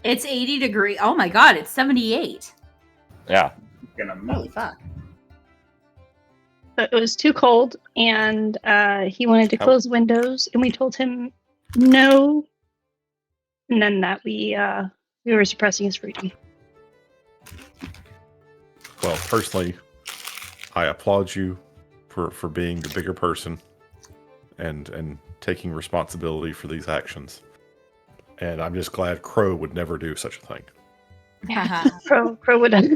It's 80 degrees. Oh my god, it's 78. Yeah. Holy fuck. But it was too cold, and he wanted to close windows, and we told him no. And then that we were suppressing his freedom. Well, personally, I applaud you for being the bigger person and taking responsibility for these actions. And I'm just glad Crow would never do such a thing. Crow would have.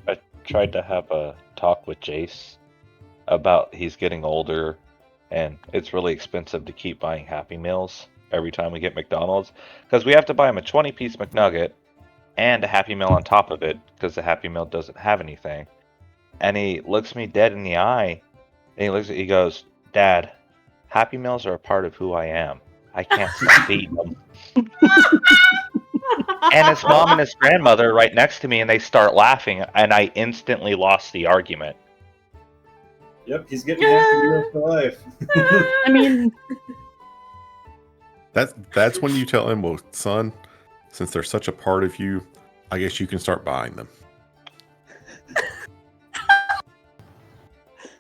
I tried to have a talk with Jace about he's getting older and it's really expensive to keep buying Happy Meals every time we get McDonald's because we have to buy him a 20-piece McNugget and a Happy Meal on top of it because the Happy Meal doesn't have anything. And he looks me dead in the eye and he goes, Dad, Happy Meals are a part of who I am. I can't stop eating them. And his mom and his grandmother right next to me, and they start laughing, and I instantly lost the argument. Yep, he's getting Happy Meals for life. I mean, that's when you tell him, well, son, since they're such a part of you, I guess you can start buying them.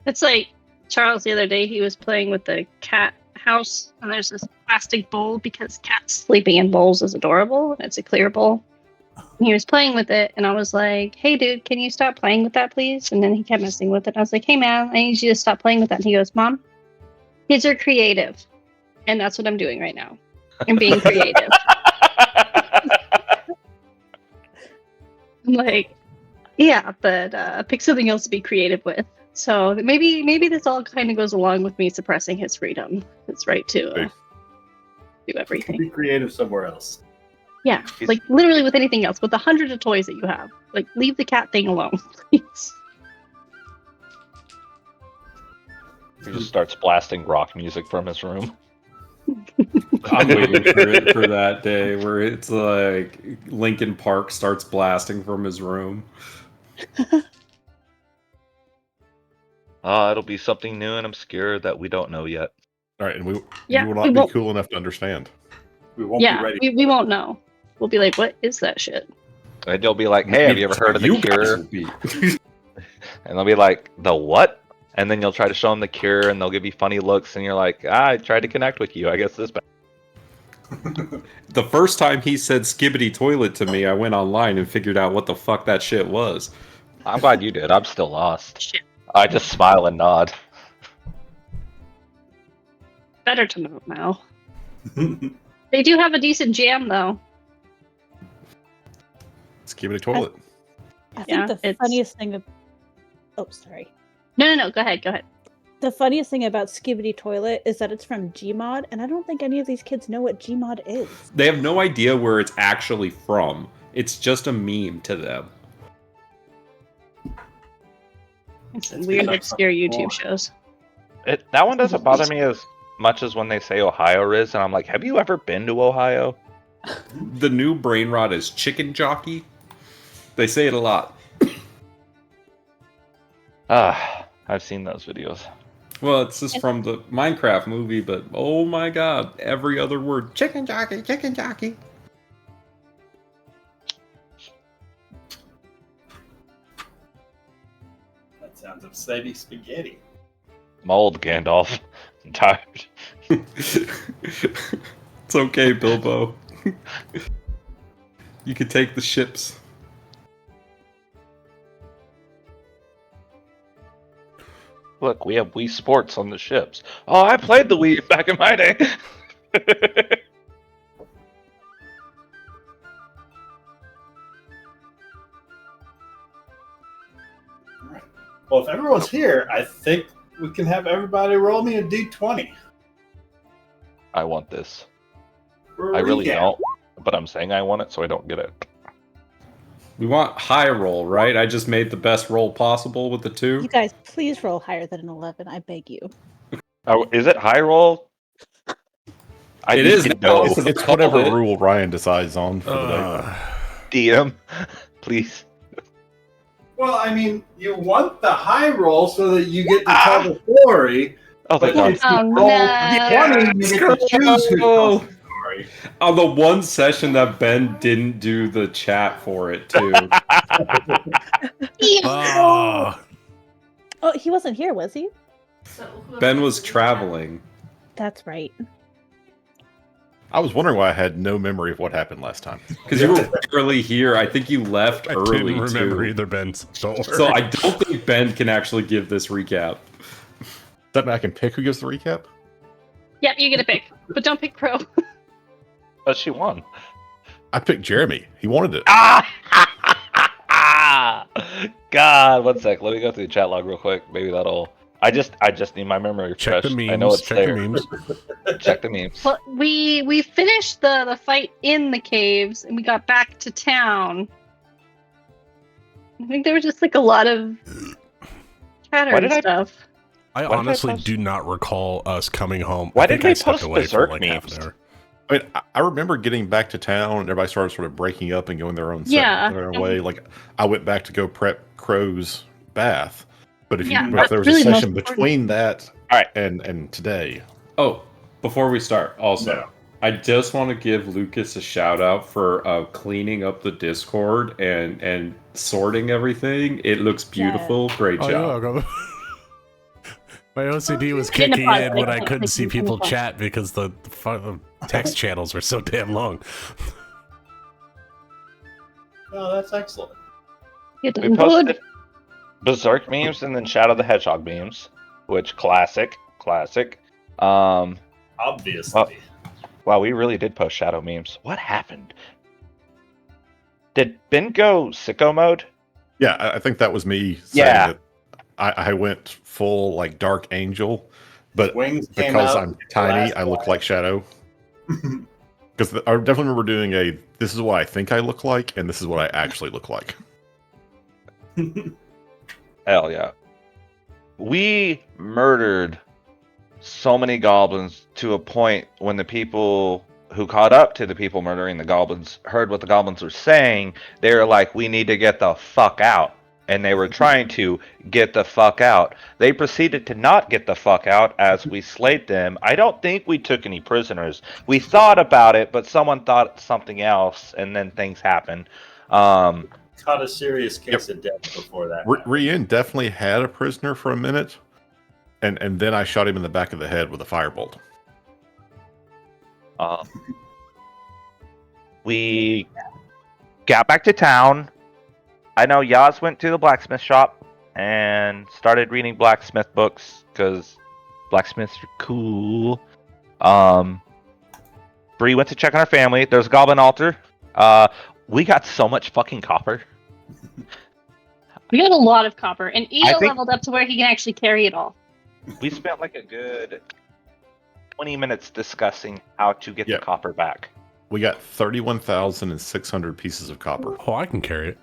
it's like Charles the other day, he was playing with the cat house, and there's this plastic bowl because cats sleeping in bowls is adorable, and it's a clear bowl. And he was playing with it, and I was like, hey, dude, can you stop playing with that, please? And then he kept messing with it. I was like, hey, man, I need you to stop playing with that. And he goes, Mom, kids are creative. And that's what I'm doing right now. I'm being creative. I'm like, yeah, but pick something else to be creative with. So maybe this all kind of goes along with me suppressing his freedom. It's right to do everything. Be creative somewhere else. Yeah, like literally with anything else, with the hundreds of toys that you have. Like, leave the cat thing alone, please. He just starts blasting rock music from his room. I'm waiting for that day where it's like Linkin Park starts blasting from his room. It'll be something new and obscure that we don't know yet. All right, and you will we not won't- be cool enough to understand. We won't be ready. We won't know. We'll be like, what is that shit? And you'll be like, hey, have you ever heard of The You guys Cure? will be. And they'll be like, the what? And then you'll try to show them The Cure, and they'll give you funny looks, and you're like, I tried to connect with you. I guess this. The first time he said skibbity toilet to me, I went online and figured out what the fuck that shit was. I'm glad you did. I'm still lost. Shit. I just smile and nod. Better to know now. They do have a decent jam, though. Skibbity toilet. I think Yeah, the it's- funniest thing. Oh, sorry. No. Go ahead. The funniest thing about Skibbity Toilet is that it's from Gmod, and I don't think any of these kids know what Gmod is. They have no idea where it's actually from. It's just a meme to them. It's some weird, obscure YouTube shows. That one doesn't bother me as much as when they say Ohio Riz, and I'm like, have you ever been to Ohio? The new brain rot is chicken jockey. They say it a lot. I've seen those videos. Well, it's just from the Minecraft movie, but oh my god, every other word. Chicken jockey, chicken jockey. That sounds upsetting spaghetti. I'm old, Gandalf. I'm tired. It's okay, Bilbo. You can take the ships. Look, we have Wii Sports on the ships. Oh, I played the Wii back in my day. Alright. Well, if everyone's here, I think we can have everybody roll me a d20. I want this. For a I really recap. don't, but I'm saying I want it so I don't get it. We want high roll, right? I just made the best roll possible with the 2. You guys, please roll higher than an 11. I beg you. Oh, is it high roll? It is. No. It's whatever rule Ryan decides on for the day. DM, please. Well, I mean, you want the high roll so that you get to tell the story. Oh, But thank God. if you Oh, roll no. d20, you get to choose who tells the story. great. On the one session that Ben didn't do the chat for it too. Ah, Oh, he wasn't here, was he? Ben was traveling. That's right. I was wondering why I had no memory of what happened last time. Because you were barely here. I think you left I early didn't remember too. either, Ben. Don't worry. So I don't think Ben can actually give this recap. Does that mean I can pick who gives the recap? Yep, you get a pick, but don't pick Crow. But she won. I picked Jeremy. He wanted it. God, one sec. Let me go through the chat log real quick. Maybe that'll. I just need my memory Check refreshed. the memes. I know it's check there. the memes. Check the memes. Well, we finished the fight in the caves, and we got back to town. I think there was just like a lot of chatter Why and did I- stuff. I Why did I honestly post- do not recall us coming home. Why I think did we I stepped post away for Berserk like half memes? an hour. I mean, I remember getting back to town and everybody started sort of breaking up and going their own Yeah. their own way. Like I went back to go prep Crow's bath, but if Yeah, you, but if there was really a the most session important- between that Alright. and today, Oh, before we start, also, No. I just want to give Lucas a shout out for cleaning up the Discord and sorting everything. It looks beautiful. Great Oh, job. you're welcome. My OCD was Getting kicking apart, in when like, I couldn't see getting people apart. chat because the text channels were so damn long. Oh, that's excellent. Get We done posted good. Berserk memes and then Shadow the Hedgehog memes, which classic. Obviously. Wow, we really did post Shadow memes. What happened? Did Ben go sicko mode? yeah, I think that was me saying Yeah. that I went full like Dark Angel, but Wings came because out I'm the tiny, last I look slide. like Shadow. Because I definitely remember doing this is what I think I look like, and this is what I actually look like. Hell yeah. We murdered so many goblins to a point when the people who caught up to the people murdering the goblins heard what the goblins were saying. They were like, we need to get the fuck out. And they were trying to get the fuck out. They proceeded to not get the fuck out as we slayed them. I don't think we took any prisoners. We thought about it, but someone thought something else, and then things happened. Caught a serious case of death before that. happened. Rien definitely had a prisoner for a minute, and then I shot him in the back of the head with a firebolt. We got back to town. I know Yaz went to the blacksmith shop and started reading blacksmith books because blacksmiths are cool. Bree went to check on her family. There's a goblin altar. We got so much fucking copper. We got a lot of copper, and Eo think- leveled up to where he can actually carry it all. We spent like a good 20 minutes discussing how to get Yeah. the copper back. We got 31,600 pieces of copper. Oh, I can carry it.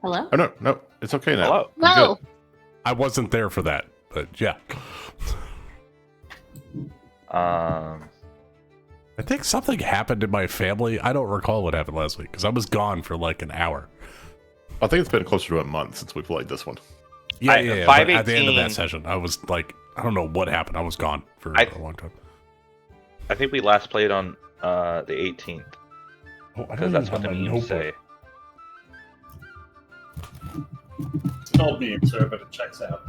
Hello? Oh no, it's okay now. Hello. I'm No, good. I wasn't there for that, but yeah. I think something happened in my family. I don't recall what happened last week because I was gone for like an hour. I think it's been closer to a month since we played this one. Yeah, but at the end of 518. that session, I was like, I don't know what happened. I was gone for a long time. I think we last played on the 18th Oh, I because don't that's even what the have my memes notebook. say. It's an old meme, sir, but it checks out.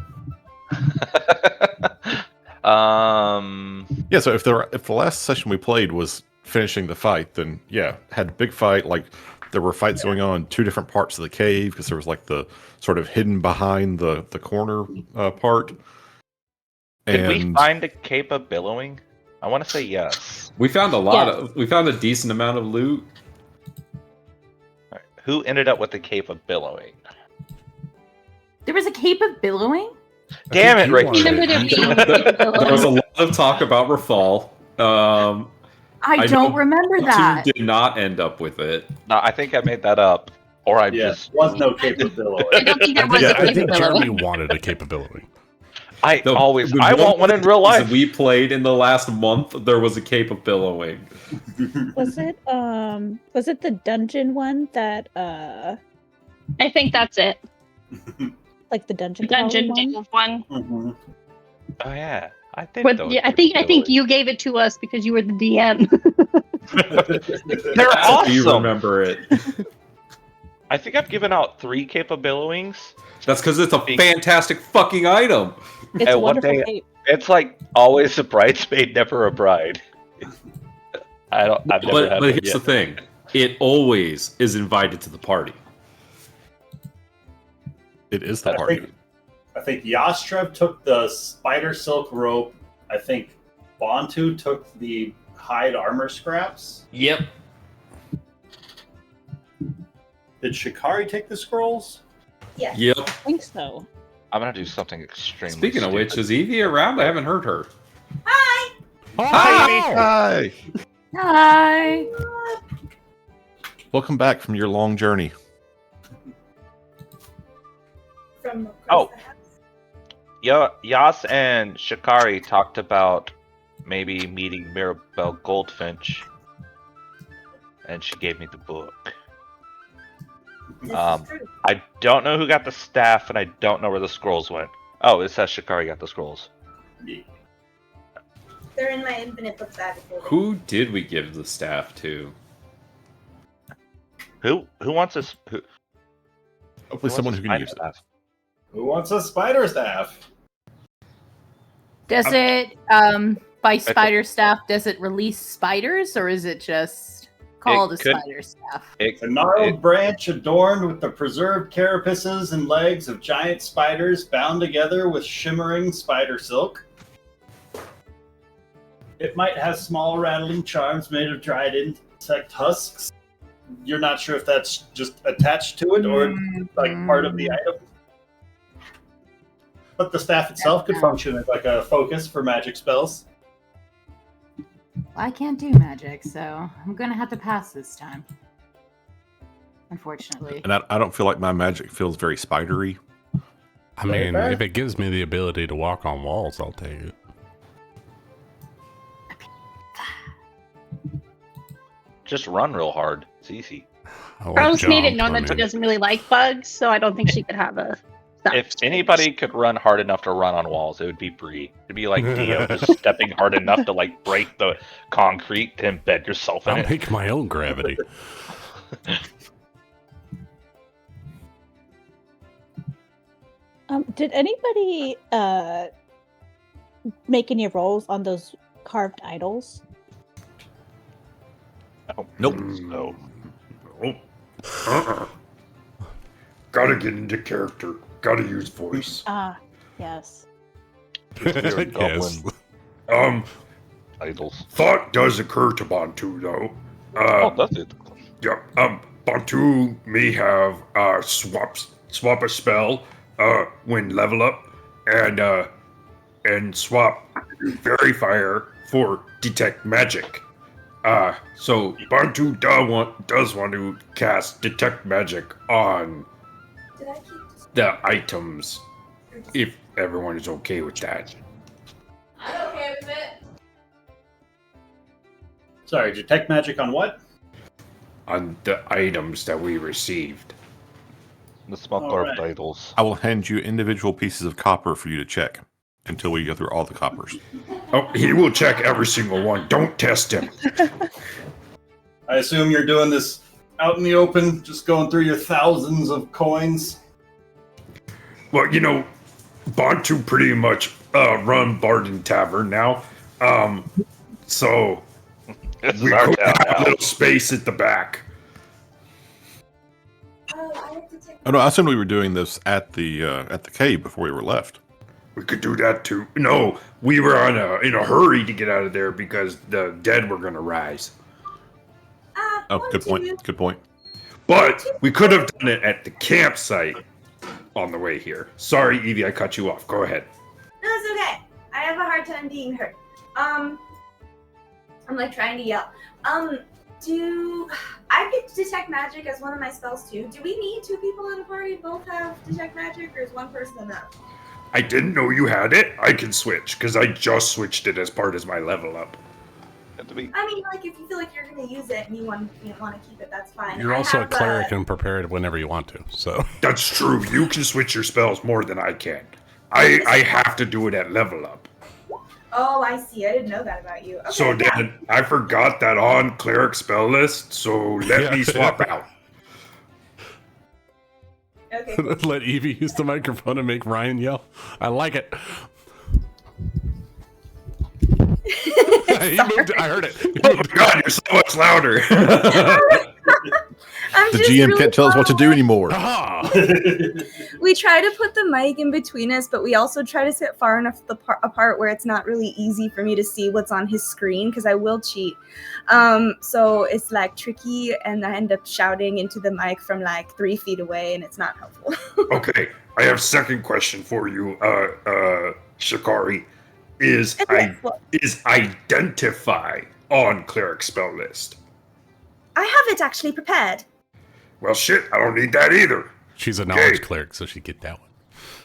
Yeah, so if the last session we played was finishing the fight, then yeah, had a big fight. Like there were fights going on in two different parts of the cave because there was like the sort of hidden behind the corner part. Did we And find a cape of billowing? I want to say yes. We found we found a decent amount of loot. Alright, who ended up with the cape of billowing? There was a cape of billowing? Damn it, you Ricky. wanted Remember it. There was a lot of talk about Rafal. I don't remember that. Two did not end up with it. No, I think I made that up, or I Yeah, just was no capability. I don't think there was Yeah, a I think capability. Jeremy wanted a capability. I The I want one in real life. We played in the last month. There was a cape of billowing. Was it the dungeon one that I think that's it. like the dungeon Dungeon crawler one? Dave one. Mhm. Oh yeah, I think But those yeah, I are think killer. you gave it to us because you were the DM. They're Do you awesome. remember it? I think I've given out 3 Cape of Billowings. That's because it's a fantastic fucking item. It's And a one wonderful day- cape. It's like always a bridesmaid, never a bride. I've never had But one here's yet. the thing: it always is invited to the party. It is the I party. think Yastrev took the spider silk rope. I think Bontu took the hide armor scraps. Yep. Did Shikari take the scrolls? Yep. I think so. I'm gonna do something extremely. Speaking of which, is Evie around? I haven't heard her. Hi! Hi. Welcome back from your long journey. From Oh. Yas and Shikari talked about maybe meeting Mirabelle Goldfinch, and she gave me the book. this Um, is true. I don't know who got the staff, and I don't know where the scrolls went. Oh, it says Shikari got the scrolls. They're in my infinite book bag. Who did we give the staff to? Who wants this? Hopefully someone who can use it. Who wants a spider staff? Does it by spider staff? Does it release spiders, or is it just called a could- spider staff? A gnarled branch adorned with the preserved carapaces and legs of giant spiders bound together with shimmering spider silk. It might have small rattling charms made of dried insect husks. You're not sure if that's just attached to it or like part of the item. But the staff itself could function as like a focus for magic spells. I can't do magic, so I'm gonna have to pass this time. Unfortunately. And I don't feel like my magic feels very spidery. I mean, if it gives me the ability to walk on walls, I'll take it. Just run real hard. It's easy. I like Rose made it jump, known I that she mean. doesn't really like bugs, so I don't think she could have a. If anybody could run hard enough to run on walls, it would be Bree. It'd be like Dio just stepping hard enough to like break the concrete to embed yourself in I'll it. make my own gravity. Did anybody make any rolls on those carved idols? Nope. No. Gotta get into character. Gotta use voice. Ah, yes. Weird Yes. goblin idols. Thought does occur to Bantu though. Oh, that's it. Yeah. Bantu may have swap a spell when level up and swap Fairy Fire for detect magic. So Bantu does want to cast detect magic on Did I keep the items if everyone is okay with that. I'm okay with it. Sorry, detect magic on what? On the items that we received. The small All carved right. idols. I will hand you individual pieces of copper for you to check until we go through all the coppers. Oh, he will check every single one. Don't test him. I assume you're doing this out in the open, just going through your thousands of coins. Well, you know, Bantu pretty much run Barden Tavern now. So This we is our could town have a now. little space at the back. Oh, I have to take. Oh no, I assumed we were doing this at the cave before we were left. We could do that too. No, we were in a hurry to get out of there because the dead were gonna rise. Oh, good point. Good point. But we could have done it at the campsite on the way here. Sorry, Evie, I cut you off. Go ahead. No, it's okay. I have a hard time being heard. I'm like trying to yell. Do I get detect magic as one of my spells too? Do we need 2 people in a party both have detect magic, or is one person enough? I didn't know you had it. I can switch because I just switched it as part of my level up. I mean, like if you feel like you're gonna use it and you want to keep it, that's fine. You're I also a have, cleric and prepared whenever you want to. So That's true. You can switch your spells more than I can. I have to do it at level up. Oh, I see. I didn't know that about you. Okay, So yeah. then I forgot that on cleric spell list, so let me swap out. Okay, cool. Let Evie use the microphone and make Ryan yell. I like it. He moved. I heard it. Oh my god, you're so much louder. I'm The just GM really can't tell us what to do anymore. Aha! We try to put the mic in between us, but we also try to sit far enough apart where it's not really easy for me to see what's on his screen because I will cheat. So it's like tricky, and I end up shouting into the mic from like 3 feet away, and it's not helpful. Okay, I have second question for you, Shikari. Is identify on cleric spell list? I have it actually prepared. Well, shit, I don't need that either. She's a knowledge cleric, so she'd get that one.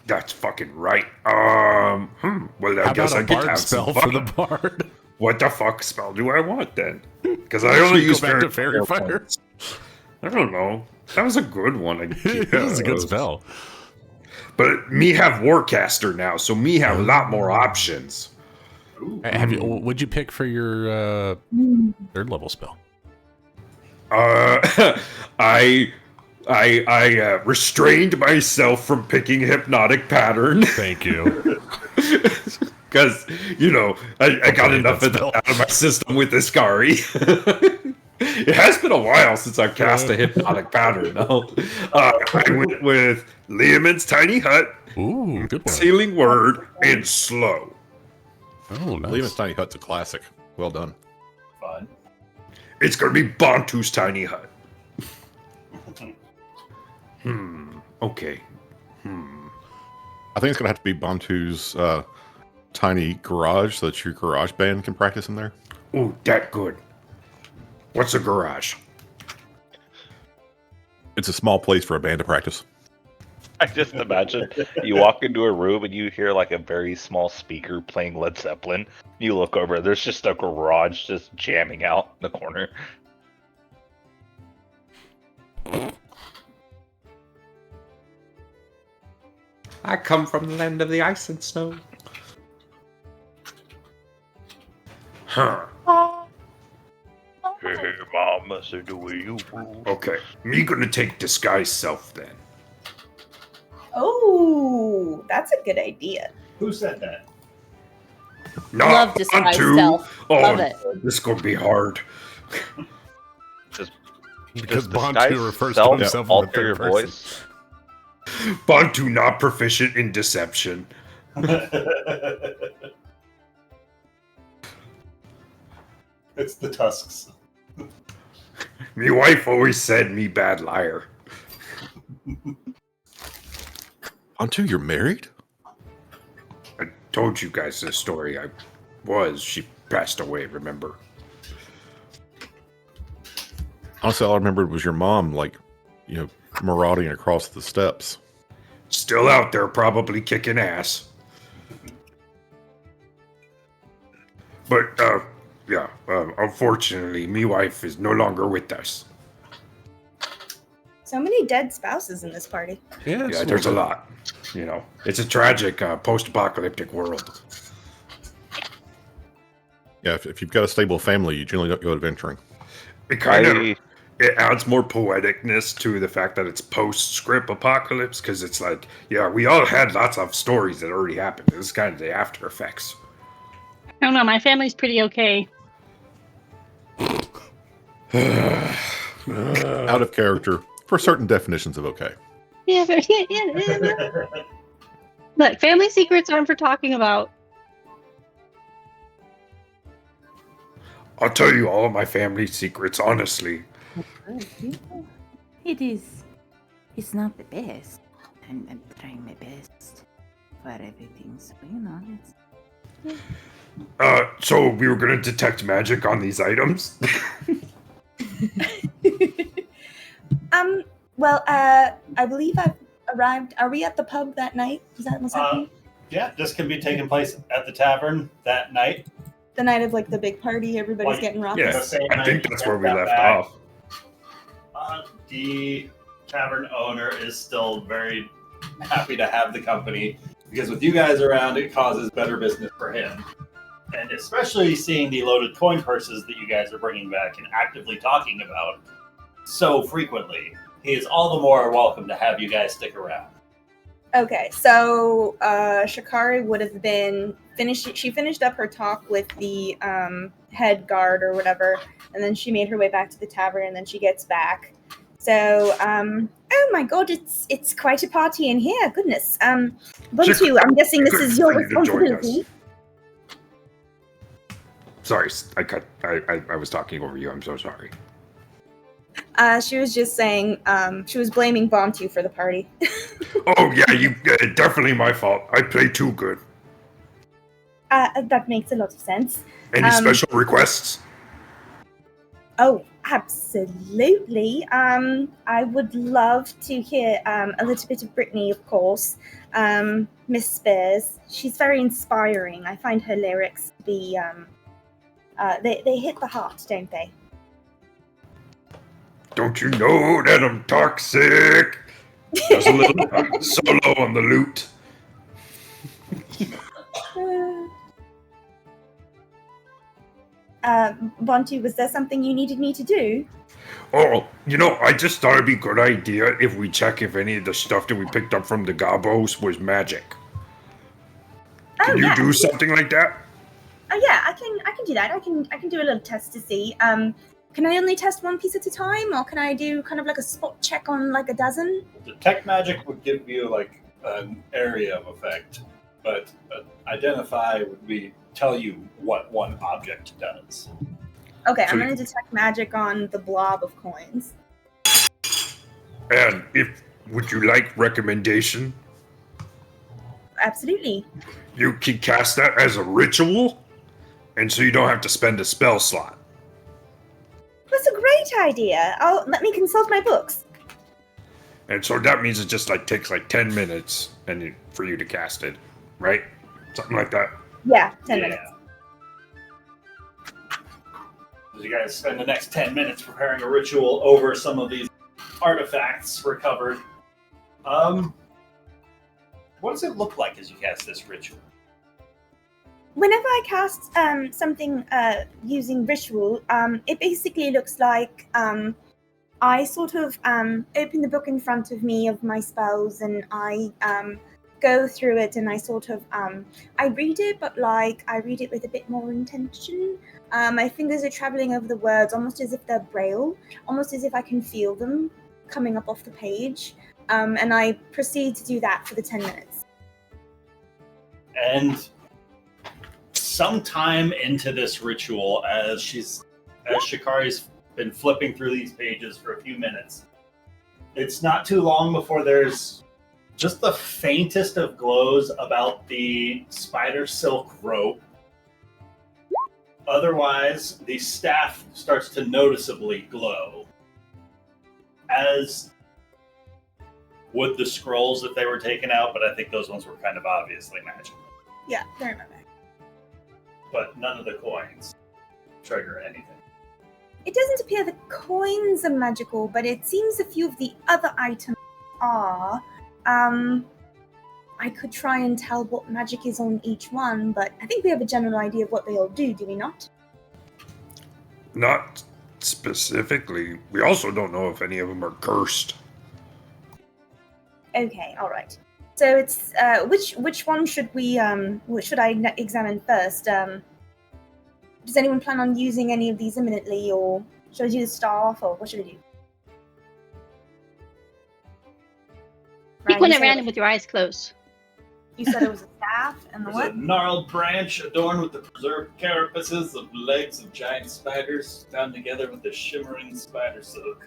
That's fucking right. Well, I How guess about I a get to bard have spell some for fun. the bard? What the fuck spell do I want then? Because I only use Go back to fairy fire. I don't know. That was a good one. I It is a good spell. But me have Warcaster now, so me have a lot more options. Have you? What'd you pick for your third level spell? I restrained myself from picking hypnotic pattern. Thank you. Because, I got enough of that out of my system with Iskari. It has been a while since I've cast a hypnotic pattern, though. I went with Liamon's Tiny Hut, Ooh, good one. Sealing Word, and Slow. Oh, nice. Liamon's Tiny Hut's a classic. Well done. Fun. It's going to be Bantu's Tiny Hut. Okay. I think it's going to have to be Bantu's tiny garage so that your garage band can practice in there. Ooh, that good. What's a garage? It's a small place for a band to practice. I just imagine you walk into a room and you hear like a very small speaker playing Led Zeppelin. You look over, there's just a garage just jamming out in the corner. I come from the land of the ice and snow. Huh. Hey, mama, so the way you move. Okay. Me gonna take disguise self then. Oh, that's a good idea. Who said that? Not Love disguise Bantu. self. Oh, Love it. this is gonna be hard. Because Does Bantu disguise refers to self himself in the alter third your person. voice? Bantu not proficient in deception. It's the tusks. Me wife always said me bad liar. Bantu, you're married? I told you guys this story. She passed away, remember? Honestly, all I remembered was your mom, marauding across the steps. Still out there, probably kicking ass. But, unfortunately, me wife is no longer with us. So many dead spouses in this party. Yeah, Yeah, there's a lot. It's a tragic post-apocalyptic world. Yeah, if you've got a stable family, you generally don't go adventuring. It adds more poeticness to the fact that it's post-script apocalypse, because it's like, yeah, we all had lots of stories that already happened. This is kind of the after effects. I don't know. My family's pretty okay. Out of character for certain definitions of okay. Yeah, Look, family secrets aren't for talking about. I'll tell you all of my family secrets, honestly. It is. It's not the best. I'm trying my best for everything, so it's. So we were going to detect magic on these items? Well, I believe I've arrived. Are we at the pub that night? Is that what's happening? Yeah, this can be taking place at the tavern that night. The night of the big party, everybody's getting rocked. Yeah, I think that's where we left off. The tavern owner is still very happy to have the company because with you guys around, it causes better business for him. And especially seeing the loaded coin purses that you guys are bringing back and actively talking about so frequently, he is all the more welcome to have you guys stick around. Okay, so Shikari would have been finished. She finished up her talk with the head guard or whatever, and then she made her way back to the tavern. And then she gets back. So, oh my God, it's quite a party in here. Goodness. Buntu, I'm guessing this is your responsibility. Sorry, I was talking over you. I'm so sorry. She was just saying, she was blaming Bontu for the party. Oh yeah, definitely my fault. I play too good. That makes a lot of sense. Any special requests? Oh, absolutely. I would love to hear a little bit of Brittany, of course. Miss Spears. She's very inspiring. I find her lyrics to be, they hit the heart, don't they? Don't you know that I'm toxic? There's a little solo on the lute. Bontu, was there something you needed me to do? Oh, I just thought it'd be a good idea if we check if any of the stuff that we picked up from the Gabos was magic. Can you do something like that? Oh yeah, I can do that. I can do a little test to see. Can I only test one piece at a time, or can I do kind of like a spot check on like a dozen? Detect magic would give you like an area of effect, but identify would be tell you what one object does. Okay, I'm going to detect magic on the blob of coins. And would you like recommendation? Absolutely. You can cast that as a ritual, and so you don't have to spend a spell slot. That's a great idea. Let me consult my books. And so that means it just takes 10 minutes for you to cast it, right? Something like that. Yeah, 10 minutes. You guys spend the next 10 minutes preparing a ritual over some of these artifacts recovered. What does it look like as you cast this ritual? Whenever I cast something using ritual, it basically looks like I sort of open the book in front of me of my spells, and I go through it, and I sort of I read it, but I read it with a bit more intention. My fingers are traveling over the words, almost as if they're braille, almost as if I can feel them coming up off the page, and I proceed to do that for the 10 minutes. And sometime into this ritual, as Shikari's been flipping through these pages for a few minutes, it's not too long before there's just the faintest of glows about the spider silk rope. Otherwise, the staff starts to noticeably glow. As would the scrolls if they were taken out, but I think those ones were kind of obviously magical. Yeah, very much. But none of the coins trigger anything. It doesn't appear the coins are magical, but it seems a few of the other items are. I could try and tell what magic is on each one, but I think we have a general idea of what they all do we not? Not specifically. We also don't know if any of them are cursed. Okay, all right. So it's which one should I examine first? Does anyone plan on using any of these imminently, or should I do the staff, or what should I do? Pick one at random with your eyes closed. You said it was a staff and the what? A gnarled branch adorned with the preserved carapaces of legs of giant spiders, bound together with the shimmering spider silk.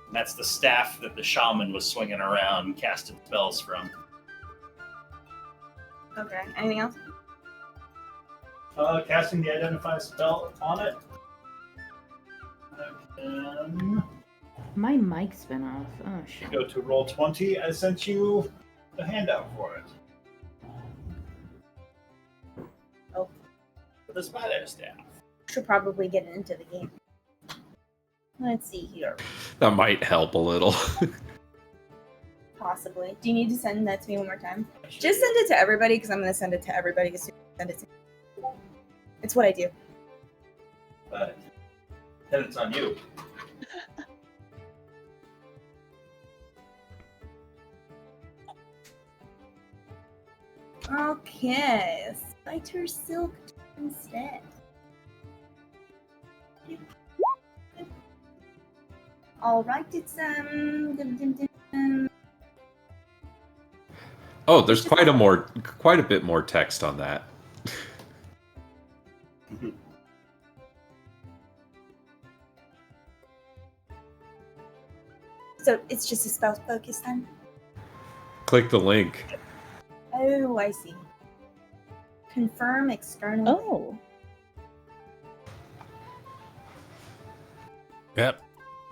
And that's the staff that the shaman was swinging around, casting spells from. Okay. Anything else? Casting the identify spell on it. And My mic's been off. Oh shit. go to roll 20. I sent you a handout for it. Oh. For the spider staff. Should probably get into the game. Let's see here. That might help a little. Possibly. Do you need to send that to me one more time? Just send it to everybody, because I'm going to send it to everybody as soon as I send it to me. It's what I do. But then it's on you. Okay, spider silk instead. All right, it's Oh, there's quite a bit more text on that. So it's just a spell focus then? Click the link. Oh, I see. Confirm external. Oh. Yep.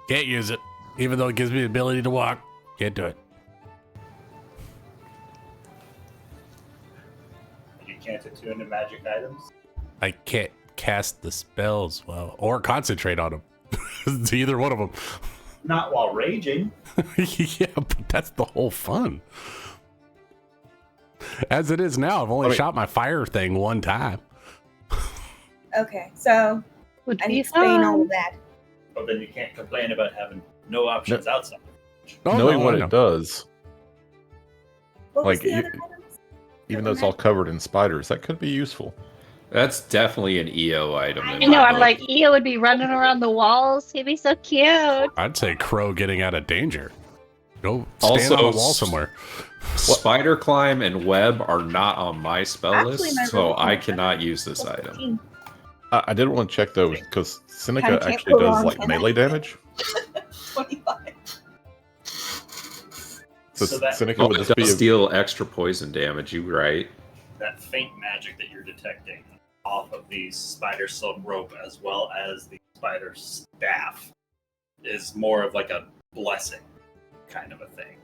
Can't use it. Even though it gives me the ability to walk. Can't do it. You can't attune to magic items. I can't cast the spells well or concentrate on them. It's either one of them. Not while raging. Yeah, but that's the whole fun. As it is now, I've only shot my fire thing one time. Okay, so Would I be explain all fun. of that. But then you can't complain about having no options outside. Oh, Knowing no, what I know. it does, What was like the other items? even though it's all covered in spiders, that could be useful. That's definitely an EO item. I know, I'm like, Eo would be running around the walls. He'd be so cute. I'd say Crow getting out of danger. Go stand on a wall somewhere. Spider climb and web are not on my spell Actually, list, my so really I cool cannot use this item. I did want to check though, because Seneca Kinda can't actually go does wrong, like can I? melee damage. 25. So, So that- Seneca Oh, would it this be does a, deal extra poison damage, you right? That faint magic that you're detecting off of the spider silk rope as well as the spider staff is more of like a blessing kind of a thing.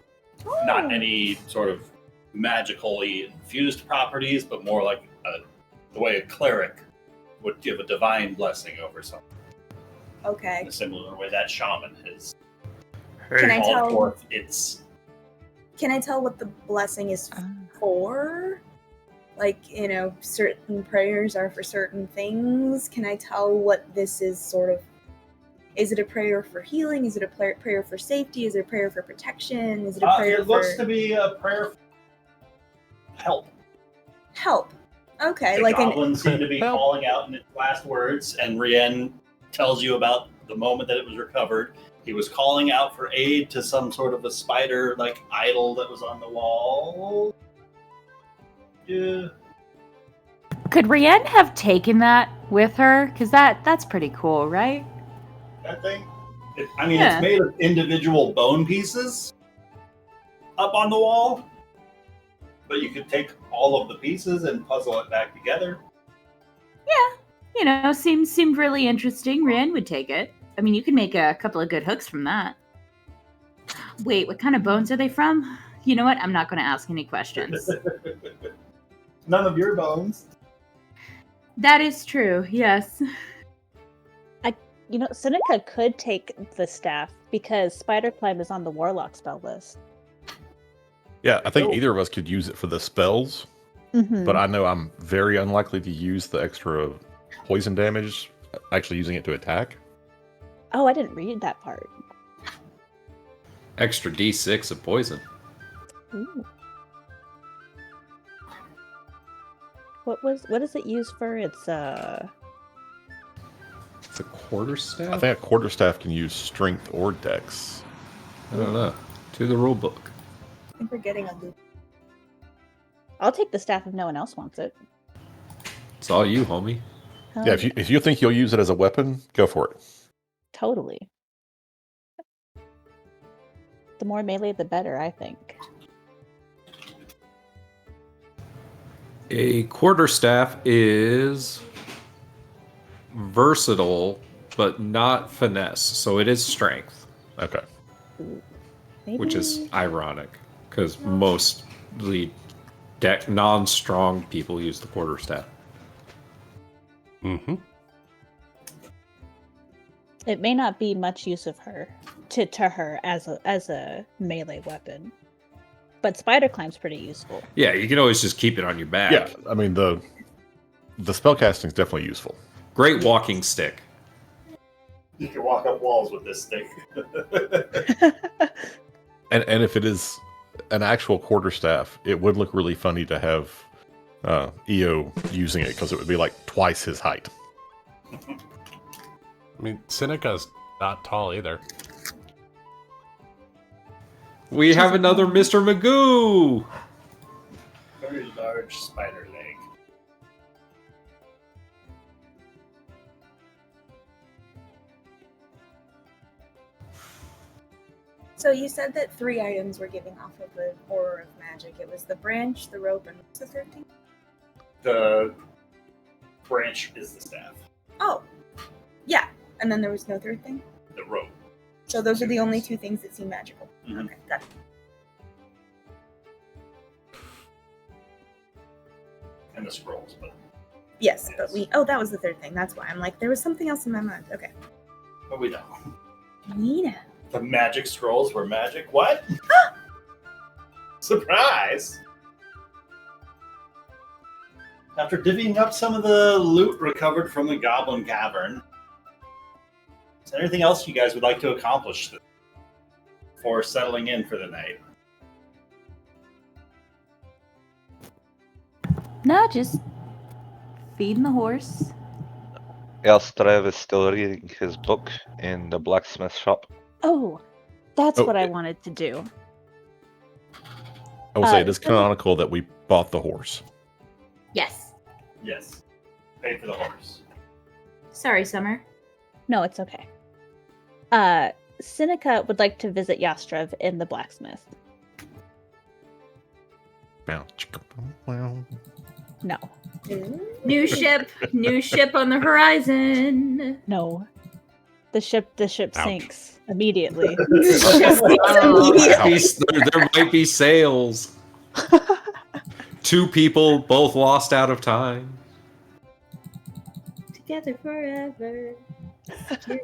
Not any sort of magically infused properties, but more like the way a cleric would give a divine blessing over something. Okay. In a similar way that shaman has Can I called tell? forth its. Can I tell what the blessing is for? Like, you know, certain prayers are for certain things. Can I tell what this is sort of? Is it a prayer for healing? Is it a prayer for safety? Is it a prayer for protection? Is it a prayer It looks for to be a prayer for help. help? Okay, The like goblins seem to be calling out in its last words, and Rien tells you about the moment that it was recovered. He was calling out for aid to some sort of a spider like idol that was on the wall. Yeah. Could Rienne have taken that with her? Because that's pretty cool, right? That thing. I mean, Yeah. it's made of individual bone pieces up on the wall, but you could take all of the pieces and puzzle it back together. You know, seemed really interesting. Rienne would take it. I mean, you could make a couple of good hooks from that. Wait, what kind of bones are they from? You know what? I'm not going to ask any questions. None of your bones. That is true, yes. You know, Seneca could take the staff because Spider Climb is on the Warlock spell list. Yeah, I think either of us could use it for the spells, Mm-hmm. but I know I'm very unlikely to use the extra poison damage, actually using it to attack. Oh, I didn't read that part. Extra D6 of poison. Ooh. What is it used for? It's It's a quarterstaff? I think a quarterstaff can use strength or dex. I don't know. To the rule book. I think we're getting a loop. I'll take the staff if no one else wants it. It's all you, homie. Hell Yeah, if you think you'll use it as a weapon, go for it. Totally. The more melee, the better, I think. A quarterstaff is versatile, but not finesse. So it is strength, Okay. Maybe... which is ironic because mostly non-strong people use the quarterstaff. Mm-hmm. It may not be much use of her to her as a melee weapon. But spider climb's pretty useful. Yeah, you can always just keep it on your back. Yeah, I mean the spellcasting is definitely useful. Great walking stick. You can walk up walls with this stick. And if it is an actual quarterstaff, it would look really funny to have EO using it because it would be like twice his height. I mean, Seneca's not tall either. We have another Mr. Magoo! Very large spider leg. So you said that 3 items were giving off of the aura of magic. It was the branch, the rope, and what's the third thing? The branch is the staff. Oh, yeah. And then there was no third thing? The rope. So those are the only 2 things that seem magical. Mhm. Okay, got it. And the scrolls, but Yes, but that was the third thing. That's why. I'm like, there was something else in my mind. Okay. we don't. Nina. The magic scrolls were magic? What? Surprise! After divvying up some of the loot recovered from the Goblin Cavern, is there anything else you guys would like to accomplish before settling in for the night? No, just feeding the horse. Elstrev is still reading his book in the blacksmith shop. Oh, that's Oh, what I wanted to do. I will say it Uh, is canonical that we bought the horse. Yes. Yes. Pay for the horse. Sorry, Summer. No, it's okay. Seneca would like to visit Yastrev in the blacksmith. No. New ship on the horizon. No. The ship Ouch. sinks immediately. There might be sails. 2 people, both lost out of time. Together forever.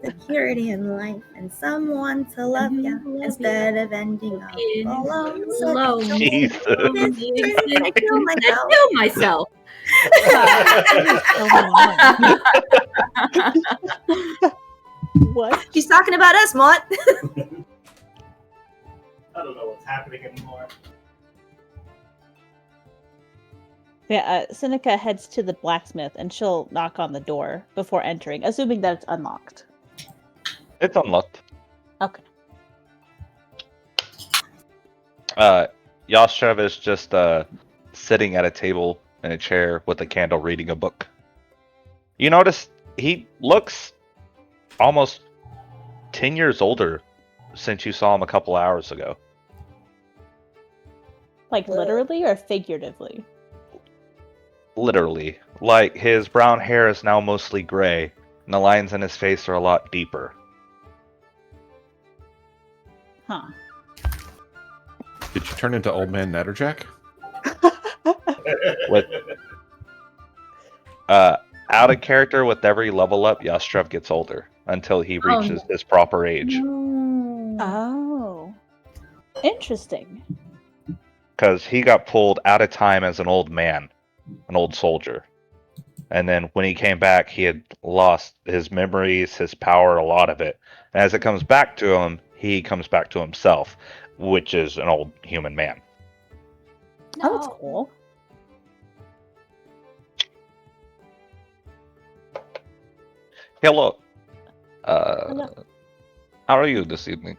Security in life and someone to love you instead of ending up alone. So Jesus. I kill myself. Kill myself. What? She's talking about us, Mont. I don't know what's happening anymore. Yeah, Seneca heads to the blacksmith and she'll knock on the door before entering, assuming that it's unlocked. It's unlocked. Okay. Yastrev is just sitting at a table in a chair with a candle reading a book. You notice he looks almost 10 years older since you saw him a couple hours ago. Like literally or figuratively? Literally. Like, his brown hair is now mostly gray, and the lines in his face are a lot deeper. Huh. Did you turn into old man Natterjack? With out of character with every level up, Yastrev gets older until he reaches his proper age. Oh. Interesting. Because he got pulled out of time as an old man, an old soldier. And then when he came back, he had lost his memories, his power, a lot of it. And as it comes back to him, he comes back to himself, which is an old human man. Oh, that's cool. Hello. Hello. How are you this evening?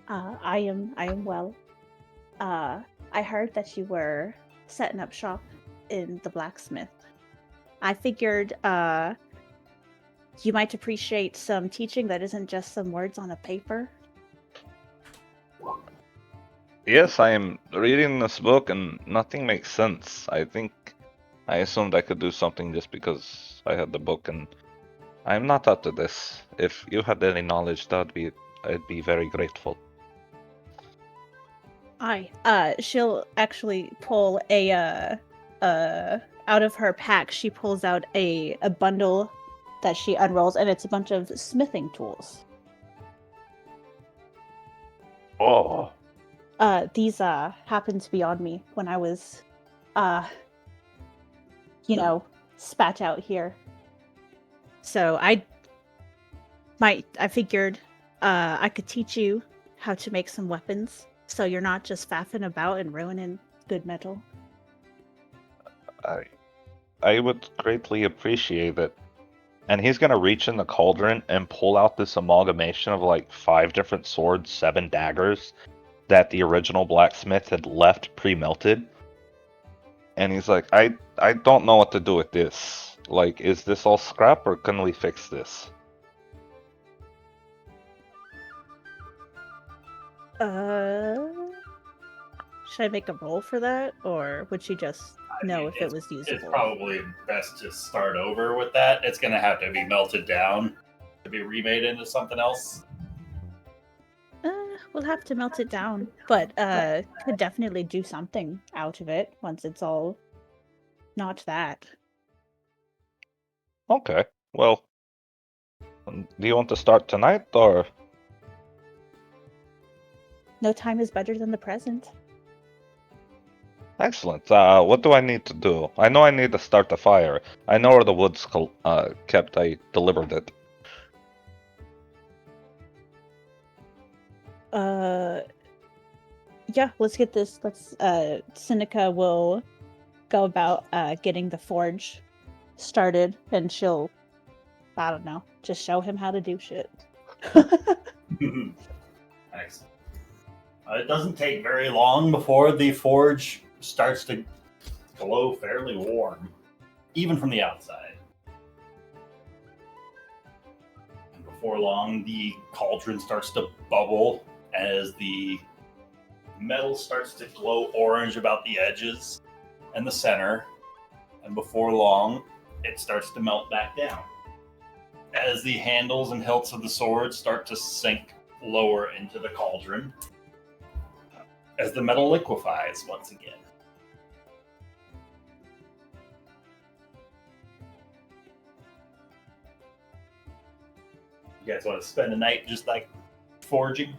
I am well. I heard that you were setting up shop in the blacksmith. I figured you might appreciate some teaching that isn't just some words on a paper. Yes, I am reading this book and nothing makes sense. I assumed I could do something just because I had the book, and I'm not up to this. If you had any knowledge, I'd be very grateful. She'll actually pull a out of her pack. She pulls out a bundle that she unrolls, and it's a bunch of smithing tools. Oh, these happened to be on me when I was, spat out here. So I figured I could teach you how to make some weapons, so you're not just faffing about and ruining good metal. I would greatly appreciate it. And he's gonna reach in the cauldron and pull out this amalgamation of like 5 different swords, 7 daggers that the original blacksmith had left pre-melted. And he's like, I don't know what to do with this. Like, is this all scrap or can we fix this? Should I make a roll for that, or would she just know if it was usable? It's probably best to start over with that. It's going to have to be melted down to be remade into something else. We'll have to melt it down, but could definitely do something out of it once it's all not that. Okay, well, do you want to start tonight or? No time is better than the present. Excellent. What do I need to do? I know I need to start the fire. I know where the wood's kept. I delivered it. Yeah, let's get this. Seneca will go about getting the forge started, and she'll, I don't know, just show him how to do shit. Excellent. It doesn't take very long before the forge starts to glow fairly warm, even from the outside. And before long, the cauldron starts to bubble as the metal starts to glow orange about the edges and the center. And before long, it starts to melt back down as the handles and hilts of the sword start to sink lower into the cauldron as the metal liquefies once again. You guys want to spend the night just like forging?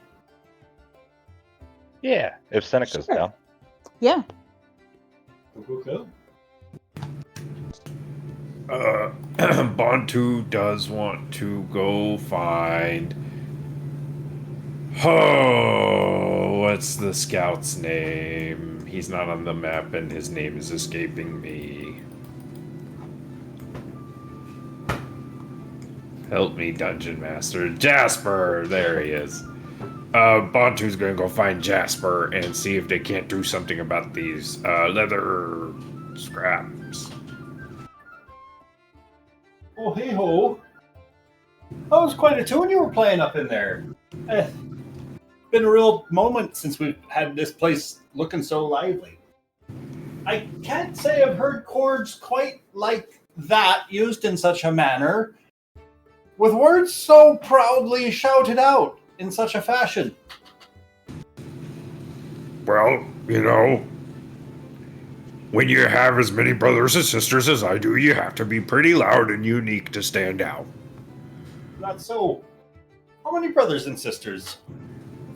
Yeah, if Seneca's Sure. down. Yeah. Cool. Bantu does want to go find. Oh, what's the scout's name? He's not on the map and his name is escaping me. Help me, Dungeon Master. Jasper! There he is. Bantu's gonna go find Jasper and see if they can't do something about these leather scraps. Oh, hey ho. That was quite a tune you were playing up in there. Been a real moment since we've had this place looking so lively. I can't say I've heard chords quite like that used in such a manner, with words so proudly shouted out in such a fashion. Well, you know, when you have as many brothers and sisters as I do, you have to be pretty loud and unique to stand out. Not so. How many brothers and sisters?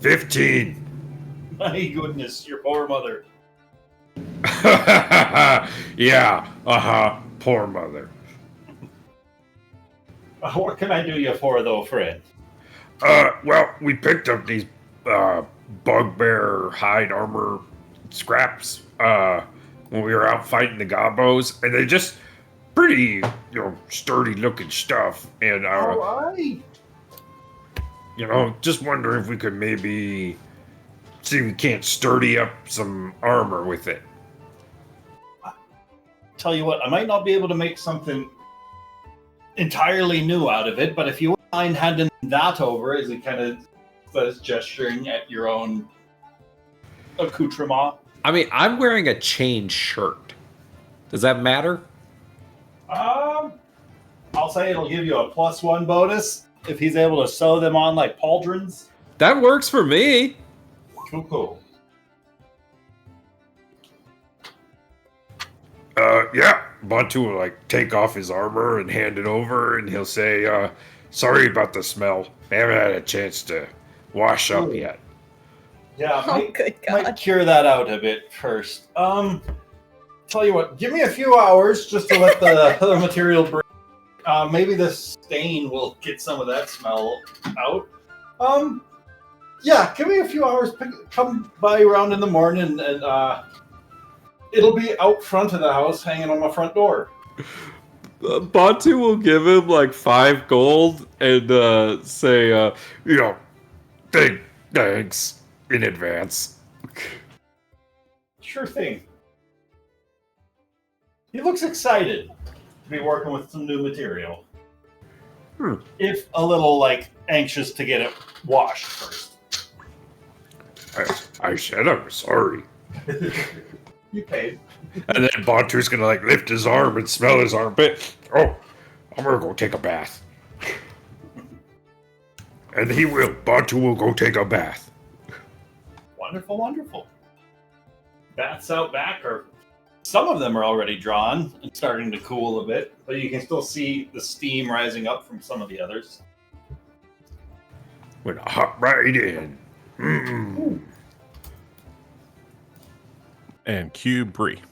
15. My goodness, your poor mother. Yeah, poor mother. What can I do you for, though, friend? Well, we picked up these bugbear hide armor scraps when we were out fighting the gobos, and they're just pretty, sturdy looking stuff. And All right. just wondering if we could maybe see if we can't sturdy up some armor with it. Tell you what, I might not be able to make something entirely new out of it, but if you wouldn't mind handing that over as he kind of says, gesturing at your own accoutrement. I mean, I'm wearing a chain shirt. Does that matter? I'll say it'll give you a +1 bonus if he's able to sew them on like pauldrons. That works for me. Cool. Yeah, Bantu will take off his armor and hand it over, and he'll say, "Sorry about the smell. I haven't had a chance to wash up yet." Yeah, Oh, good might God. cure that out a bit first. Tell you what, give me a few hours just to let the material break. Maybe the stain will get some of that smell out. Yeah, give me a few hours. Come by around in the morning, and it'll be out front of the house, hanging on my front door. Bantu will give him like 5 gold and say, thanks in advance. Sure thing. He looks excited to be working with some new material. If a little, anxious to get it washed first. I said I was sorry. You paid. And then Bantu's gonna lift his arm and smell his armpit. Oh, I'm gonna go take a bath. And he will. Bantu will go take a bath. Wonderful, wonderful. Baths out back some of them are already drawn and starting to cool a bit, but you can still see the steam rising up from some of the others. Went a hop right in. Mm. And cue Bree.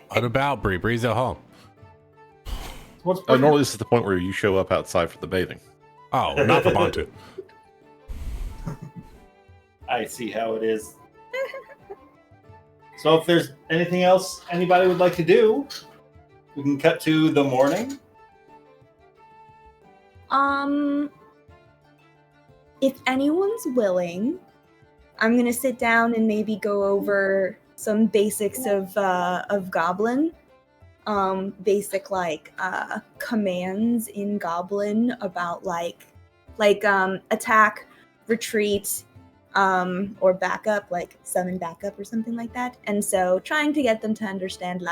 What about Bree? Bree's at home. Normally this is the point where you show up outside for the bathing. Oh, not for Bantu. I see how it is. So if there's anything else anybody would like to do, we can cut to the morning. If anyone's willing, I'm gonna sit down and maybe go over some basics of Goblin. Basic commands in Goblin about attack, retreat, or backup, summon backup or something like that. And so trying to get them to understand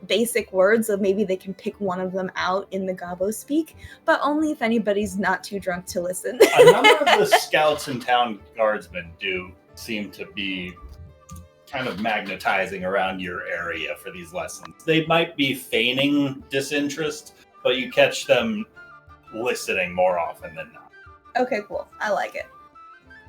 basic words, so maybe they can pick one of them out in the Gobbo speak, but only if anybody's not too drunk to listen. A number of the scouts and town guardsmen do seem to be kind of magnetizing around your area for these lessons. They might be feigning disinterest, but you catch them listening more often than not. Okay, cool. I like it.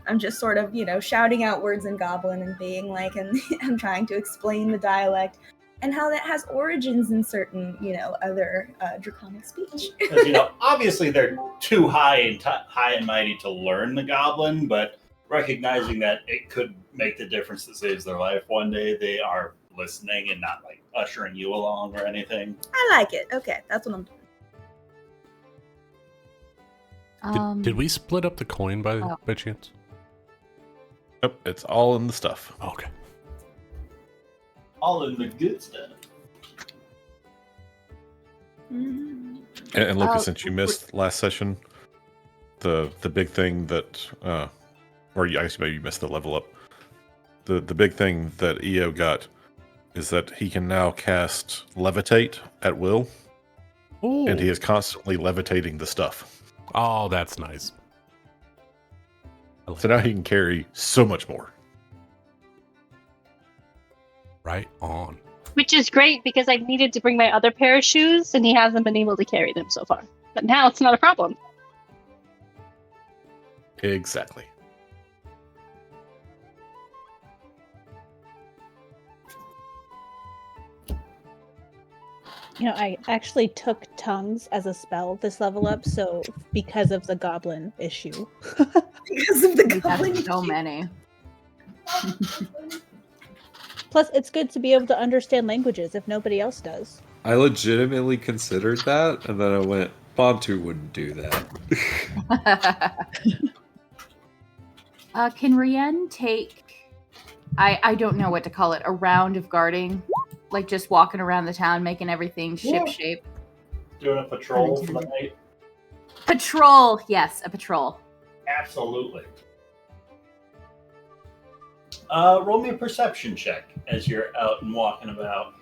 I'm just sort of, shouting out words in Goblin and being and I'm trying to explain the dialect and how that has origins in certain, other draconic speech. Because, obviously they're too high and mighty to learn the Goblin, but recognizing that it could make the difference that saves their life one day, they are listening and not ushering you along or anything. I like it. Okay, that's what I'm doing. Did we split up the coin by chance? Yep, it's all in the stuff. Okay. All in the good stuff. Mm-hmm. And Lucas, since you missed last session, the big thing that, or I guess maybe you missed the level up. The big thing that EO got is that he can now cast Levitate at will. Ooh. And he is constantly levitating the stuff. Oh, that's nice. So now he can carry so much more. Right on. Which is great because I needed to bring my other pair of shoes and he hasn't been able to carry them so far. But now it's not a problem. Exactly. I actually took tongues as a spell this level up, so because of the goblin issue. Because of the Goblin That's so issue. many. Plus, it's good to be able to understand languages if nobody else does. I legitimately considered that, and then I went, Bantu wouldn't do that. Can Rien take, I don't know what to call it, a round of guarding? Just walking around the town, making everything ship-shape. Doing a patrol for the night? Patrol! Yes, a patrol. Absolutely. Roll me a perception check as you're out and walking about.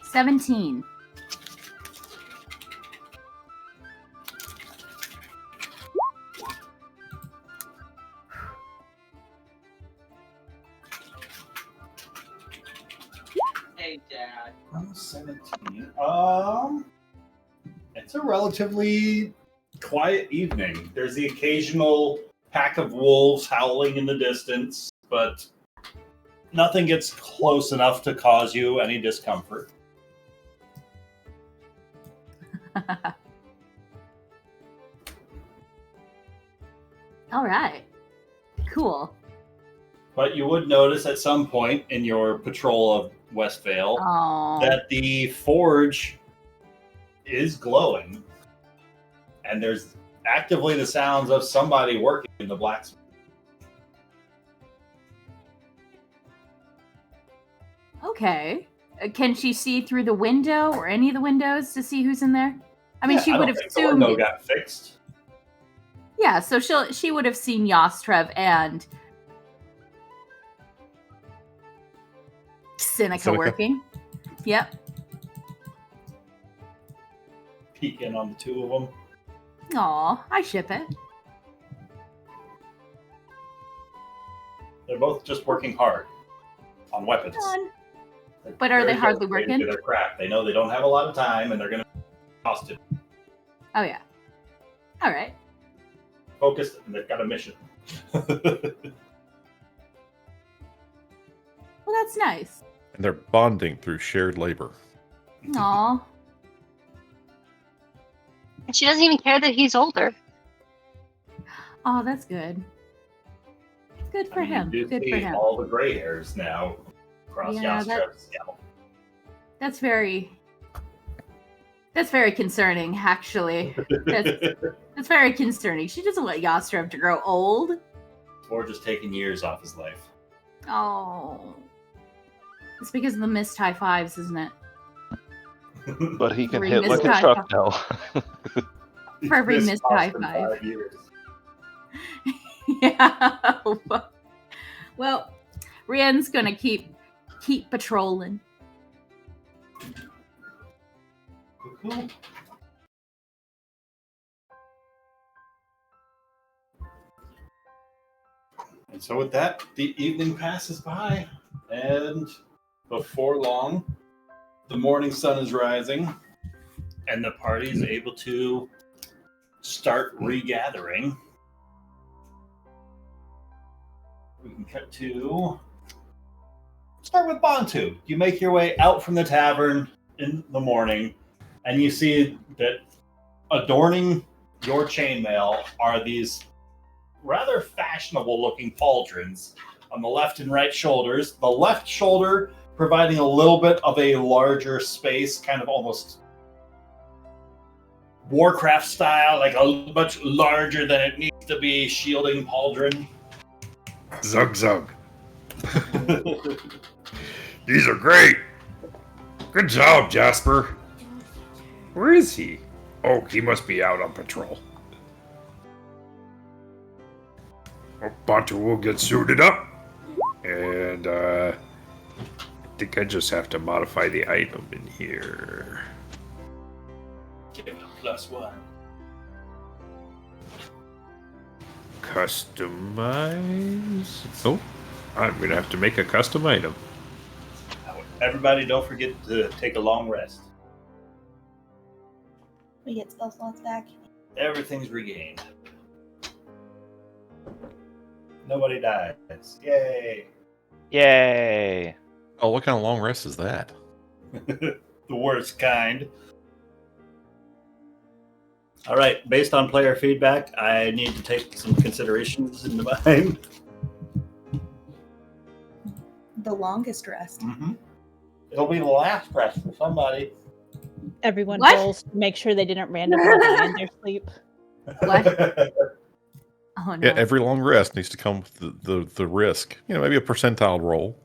17. Hey, Dad. 17. It's a relatively quiet evening. There's the occasional pack of wolves howling in the distance, but nothing gets close enough to cause you any discomfort. All right. Cool. But you would notice at some point in your patrol of Westvale that the forge is glowing, and there's actively the sounds of somebody working in the blacksmith. Okay. Can she see through the window or any of the windows to see who's in there? I mean, she would have assumed. The window got fixed. Yeah, so she would have seen Yostrev and Seneca working. Yep. Peek in on the two of them. Aw, I ship it. They're both just working hard on weapons. But are they hardly working? Their craft. They know they don't have a lot of time, and they're going to cost it. Oh yeah. All right. Focused, and they've got a mission. Well, that's nice. And they're bonding through shared labor. Aw. And she doesn't even care that he's older. Oh, that's good. Good for him. You do Good see for him. all the gray hairs now across Yostrev's scalp. That's very concerning, actually. That's very concerning. She doesn't want Yostrev to grow old. Or just taking years off his life. Oh. It's because of the missed high fives, isn't it? But he can Every hit like missed a high truck five. now. For every missed high Austin five. 5 years. Yeah. Well, Rian's gonna keep patrolling. Cool. And so with that, the evening passes by, and before long, the morning sun is rising, and the party is able to start regathering. We can cut to... Start with Bantu. You make your way out from the tavern in the morning, and you see that adorning your chainmail are these rather fashionable-looking pauldrons on the left and right shoulders. The left shoulder providing a little bit of a larger space, kind of almost Warcraft style, like a much larger than it needs to be shielding pauldron. Zug zug. These are great. Good job, Jasper. Where is he? Oh, he must be out on patrol. Well, Bantu will get suited up. And, I think I just have to modify the item in here. Give it a +1. Customize. Oh, I'm going to have to make a custom item. Everybody, don't forget to take a long rest. We get spell slots back. Everything's regained. Nobody dies. Yay! Yay! Oh, what kind of long rest is that? The worst kind. All right, based on player feedback, I need to take some considerations into mind. The longest rest. Mm-hmm. It'll be the last rest for somebody. Everyone What? rolls to make sure they didn't randomly die in their sleep. What? Oh no. Yeah, every long rest needs to come with the risk. You know, maybe a percentile roll,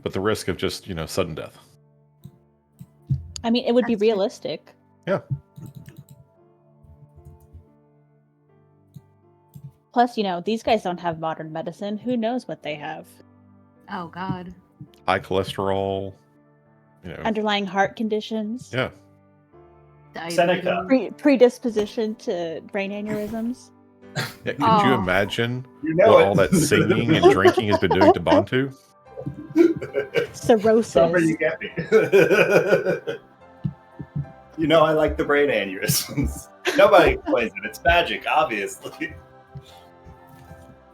but the risk of just, sudden death. I mean, it would be That's true. realistic. Yeah. Plus, these guys don't have modern medicine. Who knows what they have? Oh god. High cholesterol, Underlying heart conditions. Yeah. Seneca. Predisposition to brain aneurysms. Yeah, could Oh. you imagine You know what it. all that singing and drinking has been doing to Bantu? Cirrhosis. Summer, you get me. You know I like the brain aneurysms. Nobody explains it. It's magic, obviously.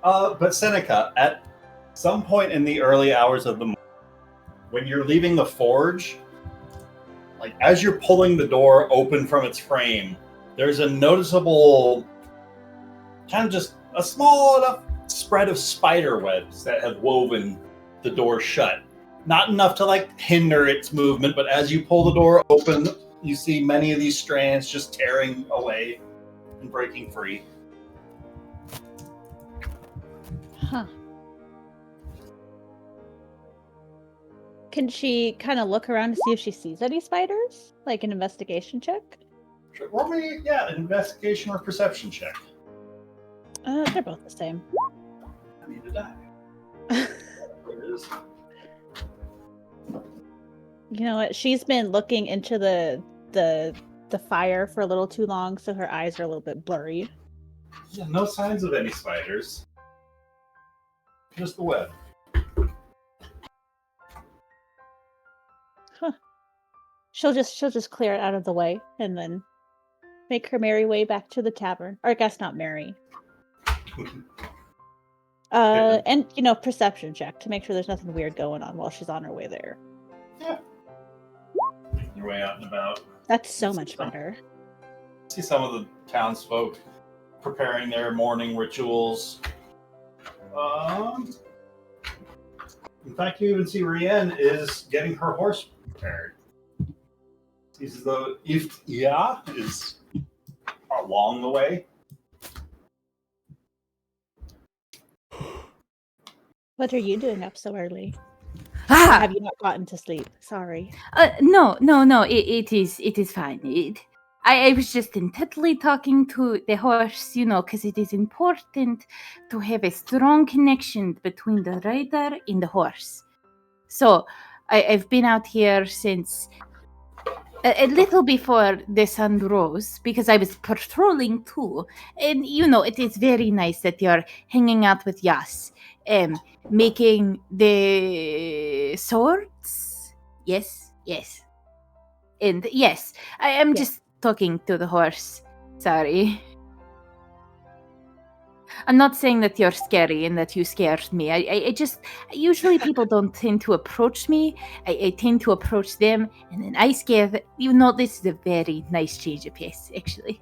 But Seneca, at some point in the early hours of the morning, when you're leaving the forge, like as you're pulling the door open from its frame, there's a noticeable, kind of just a small enough spread of spider webs that have woven the door shut. Not enough to like hinder its movement, but as you pull the door open, you see many of these strands just tearing away and breaking free. Huh. Can she kind of look around to see if she sees any spiders? Like an investigation check? Sure. Roll me, an investigation or perception check. They're both the same. I need to die. There it is. You know what? She's been looking into the fire for a little too long, so her eyes are a little bit blurry. Yeah, no signs of any spiders. Just the web. Huh. She'll just clear it out of the way and then make her merry way back to the tavern. Or I guess not merry. And perception check to make sure there's nothing weird going on while she's on her way there. Yeah. Your way out and about. That's so much better. See some of the townsfolk preparing their morning rituals. In fact, you even see Rienne is getting her horse prepared. Seems as though Iftia is along the way. What are you doing up so early? Have you not gotten to sleep? Sorry. No. It is fine. I was just intently talking to the horse, because it is important to have a strong connection between the rider and the horse. So I've been out here since a little before the sun rose because I was patrolling too. And, it is very nice that you're hanging out with Yas. Making the swords? Yes. And yes, I am just talking to the horse. Sorry. I'm not saying that you're scary and that you scared me. I just, usually people don't tend to approach me. I tend to approach them, and then I scare them. This is a very nice change of pace, actually.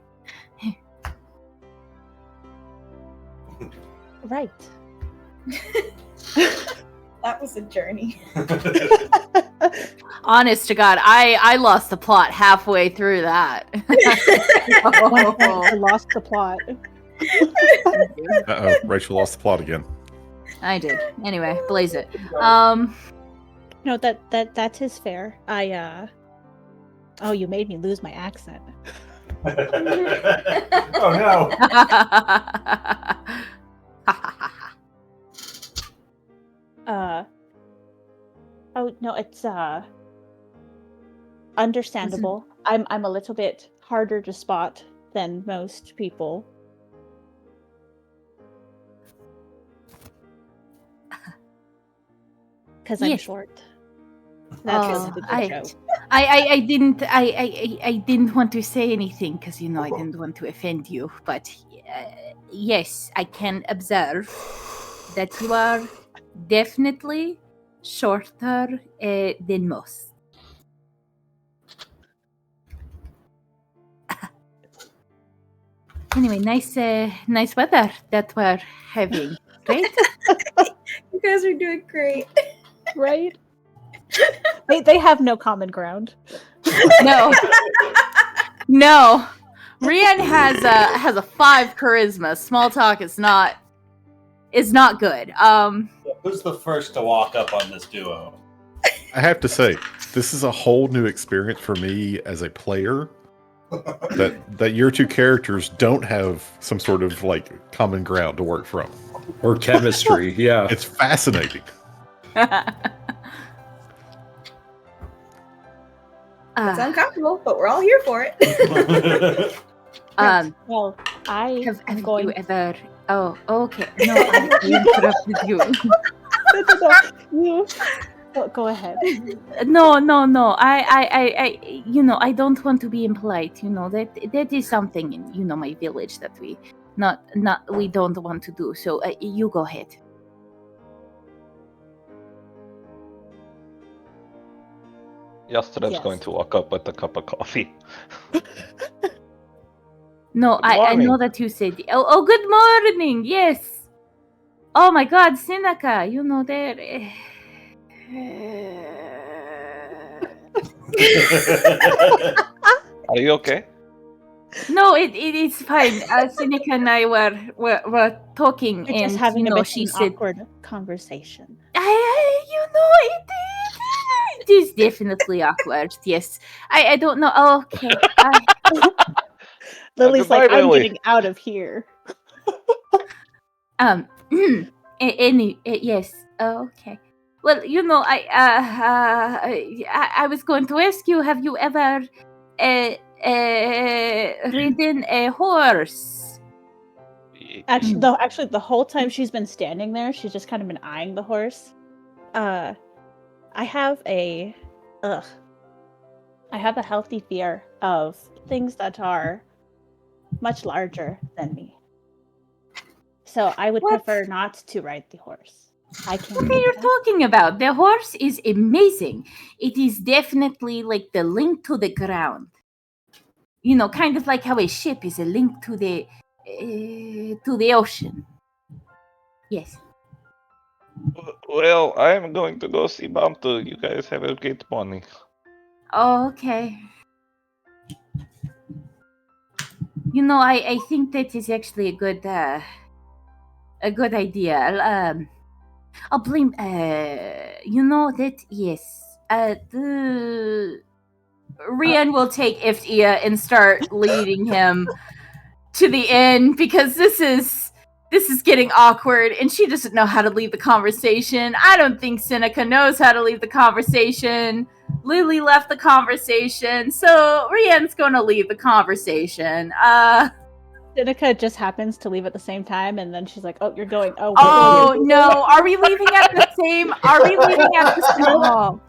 Right. That was a journey. Honest to God, I lost the plot halfway through that. I lost the plot. Uh-oh, Rachel lost the plot again. I did. Anyway, blaze it. No, that's his fair. Oh, you made me lose my accent. Oh no. Oh no, it's understandable. I'm a little bit harder to spot than most people. Because I'm short. That wasn't a good joke. I didn't want to say anything because I didn't want to offend you. But yes, I can observe that you are definitely shorter than most. Anyway, nice weather that we're having, right? You guys are doing great. Right? They have no common ground. No. Rian has a 5 charisma. Small talk is not good. Who's the first to walk up on this duo? I have to say, this is a whole new experience for me as a player. That your two characters don't have some sort of common ground to work from. Or chemistry, yeah. It's fascinating. It's uncomfortable, but we're all here for it. Well, have you ever? Oh, okay. No, I interrupted you. Go ahead. No. I I don't want to be impolite. That is something in my village that we we don't want to do. So you go ahead. Yastreb's Yes. going to walk up with a cup of coffee. No, Good I know morning. that you said. Oh, good morning. Yes. Oh my God, Seneca. There. Are you okay? No, it is fine. Seneca and I were talking, We're just and having a bit of she an said, awkward conversation. it is definitely awkward. Yes, I don't know. Oh, okay. Lily's goodbye, like, I'm Lily. getting out of here. Yes. Oh, okay. Well, I was going to ask you: have you ever ridden a horse? Actually, the whole time she's been standing there, she's just kind of been eyeing the horse. I have a healthy fear of things that are much larger than me. So I would What? prefer not to ride the horse. I can't. What are you talking about? The horse is amazing. It is definitely like the link to the ground. Kind of like how a ship is a link to the ocean. Yes. Well, I'm going to go see Bantu. You guys have a great morning. Oh, okay. I think that is actually a good idea. I'll blame. That yes. Rian will take Iftia and start leading him to the end because this is getting awkward, and she doesn't know how to lead the conversation. I don't think Seneca knows how to lead the conversation. Lily left the conversation, so Rian's going to lead the conversation. Seneca just happens to leave at the same time, and then she's like, "Oh, you're going." Oh, Oh no! Are we leaving at the same? Are we leaving at the same? Oh.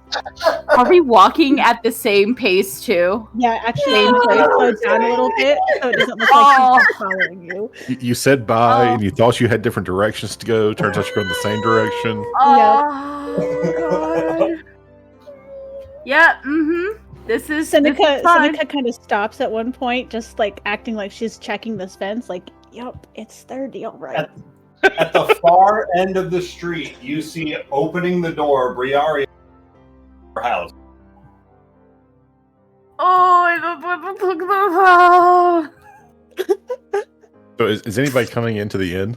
Are we walking at the same pace too? Yeah, actually, Same you place. slow down a little bit, so it doesn't look like she's following you. You said bye, Oh. and you thought you had different directions to go. Turns out you're going the same direction. Oh God. Yeah. This is Seneca fun. kind of stops at one point, just like acting like she's checking this fence. Like, yep, it's 30, all right. At the far end of the street, you see opening the door, Briaria's house. Oh, I don't want to talk about. So is anybody coming into the inn?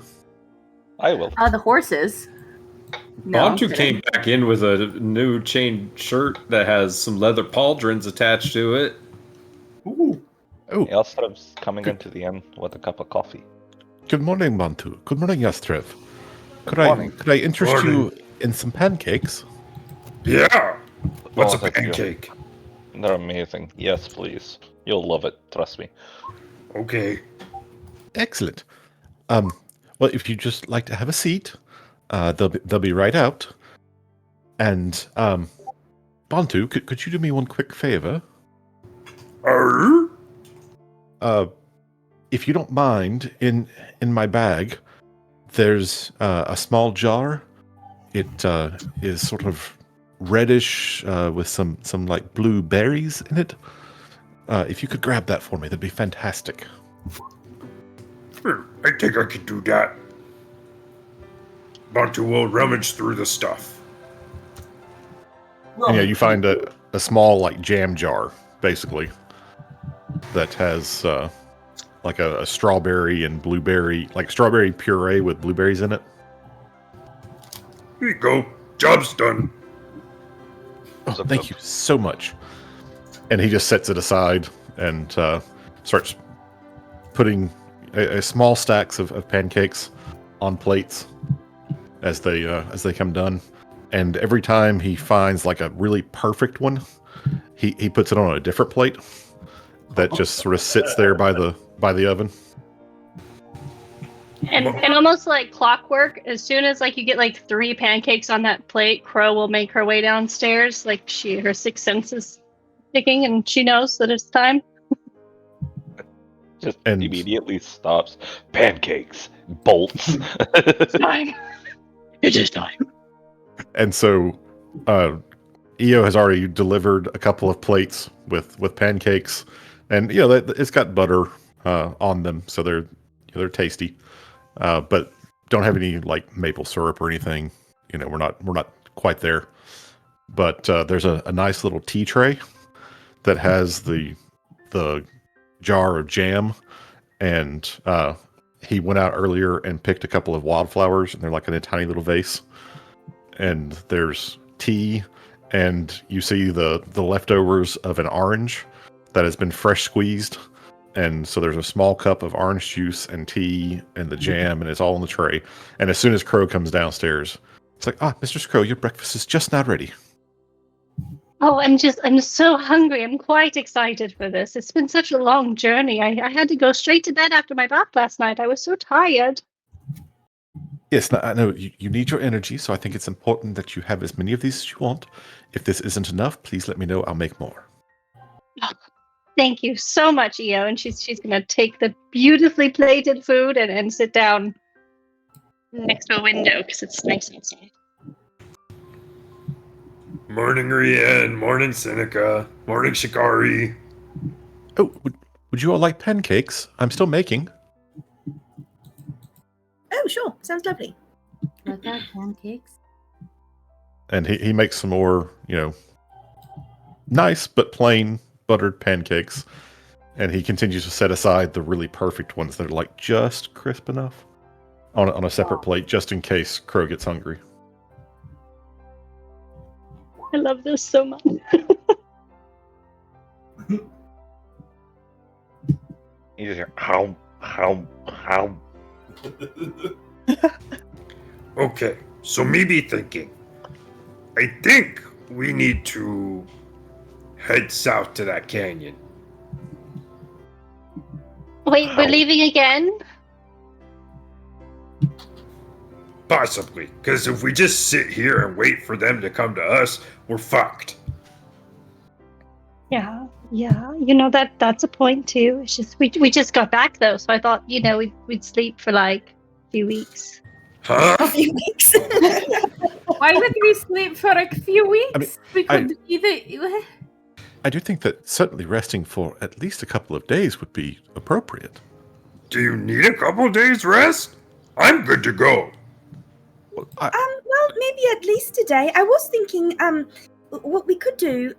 I will. The horses. No, Bantu came back in with a new chain shirt that has some leather pauldrons attached to it. Ooh. Oh, Yastreb's coming into the inn with a cup of coffee. good morning, Bantu. Good morning, Yastrev. Could morning. I interest Morning. you in some pancakes? Yeah. What's a thank you. pancake? They're amazing. Yes, please. You'll love it. Trust me. Okay. Excellent. Well, if you'd just like to have a seat, they'll be right out. And Bantu, could you do me one quick favor? If you don't mind, in my bag, there's a small jar. It is sort of reddish with some like blue berries in it. If you could grab that for me, that'd be fantastic. I think I could do that. Bantu will rummage through the stuff. Yeah, you find a small like jam jar, basically, that has like a strawberry and blueberry, like strawberry puree with blueberries in it. Here you go. Job's done. Oh, thank you so much. And he just sets it aside and starts putting a small stacks of pancakes on plates as they come done. And every time he finds like a really perfect one, he puts it on a different plate that just sort of sits there by the oven. And almost like clockwork, as soon as like you get like 3 pancakes on that plate, Crow will make her way downstairs. Like her sixth sense is ticking, and she knows that it's time. Just And- immediately stops. Pancakes, bolts. It's time. It is time. And so, EO has already delivered a couple of plates with pancakes, and it's got butter on them, so they're tasty, but don't have any like maple syrup or anything. We're not quite there. But there's a nice little tea tray that has the jar of jam, and he went out earlier and picked a couple of wildflowers, and they're like in a tiny little vase. And there's tea, and you see the leftovers of an orange that has been fresh squeezed. And so there's a small cup of orange juice and tea and the jam, and it's all on the tray. And as soon as Crow comes downstairs, it's like, Mr. Crow, your breakfast is just now ready. Oh, I'm so hungry. I'm quite excited for this. It's been such a long journey. I had to go straight to bed after my bath last night. I was so tired. Yes, I know you need your energy, so I think it's important that you have as many of these as you want. If this isn't enough, please let me know. I'll make more. Oh, thank you so much, EO. And she's gonna take the beautifully plated food and sit down next to a window because it's nice outside. Morning, Rien. Morning, Seneca. Morning, Shikari. Oh, would you all like pancakes? I'm still making. Oh, sure. Sounds lovely. Like that, pancakes. And he makes some more, nice but plain buttered pancakes. And he continues to set aside the really perfect ones that are like just crisp enough on a separate plate, just in case Crow gets hungry. I love this so much. You just hear how. Okay, so me be thinking. I think we need to head south to that canyon. Wait, we're leaving again? Possibly, because if we just sit here and wait for them to come to us, we're fucked. Yeah. That's a point too. It's just we just got back though, so I thought we'd sleep for like a few weeks. Huh? A few weeks. Why would we sleep for a few weeks? I mean, we could either. I do think that certainly resting for at least a couple of days would be appropriate. Do you need a couple days rest? I'm good to go. Well, Well, maybe at least a day. I was thinking, what we could do,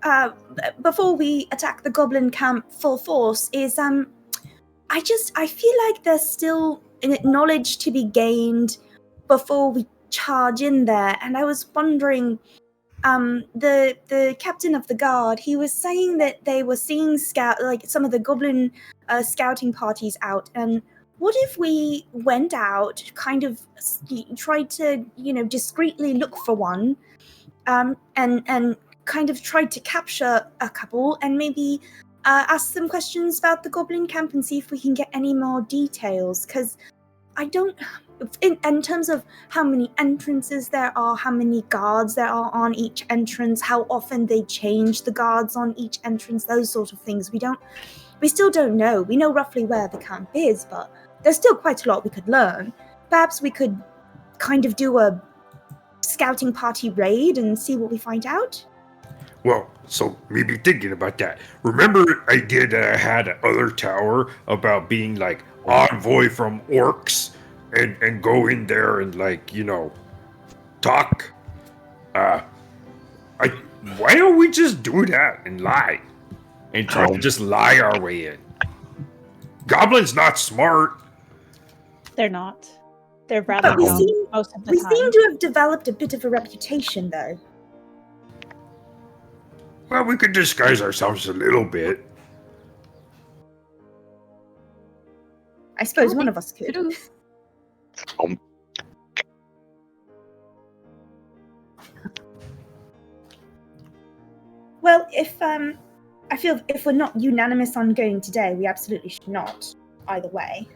before we attack the goblin camp full force is, I feel like there's still knowledge to be gained before we charge in there. And I was wondering, the captain of the guard, he was saying that they were seeing some of the goblin scouting parties out, and what if we went out, kind of tried to, discreetly look for one, and kind of tried to capture a couple, and maybe ask them questions about the goblin camp and see if we can get any more details? Because I don't, in terms of how many entrances there are, how many guards there are on each entrance, how often they change the guards on each entrance, those sort of things, we still don't know. We know roughly where the camp is, but there's still quite a lot we could learn. Perhaps we could kind of do a scouting party raid and see what we find out. Well, so maybe thinking about that. Remember I had that other tower about being like envoy from orcs and go in there and talk? Why don't we just do that and lie? And try to just lie our way in. Goblins not smart. They're not. They're rather But dumb most of the we time. seem to have developed a bit of a reputation, though. Well, we could disguise ourselves a little bit. I suppose one of us could. Well, I feel if we're not unanimous on going today, we absolutely should not. Either way.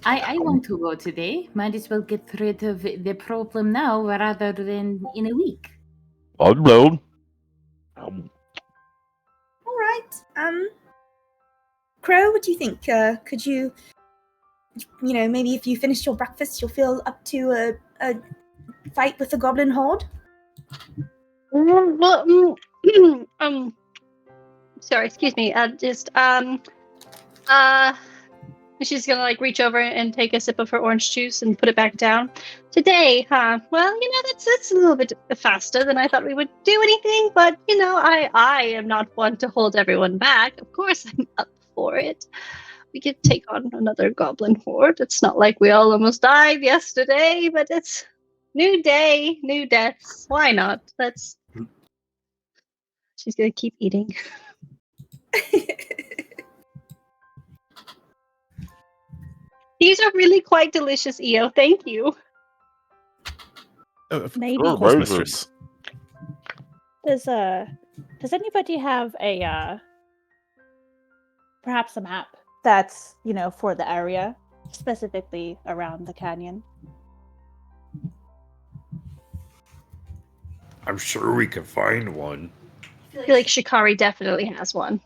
I want to go today. Might as well get rid of the problem now rather than in a week. Unload. All right. Crow, what do you think? Could you, maybe if you finished your breakfast, you'll feel up to a fight with the goblin horde? Sorry, excuse me. She's gonna like reach over and take a sip of her orange juice and put it back down. Today, huh? Well, that's a little bit faster than I thought we would do anything, but I am not one to hold everyone back. Of course, I'm up for it. We could take on another goblin horde. It's not like we all almost died yesterday, but it's new day, new deaths. Why not? She's gonna keep eating. These are really quite delicious, Eo. Thank you. Maybe. Of course, mistress. Does anybody have a perhaps a map that's for the area, specifically around the canyon? I'm sure we could find one. I feel like Shikari definitely has one.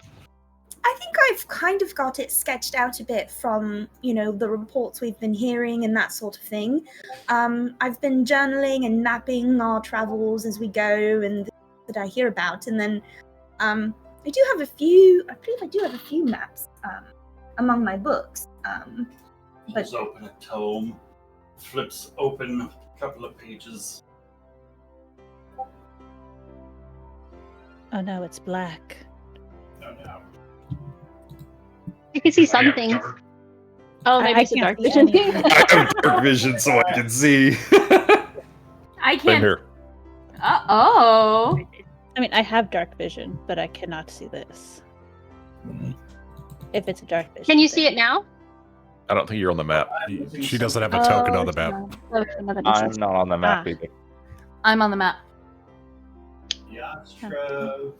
I think I've kind of got it sketched out a bit from, the reports we've been hearing and that sort of thing. I've been journaling and mapping our travels as we go and that I hear about. And then I believe I do have a few maps among my books. Pulls open a tome, flips open a couple of pages. Oh no, it's black. Oh no. You can see some things. Oh, maybe it's a dark vision. I have dark vision so I can see. I Same can't. here. Oh. I mean, I have dark vision, but I cannot see this. If it's a dark vision. Can you see it now? I don't think you're on the map. She doesn't have a token on the map. I'm not on the map either. I'm on the map. Yeah, it's true.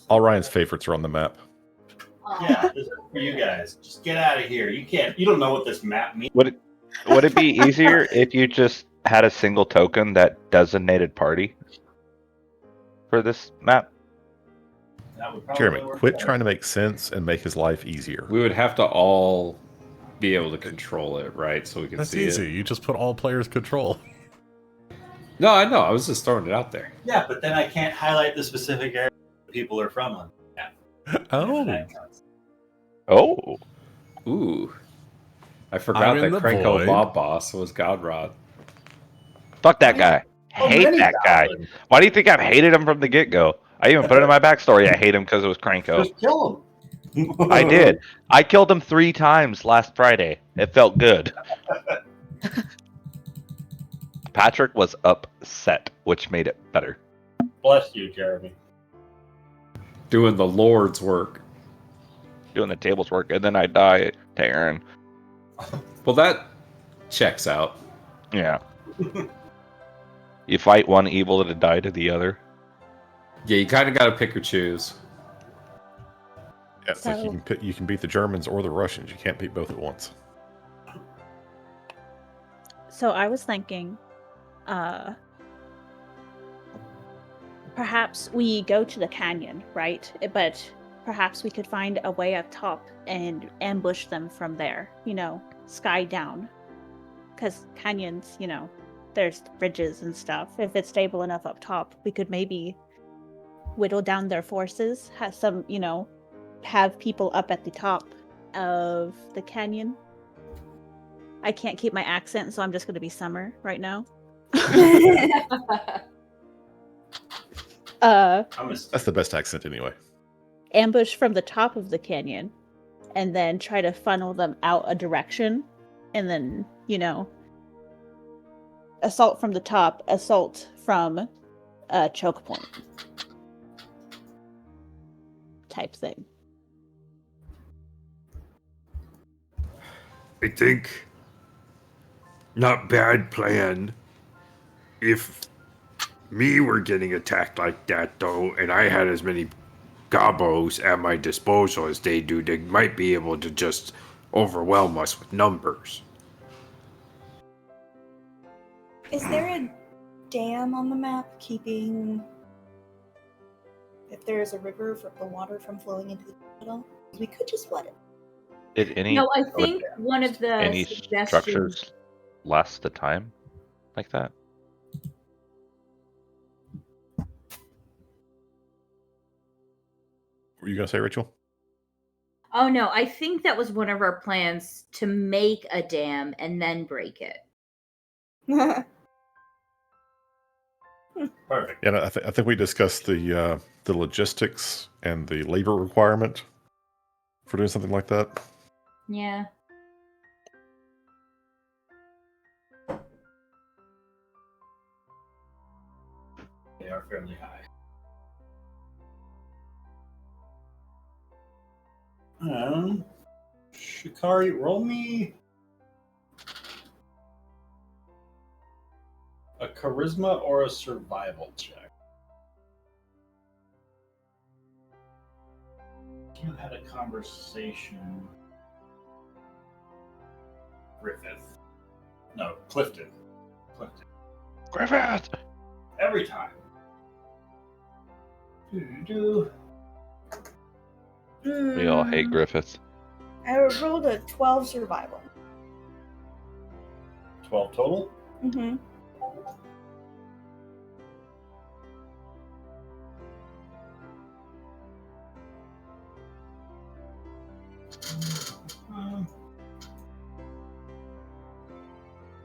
All Ryan's favorites are on the map. Yeah, this is for you guys. Just get out of here. You don't know what this map means. Would it be easier if you just had a single token that designated party for this map? That would probably Jeremy, work quit better. trying to make sense and make his life easier. We would have to all be able to control it, right? So we can That's see easy. it. You just put all players control. No, I know. I was just throwing it out there. Yeah, but then I can't highlight the specific area people are from on the map. Oh. That counts. Oh, Ooh. I forgot I'm in that the Cranko void. Bob Boss was Godrod. fuck that guy. Oh, Hate many that guy. goblins. Why do you think I've hated him from the get-go? I even put it in my backstory. I hate him because it was Cranko. Just kill him. I did. I killed him 3 times last Friday. It felt good. Patrick was upset, which made it better. Bless you, Jeremy. Doing the Lord's work. Doing the table's work, and then I die to Aaron. Well, that checks out. Yeah. You fight one evil to die to the other. Yeah, you kind of got to pick or choose. Yeah, it's like you can beat the Germans or the Russians. You can't beat both at once. So I was thinking, perhaps we go to the canyon, right? But perhaps we could find a way up top and ambush them from there, sky down. Because canyons, there's bridges and stuff. If it's stable enough up top, we could maybe whittle down their forces, have some, have people up at the top of the canyon. I can't keep my accent, so I'm just going to be Summer right now. That's the best accent anyway. Ambush from the top of the canyon, and then try to funnel them out a direction, and then, assault from the top, assault from a choke point. Type thing. I think not bad plan. If me were getting attacked like that though, and I had as many gobos at my disposal as they do, they might be able to just overwhelm us with numbers. Is there a dam on the map keeping, if there's a river for the water from flowing into the capital? We could just flood it. Did any No, I think one of the any suggestions. structures last the time like that? What were you gonna say, Rachel? Oh no, I think that was one of our plans to make a dam and then break it. Perfect. Yeah, I think we discussed the logistics and the labor requirement for doing something like that. Yeah. They are fairly high. Shikari, roll me a charisma or a survival check. You had a conversation. Griffith. No, Clifton. Griffith! Every time. Do. We all hate Griffith. I rolled a 12 survival. 12 total? Mm-hmm.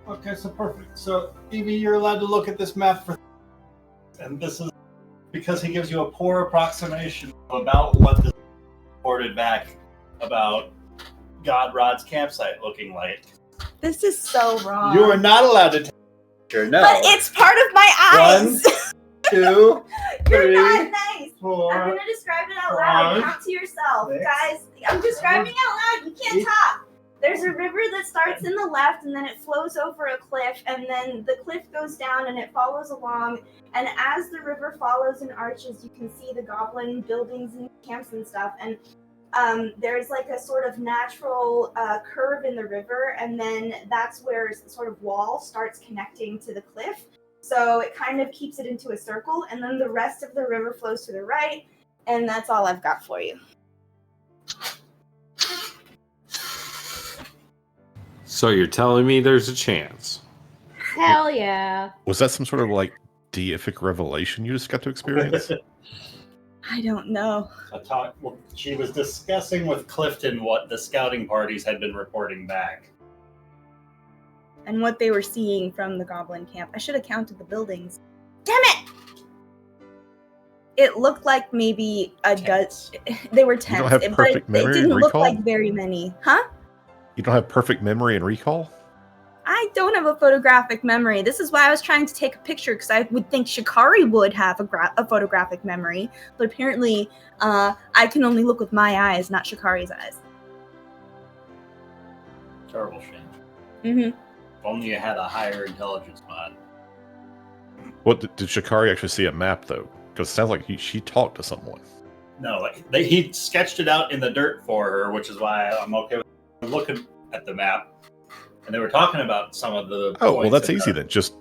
Okay, so perfect. So, Evie, you're allowed to look at this map for... And this is because he gives you a poor approximation about what this reported back about Godrod's campsite looking like. This is so wrong. You are not allowed to take a picture, no. But it's part of my eyes. 1, 2, You're 3, not nice. 4. I'm gonna describe it out loud. 5, Count to yourself, 6, guys. I'm describing out loud. You can't 8. talk. There's a river that starts in the left, and then it flows over a cliff, and then the cliff goes down, and it follows along. And as the river follows and arches, you can see the goblin buildings and camps and stuff. And there's like a sort of natural curve in the river, and then that's where the sort of wall starts connecting to the cliff. So it kind of keeps it into a circle, and then the rest of the river flows to the right, and that's all I've got for you. So you're telling me there's a chance? Hell yeah. Was that some sort of like deific revelation you just got to experience? I don't know. She was discussing with Clifton what the scouting parties had been reporting back. And what they were seeing from the goblin camp. I should have counted the buildings. Damn it! It looked like maybe a dozen. They were tents. You don't have perfect memory it didn't and look recall? like very many. Huh? You don't have perfect memory and recall? I don't have a photographic memory. This is why I was trying to take a picture, because I would think Shikari would have a photographic memory, but apparently I can only look with my eyes, not Shikari's eyes. Terrible shame. Mm-hmm. If only you had a higher intelligence mod. What did Shikari actually see a map though? Because it sounds like she talked to someone. No, he sketched it out in the dirt for her, which is why I'm okay with looking at the map. And they were talking about some of the. Oh, well, that's easy then. Just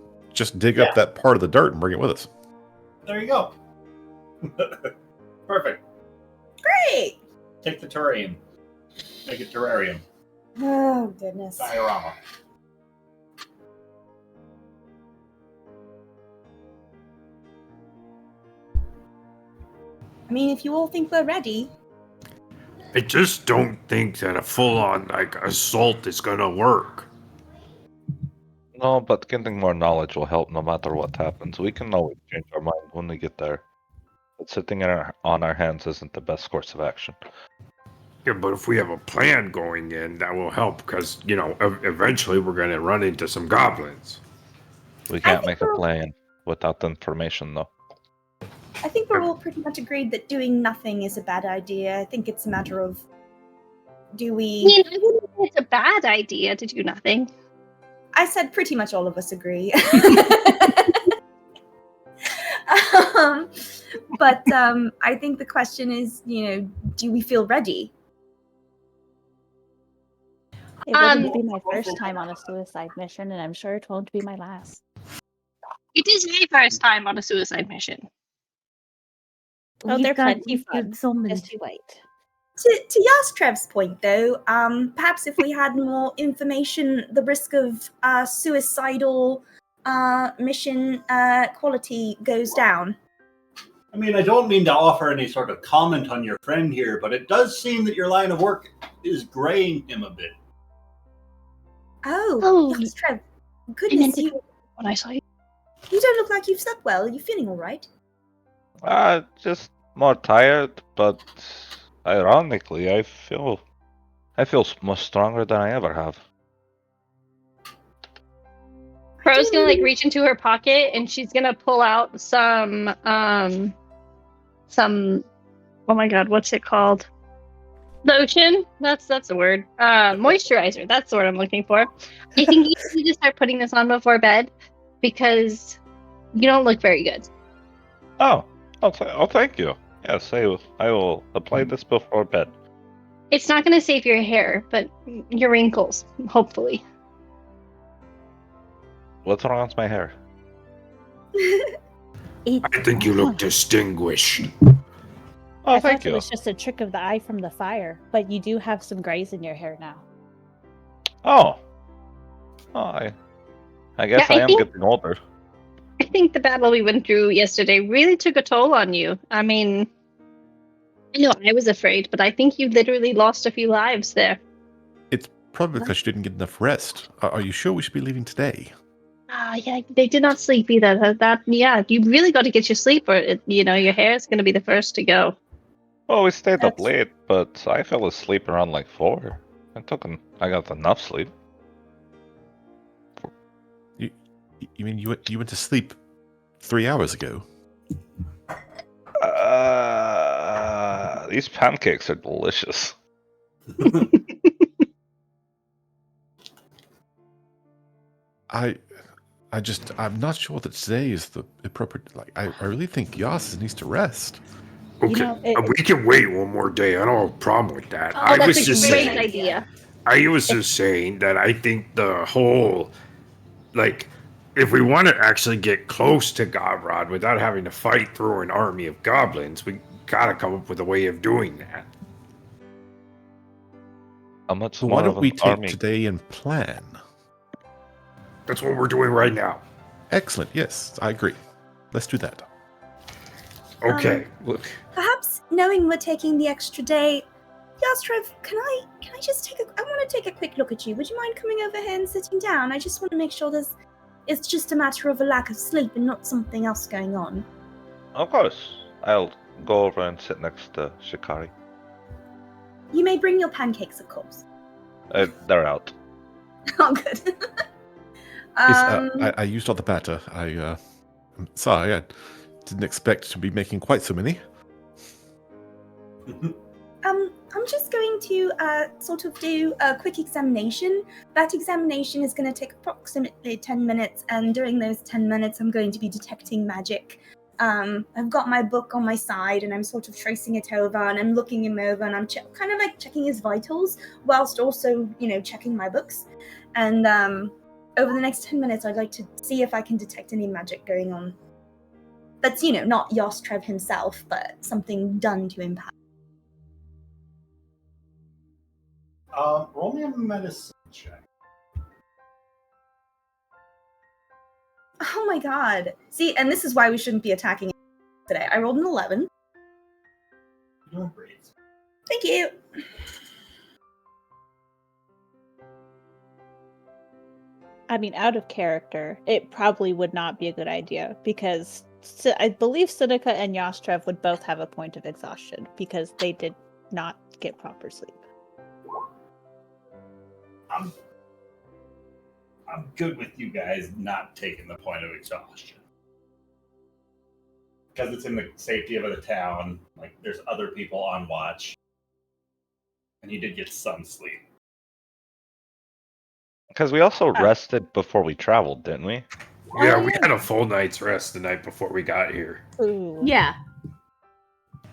dig up that part of the dirt and bring it with us. There you go. Perfect. Great. Take the terrarium. Make it terrarium. Oh goodness. Diorama. I mean, if you all think we're ready. I just don't think that a full-on assault is gonna work. No, but getting more knowledge will help no matter what happens. We can always change our mind when we get there. But sitting on our hands isn't the best course of action. Yeah, but if we have a plan going in, that will help because, eventually we're going to run into some goblins. We can't make a plan without the information, though. I think we're all pretty much agreed that doing nothing is a bad idea. I think it's a matter of, do we... I mean, I wouldn't say it's a bad idea to do nothing. I said pretty much all of us agree. But I think the question is, do we feel ready? It wouldn't be my first time on a suicide mission, and I'm sure it won't be my last. It is my first time on a suicide mission. Oh, We've they're got plenty fun. Solomon. Just you wait. To Yastrev's point, though, perhaps if we had more information, the risk of suicidal mission quality goes down. I mean, I don't mean to offer any sort of comment on your friend here, but it does seem that your line of work is graying him a bit. Oh, Yastrev, goodness, you when I saw you. You don't look like you've slept well. Are you feeling all right? Just more tired, but ironically, I feel much stronger than I ever have. Pro's gonna like reach into her pocket and she's gonna pull out some oh my god, what's it called? Lotion? That's the word. Moisturizer, that's the word I'm looking for. I think you need to start putting this on before bed because you don't look very good. Oh, thank you. Yes, I will apply this before bed. It's not gonna save your hair, but your wrinkles, hopefully. What's wrong with my hair? I think you look distinguished. Oh, I thank thought you. it was just a trick of the eye from the fire, but you do have some grays in your hair now. Oh, I guess Yeah, I am getting older. I think the battle we went through yesterday really took a toll on you. I mean, I know I was afraid, but I think you literally lost a few lives there. It's probably because you didn't get enough rest. Are you sure we should be leaving today? Yeah, they did not sleep either. Yeah, you really got to get your sleep, or your hair is going to be the first to go. Well, we stayed up late, but I fell asleep around like 4. I got enough sleep. You mean you went to sleep 3 hours ago? These pancakes are delicious. I'm not sure that today is the appropriate. I really think Yas needs to rest. Okay, we can wait one more day. I don't have a problem with that. I that's was a just great saying. idea. I was just saying that I think the whole, if we want to actually get close to Godrod without having to fight through an army of goblins, we gotta come up with a way of doing that. How much So more why don't of we an take army? today and plan? That's what we're doing right now. Excellent. Yes, I agree. Let's do that. Okay, look. Perhaps knowing we're taking the extra day, Yastrev, can I just I want to take a quick look at you. Would you mind coming over here and sitting down? I just want to make sure it's just a matter of a lack of sleep and not something else going on. Of course. I'll go over and sit next to Shikari. You may bring your pancakes, of course. They're out. Oh, good. Yes, I used all the batter. I'm sorry, I didn't expect to be making quite so many. I'm just going to sort of do a quick examination. That examination is going to take approximately 10 minutes, and during those 10 minutes, I'm going to be detecting magic. I've got my book on my side, and I'm sort of tracing it over, and I'm looking him over, and I'm kind of like checking his vitals, whilst also, checking my books. And over the next 10 minutes, I'd like to see if I can detect any magic going on. That's, not Yastrev himself, but something done to him. Roll me a medicine check. Oh my god. See, and this is why we shouldn't be attacking today. I rolled an 11. You're doing great. Thank you. I mean, out of character, it probably would not be a good idea because I believe Sinica and Yastrev would both have a point of exhaustion because they did not get proper sleep. I'm good with you guys not taking the point of exhaustion. Because it's in the safety of the town, like there's other people on watch. And you did get some sleep. Because we also rested before we traveled, didn't we? Yeah, we had a full night's rest the night before we got here. Ooh. Yeah.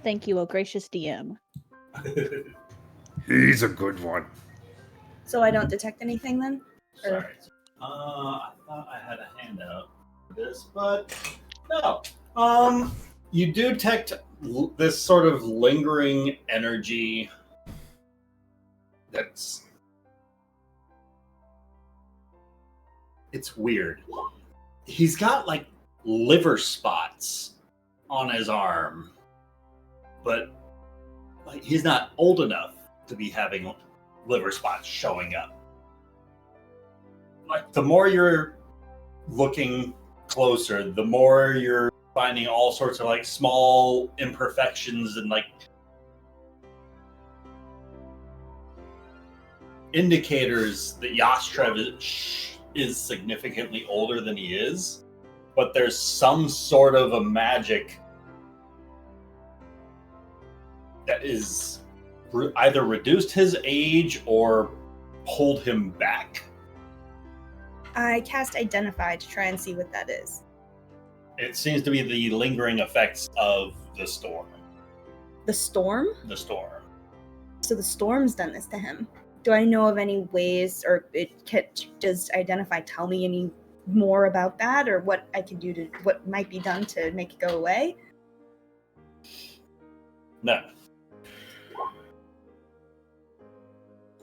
Thank you, O gracious DM. He's a good one. So I don't detect anything then? Sorry. I thought I had a handout for this, but no. You do detect this sort of lingering energy that's... It's weird. He's got, like, liver spots on his arm, but like, he's not old enough to be having liver spots showing up. Like, the more you're looking closer, the more you're finding all sorts of like small imperfections and like indicators that Yastrev is significantly older than he is, but there's some sort of a magic that is either reduced his age or pulled him back. I cast Identify to try and see what that is. It seems to be the lingering effects of the storm. The storm? The storm. So the storm's done this to him. Do I know of any ways, or does Identify tell me any more about that, or what I can do to, what might be done to make it go away? No.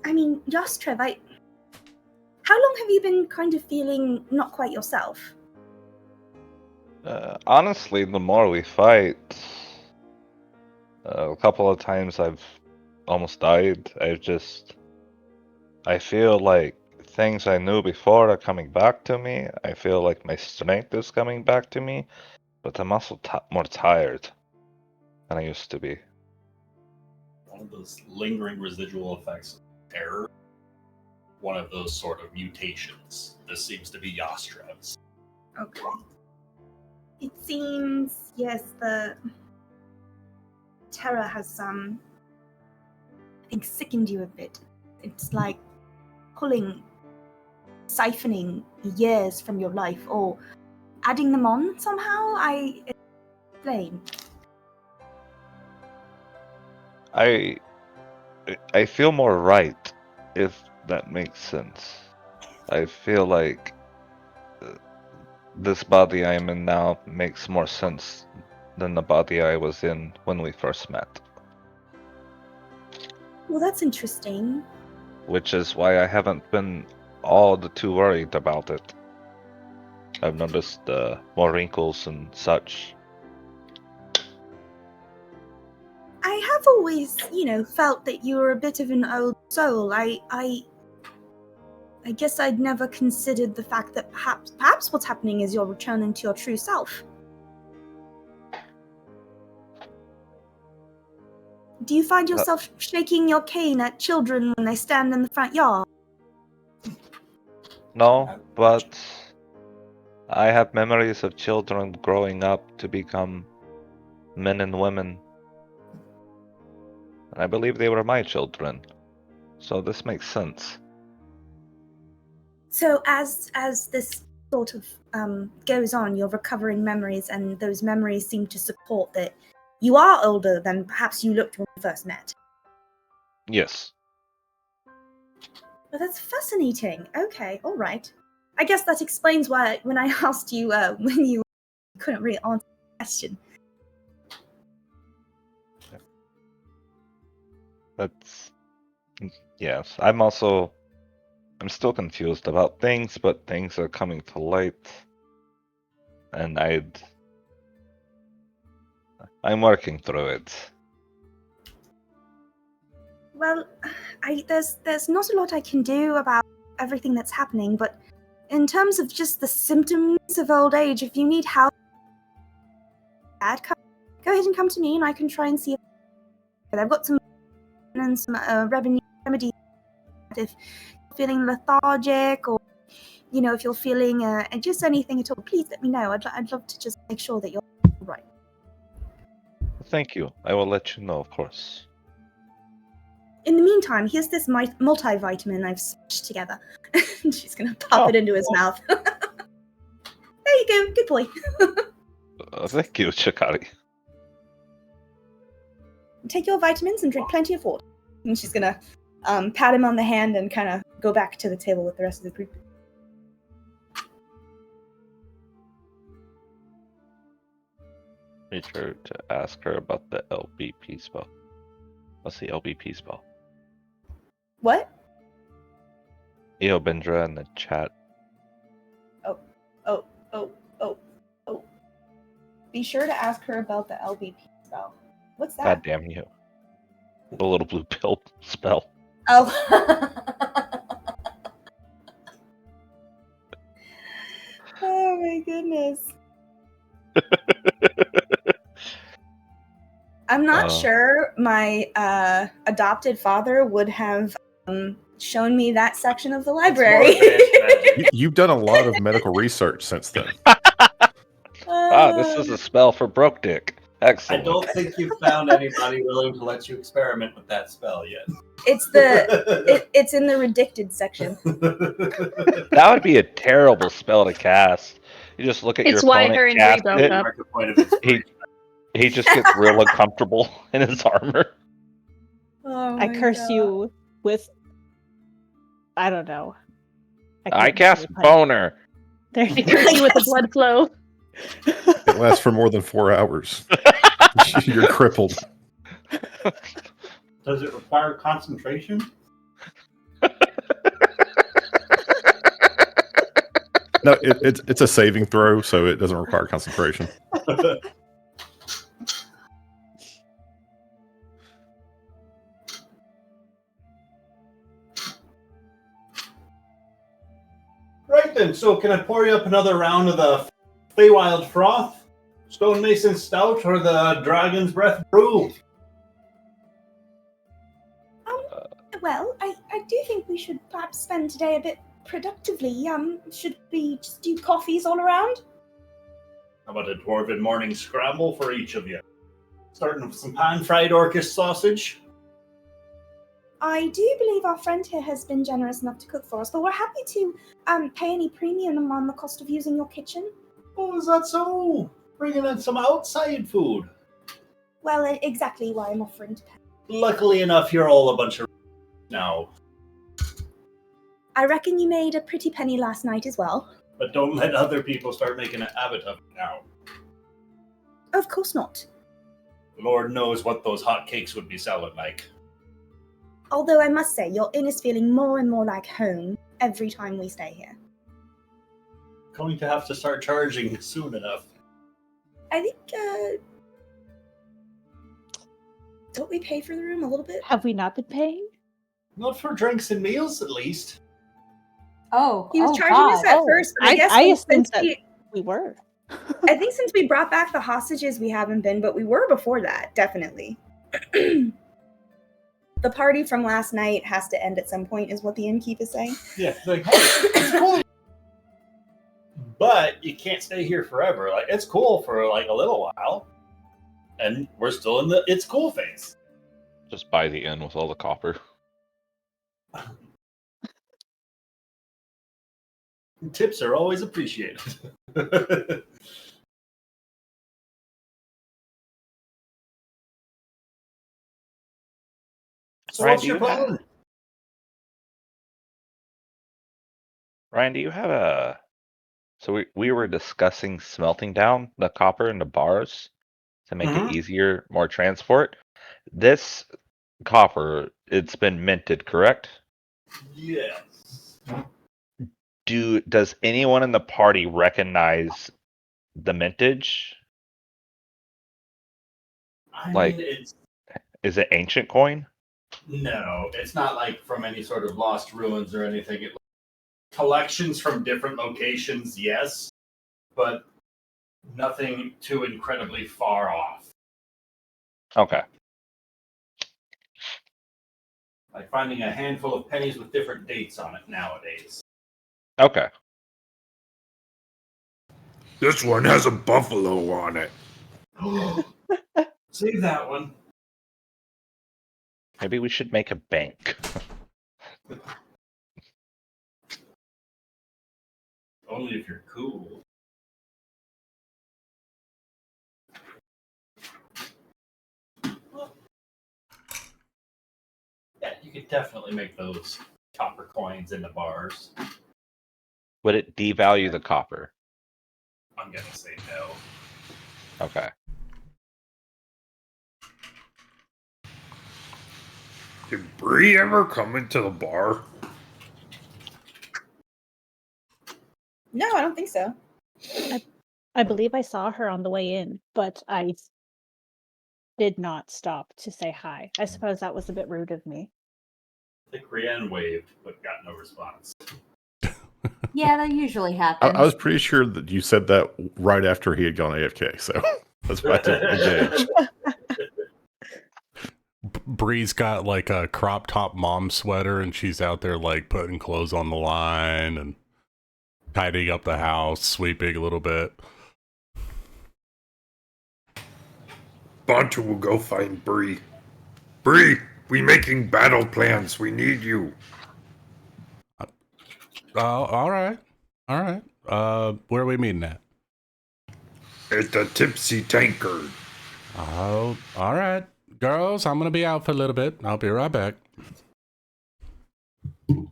I mean, Yastrev, how long have you been kind of feeling not quite yourself? Honestly, the more we fight, a couple of times I've almost died. I feel like things I knew before are coming back to me. I feel like my strength is coming back to me, but I'm also more tired than I used to be. One of those lingering residual effects of terror. One of those sort of mutations. This seems to be Yastrev's. Okay. It seems, yes, the terror has, I think, sickened you a bit. It's like siphoning years from your life, or adding them on somehow. I explain. I feel more right, if that makes sense. I feel like this body I am in now makes more sense than the body I was in when we first met. Well, that's interesting. Which is why I haven't been all too worried about it. I've noticed more wrinkles and such. I have always, felt that you were a bit of an old soul. I guess I'd never considered the fact that perhaps what's happening is you're returning to your true self. Do you find yourself shaking your cane at children when they stand in the front yard? No, but I have memories of children growing up to become men and women. And I believe they were my children. So this makes sense. So as this sort of goes on, you're recovering memories, and those memories seem to support that you are older than perhaps you looked when we first met. Yes. Well, that's fascinating. Okay, all right. I guess that explains why when I asked you when you couldn't really answer the question. That's... Yes. I'm still confused about things, but things are coming to light. And I'm working through it. Well, there's not a lot I can do about everything that's happening, but in terms of just the symptoms of old age, if you need help, go ahead and come to me, and I can try and see if I've got some remedies. If you're feeling lethargic, or if you're feeling just anything at all, please let me know. I'd love to just make sure that you're all right. Thank you. I will let you know, of course. In the meantime, here's this multivitamin I've smashed together. And she's gonna pop it into his mouth. There you go. Good boy. Thank you, Shikari. Take your vitamins and drink plenty of water. And she's gonna pat him on the hand and kind of go back to the table with the rest of the group. Be sure to ask her about the LBP spell. What's the LBP spell? What? Eobindra in the chat. Oh. Be sure to ask her about the LBP spell. What's that? God damn you. The little blue pill spell. Oh. Oh my goodness. I'm not sure my adopted father would have shown me that section of the library. You've done a lot of medical research since then. This is a spell for broke dick. Excellent. I don't think you've found anybody willing to let you experiment with that spell yet. It's in the redacted section. That would be a terrible spell to cast. You just look at It's your why opponent her and cast Dre broke it. up. He just gets real uncomfortable in his armor. Oh I my curse God. you with. I don't know. I cast boner. There I you go. curse you with the blood flow. It lasts for more than 4 hours. You're crippled. Does it require concentration? No, it's a saving throw, so it doesn't require concentration. Right then, so can I pour you up another round of the Feywild Froth, Stonemason Stout, or the Dragon's Breath Brew? Well, I do think we should perhaps spend today a bit productively. Should we just do coffees all around? How about a Dwarven morning scramble for each of you? Starting with some pan-fried Orcish sausage. I do believe our friend here has been generous enough to cook for us, but we're happy to pay any premium on the cost of using your kitchen. Oh, is that so? Bringing in some outside food. Well, exactly why I'm offering to pay. Luckily enough, you're all a bunch of now. I reckon you made a pretty penny last night as well. But don't let other people start making a habit of it now. Of course not. Lord knows what those hot cakes would be selling like. Although I must say, your inn is feeling more and more like home every time we stay here. Going to have to start charging soon enough. I think, don't we pay for the room a little bit? Have we not been paying? Not for drinks and meals, at least. Oh, He was charging us at first, but I guess assumed since that we were. I think since we brought back the hostages, we haven't been, but we were before that, definitely. The party from last night has to end at some point, is what the innkeep is saying. Yeah, like, hey, it's cool. But you can't stay here forever. Like, it's cool for like a little while. And we're still in the it's cool phase. Just buy the inn with all the copper. Tips are always appreciated. So Ryan, what's your plan? Ryan, do you have a... So we were discussing smelting down the copper into bars to make it easier, more transport. This copper, it's been minted, correct? Yes. Does anyone in the party recognize the mintage? I Like, mean, it's is it ancient coin? no, it's not like from any sort of lost ruins or anything. Collections from different locations, yes, but nothing too incredibly far off. Okay. Like finding a handful of pennies with different dates on it nowadays. Okay. This one has a buffalo on it. Save that one. Maybe we should make a bank. Only if you're cool. Yeah, you could definitely make those copper coins into bars. Would it devalue the copper? I'm gonna say no. Okay. Did Bree ever come into the bar? No, I don't think so. I believe I saw her on the way in, but I did not stop to say hi. I suppose that was a bit rude of me. I think Rian waved, but got no response. Yeah, that usually I happens. was pretty sure that you said that right after he had gone AFK, so that's why I didn't engage. Bree's got like a crop top mom sweater, and she's out there like putting clothes on the line and tidying up the house, sweeping a little bit. Bantu will go find Bree. Bree, we making battle plans. We need you. All right. Where are we meeting at? At the Tipsy Tankard. Oh, all right. Girls, I'm going to be out for a little bit. I'll be right back. All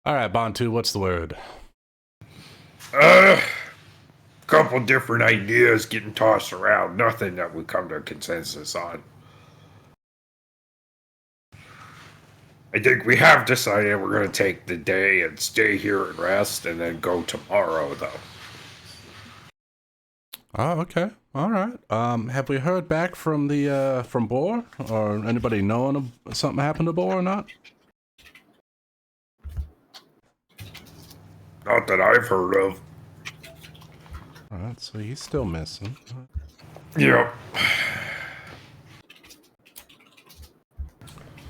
right, Bantu, what's the word? Couple different ideas getting tossed around. Nothing that we come to a consensus on. I think we have decided we're going to take the day and stay here and rest and then go tomorrow, though. Oh, okay. All right. Have we heard back from the from Boar, or anybody knowing if something happened to Boar or not? Not that I've heard of. All right, so he's still missing. Yep.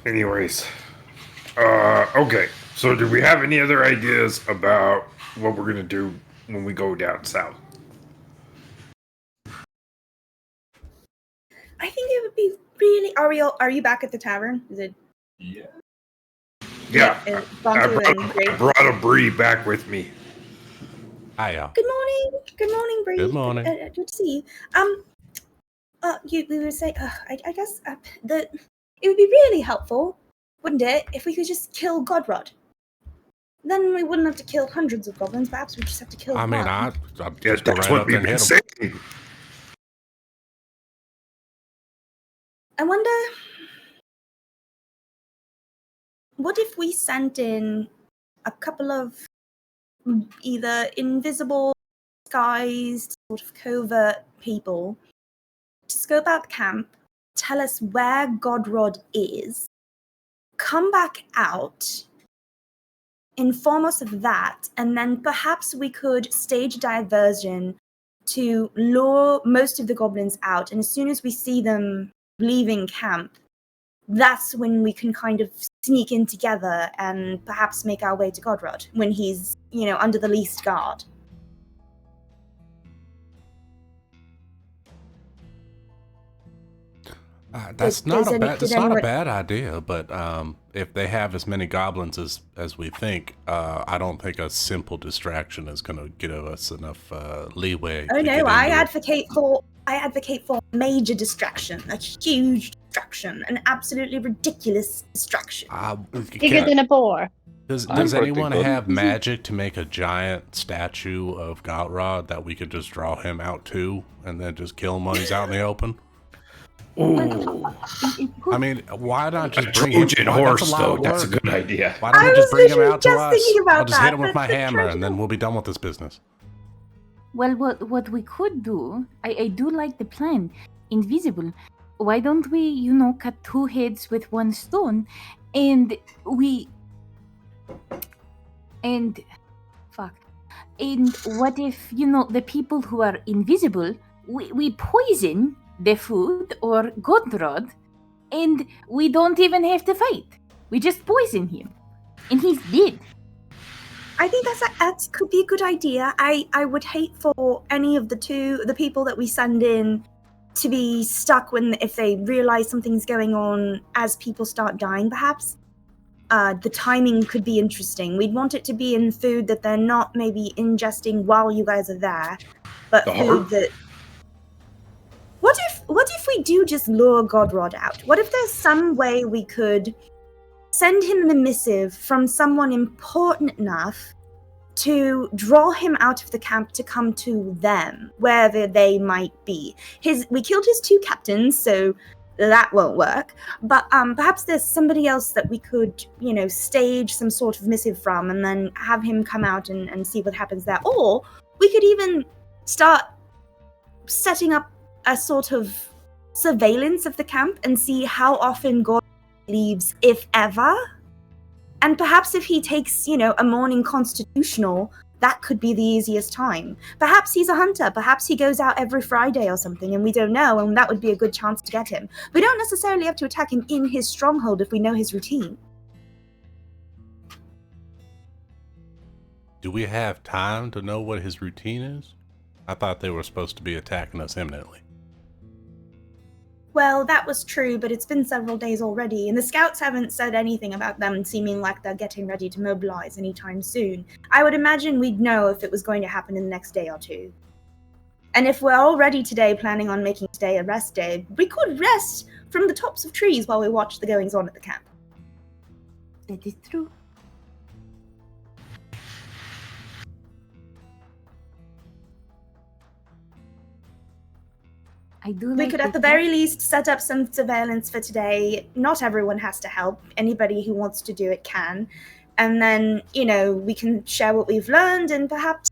Anyways. Okay. So do we have any other ideas about what we're going to do when we go down south? I think it would be really. Are you back at the tavern? Is it? Yeah. Yeah. and I Bantu and Bree? brought a Bree back with me. Hiya. Good morning. Good morning, Bree. Good morning. Good to see you. We would say, I guess that it would be really helpful, wouldn't it, if we could just kill Godrod? Then we wouldn't have to kill hundreds of goblins. Perhaps we just have to kill I mean, one. I Yeah, just go that's right what up we've and been hit him. saying. I wonder, what if we sent in a couple of either invisible, disguised, sort of covert people to scope out the camp, tell us where Godrod is, come back out, inform us of that, and then perhaps we could stage a diversion to lure most of the goblins out, and as soon as we see them leaving camp, that's when we can kind of sneak in together and perhaps make our way to Godrod when he's, under the least guard. That's Is not a any- bad. did It's not a anyone- bad idea, but if they have as many goblins as we think, I don't think a simple distraction is going to give us enough leeway. Oh to no, get I into it. advocate for major distraction, a huge distraction, an absolutely ridiculous distraction. Bigger than a boar. Does I'm pretty anyone good. have magic to make a giant statue of Goutrod that we could just draw him out to, and then just kill him when he's out in the open? Ooh. I mean, why not A just bring him? Trojan Why, horse, that's a lot though. of That's a work. good idea. Why don't I we just was bring him literally out to just us? thinking about I'll just hit that, him with but my the hammer, and then Trojan- we'll be done with this business. Well, what we could do, I do like the plan. Invisible. Why don't we, cut two heads with one stone, and fuck. And what if, the people who are invisible, we poison the food or Godrod, and we don't even have to fight. We just poison him, and he's dead. I think that could be a good idea. I would hate for any of the people that we send in to be stuck if they realize something's going on as people start dying, perhaps. The timing could be interesting. We'd want it to be in food that they're not maybe ingesting while you guys are there, but The food heart? that... What if we do just lure Godrod out? What if there's some way we could send him a missive from someone important enough to draw him out of the camp to come to them, wherever they might be. We killed his 2 captains, so that won't work. But perhaps there's somebody else that we could, stage some sort of missive from and then have him come out and see what happens there. Or we could even start setting up a sort of surveillance of the camp and see how often God leaves, if ever. And perhaps if he takes, a morning constitutional, that could be the easiest time. Perhaps he's a hunter. Perhaps he goes out every Friday or something, and we don't know, and that would be a good chance to get him. We don't necessarily have to attack him in his stronghold if we know his routine. Do we have time to know what his routine is? I thought they were supposed to be attacking us imminently. Well, that was true, but it's been several days already, and the scouts haven't said anything about them seeming like they're getting ready to mobilize anytime soon. I would imagine we'd know if it was going to happen in the next day or 2. And if we're already today planning on making today a rest day, we could rest from the tops of trees while we watch the goings-on at the camp. That is true. We could at the very least set up some surveillance for today. Not everyone has to help. Anybody who wants to do it can. And then, we can share what we've learned, and perhaps,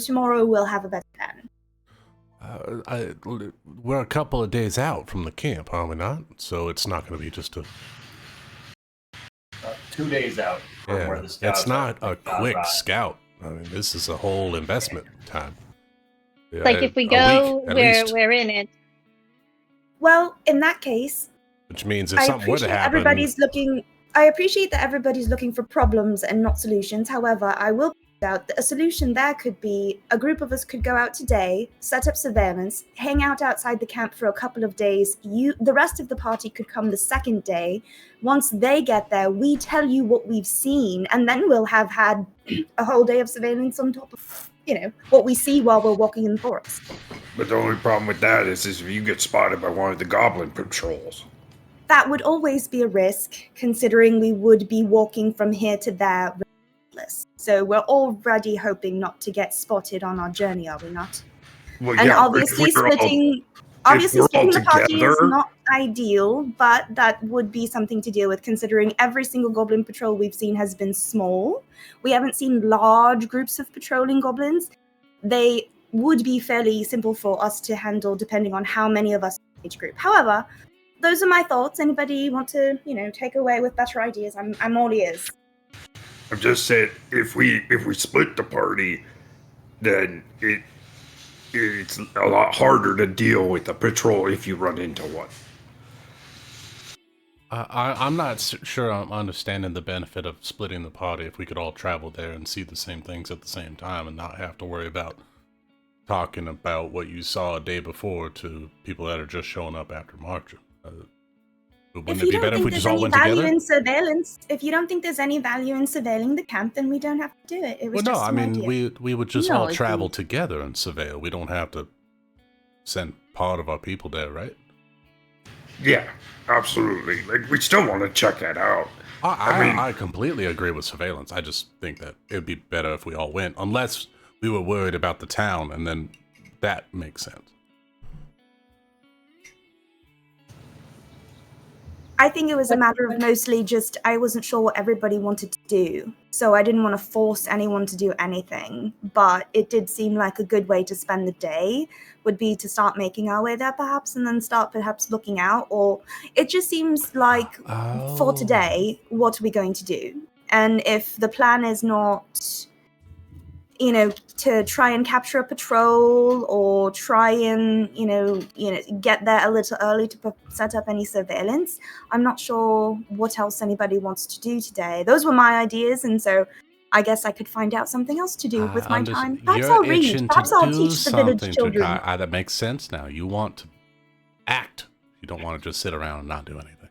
tomorrow we'll have a better plan. We're a couple of days out from the camp, are we not? So it's not going to be just a... 2 days out from where the scouts it's not are. a quick scout. I mean, this is a whole investment time. Yeah, Like if we go, we're in it. Well, in that case, which means if something were to happen, I appreciate that everybody's looking for problems and not solutions. However, I will point out that a solution there could be a group of us could go out today, set up surveillance, hang out outside the camp for a couple of days. The rest of the party could come the second day. Once they get there, we tell you what we've seen, and then we'll have had a whole day of surveillance on top of, what we see while we're walking in the forest. But the only problem with that is if you get spotted by one of the goblin patrols. That would always be a risk, considering we would be walking from here to there regardless. So we're already hoping not to get spotted on our journey, are we not? Well, and yeah, obviously splitting the party is not ideal, but that would be something to deal with, considering every single goblin patrol we've seen has been small. We haven't seen large groups of patrolling goblins. They would be fairly simple for us to handle, depending on how many of us in each group. However, those are my thoughts. Anybody want to, take away with better ideas? I'm all ears. I'm just saying, if we split the party, then it's a lot harder to deal with a patrol if you run into one. I'm not sure I'm understanding the benefit of splitting the party if we could all travel there and see the same things at the same time and not have to worry about talking about what you saw a day before to people that are just showing up after marching. Wouldn't it be better if we just all went together? If you don't think there's any value in surveilling the camp, then we don't have to do it. We would just all travel together and surveil. We don't have to send part of our people there, right? Yeah, absolutely. Like, we still want to check that out. I completely agree with surveillance. I just think that it would be better if we all went, unless we were worried about the town, and then that makes sense. I think it was a matter of mostly just I wasn't sure what everybody wanted to do. So I didn't want to force anyone to do anything. But it did seem like a good way to spend the day would be to start making our way there perhaps, and then start perhaps looking out. Or it just seems like for today, what are we going to do? And if the plan is not, to try and capture a patrol or try and, get there a little early to set up any surveillance, I'm not sure what else anybody wants to do today. Those were my ideas, and so I guess I could find out something else to do with my time. Perhaps I'll read. Perhaps I'll teach the village children. That makes sense now. You want to act. You don't want to just sit around and not do anything.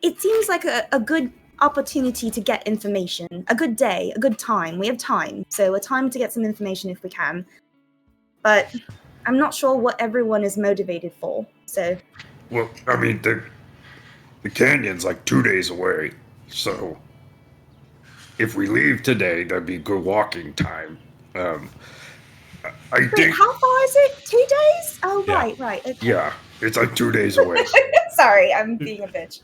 It seems like a good opportunity to get information, a good day, a good time. We have time, so a time to get some information if we can. But I'm not sure what everyone is motivated for. So, well, I mean, the canyon's like 2 days away. So, if we leave today, that'd be good walking time. I Wait, think, how far is it? 2 days? Oh, Yeah. right. Okay. yeah, it's like 2 days away. Sorry, I'm being a bitch.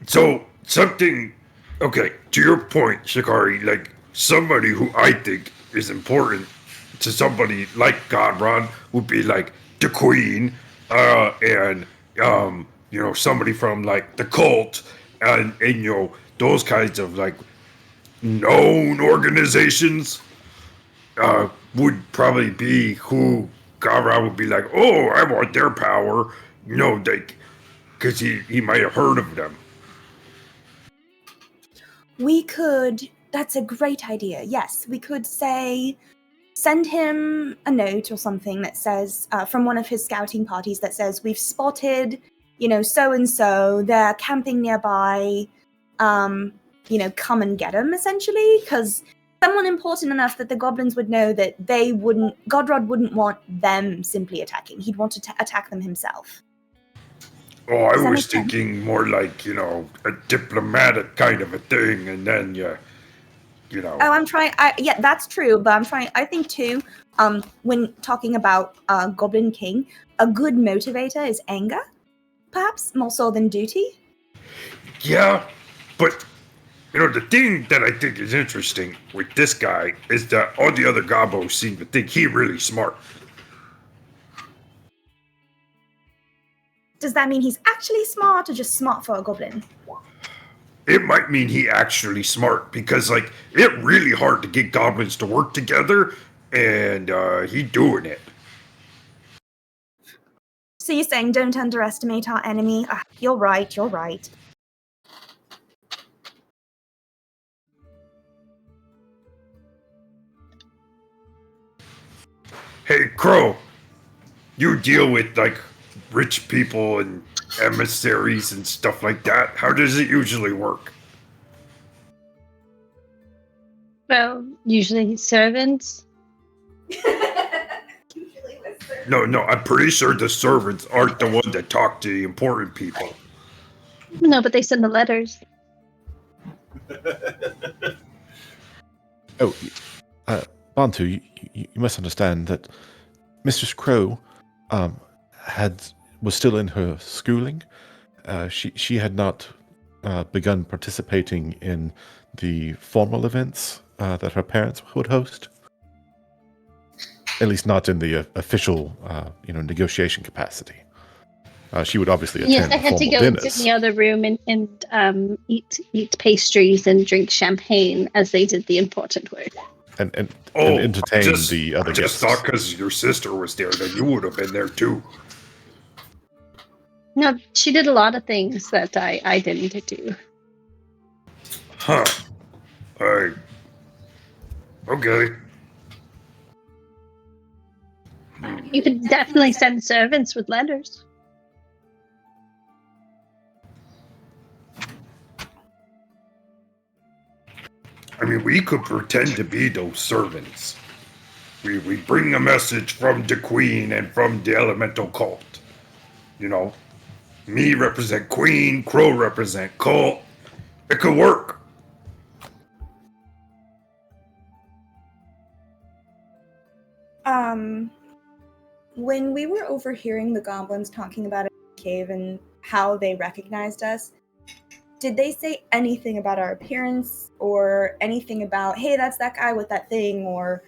So something, okay, to your point, Shikari, like somebody who I think is important to somebody like Godron would be like the Queen, and somebody from like the cult, and those kinds of like known organizations, would probably be who Godron would be like, oh, I want their power, like, because he might have heard of them. We could. That's a great idea. Yes, we could send him a note or something that says, from one of his scouting parties that says, we've spotted, so and so. They're camping nearby. Come and get them, essentially, because someone important enough that the goblins would know that Godrod wouldn't want them simply attacking. He'd want to attack them himself. Oh, I Does that was make sense? thinking more like, a diplomatic kind of a thing, and then Oh, I'm trying. Yeah, that's true. But I'm trying. I think too. When talking about Goblin King, a good motivator is anger, perhaps more so than duty. yeah, but the thing that I think is interesting with this guy is that all the other gobos seem to think he really smart. Does that mean he's actually smart or just smart for a goblin? It might mean he actually smart because like it really hard to get goblins to work together, and he doing it. So you're saying don't underestimate our enemy? You're right. You're right. Hey, Crow, you deal with like rich people and emissaries and stuff like that. How does it usually work? Well, usually servants. Usually with servants. No, I'm pretty sure the servants aren't the one that talk to the important people. No, but they send the letters. Oh, Bantu, you must understand that Mistress Crow was still in her schooling. She had not begun participating in the formal events that her parents would host. At least not in the official, negotiation capacity. She would obviously attend Yes, I the had to formal go dinners. into the other room and eat pastries and drink champagne as they did the important work. And entertain the other I just guests. thought because your sister was there that you would have been there too. No, she did a lot of things that I didn't do. Huh. Okay. You could definitely send servants with letters. I mean, we could pretend to be those servants. We bring a message from the Queen and from the Elemental Cult. Me represent Queen, Crow represent Cult. It could work. When we were overhearing the goblins talking about a cave and how they recognized us, did they say anything about our appearance or anything about, hey, that's that guy with that thing, or...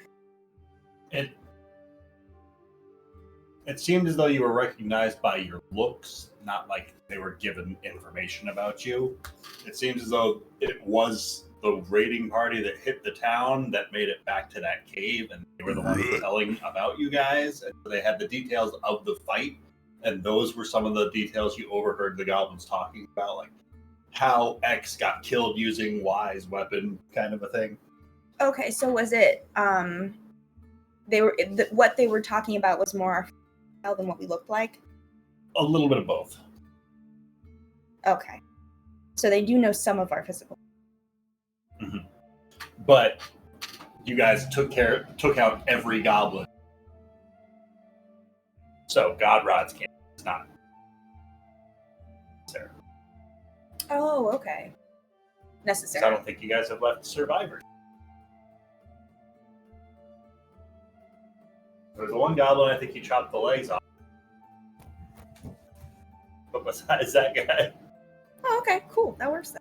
It seemed as though you were recognized by your looks, not like they were given information about you. It seems as though it was the raiding party that hit the town that made it back to that cave, and they were the ones telling about you guys. And they had the details of the fight, and those were some of the details you overheard the goblins talking about, like how X got killed using Y's weapon, kind of a thing. Okay, so was it, what they were talking about was more than what we looked like? A little bit of both. Okay. So they do know some of our physical. Mm-hmm. But you guys took out every goblin. So Godrod's camp is not there. Oh, okay. 'Cause Necessary. I don't think you guys have left survivors. There's the one goblin I think you chopped the legs off. But besides that guy, Oh, okay, cool. That works then.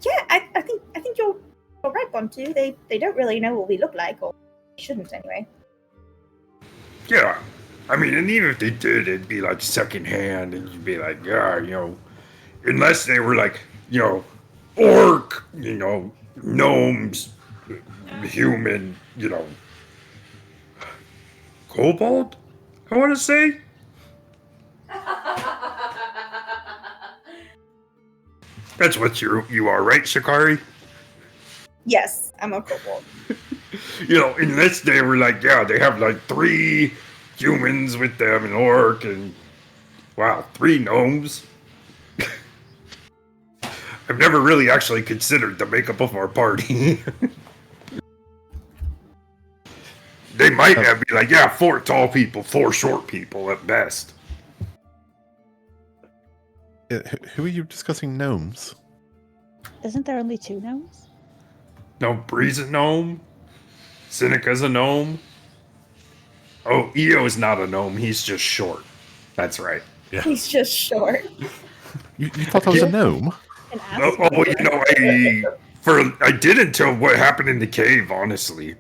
Yeah, I think you're right, Buntu. They don't really know what we look like, or shouldn't anyway. Yeah. I mean, and even if they did, it'd be like secondhand, and you'd be like, yeah, you know, unless they were like, you know, orc, you know, gnomes, human, you know, kobold, I want to say. That's what you are, right, Shikari? Yes, I'm a kobold. You know, unless they were like, yeah, they have like 3 humans with them, an orc, and wow, 3 gnomes. I've never really actually considered the makeup of our party. They might have be like, yeah, 4 tall people, 4 short people at best. Who are you discussing gnomes? Isn't there only 2 gnomes? No, Bree's a gnome. Seneca's a gnome. Oh, Eo is not a gnome. He's just short. That's right. Yeah. He's just short. You thought I was a gnome? An Oh, you know, I did until what happened in the cave, honestly.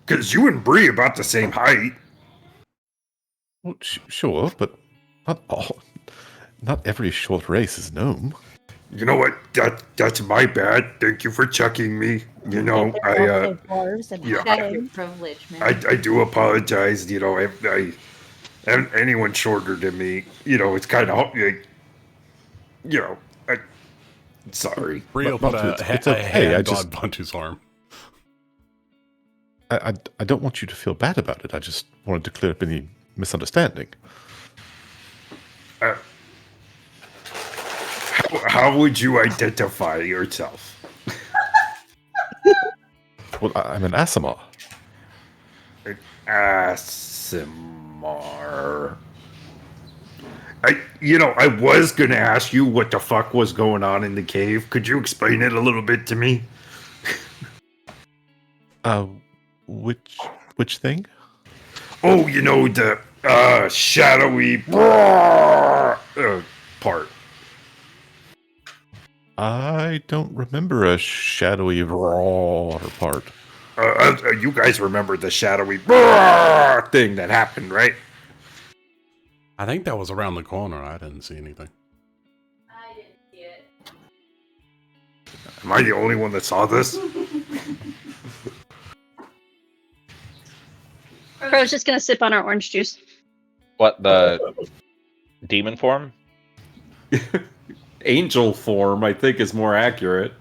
Because you and Bree about the same height. Well, sure, but not every short race is gnome. You know what? That's my bad. Thank you for checking me. You know, dwarves and yeah, Check your privilege, man. I do apologize. You know, I anyone shorter than me, you know, it's kind of like, you know, sorry. Rio put it's a okay. hand on Buntu's arm. I don't want you to feel bad about it. I just wanted to clear up any misunderstanding. How would you identify yourself? Well, I'm an Asimar. An Asimar. I was gonna ask you what the fuck was going on in the cave. Could you explain it a little bit to me? Which thing? Oh, you know, the shadowy part. I don't remember a shadowy raw part. You guys remember the shadowy thing that happened, right? I think that was around the corner. I didn't see anything. I didn't see it. Am I the only one that saw this? Crow's just gonna sip on our orange juice. What, the demon form? Angel form, I think, is more accurate.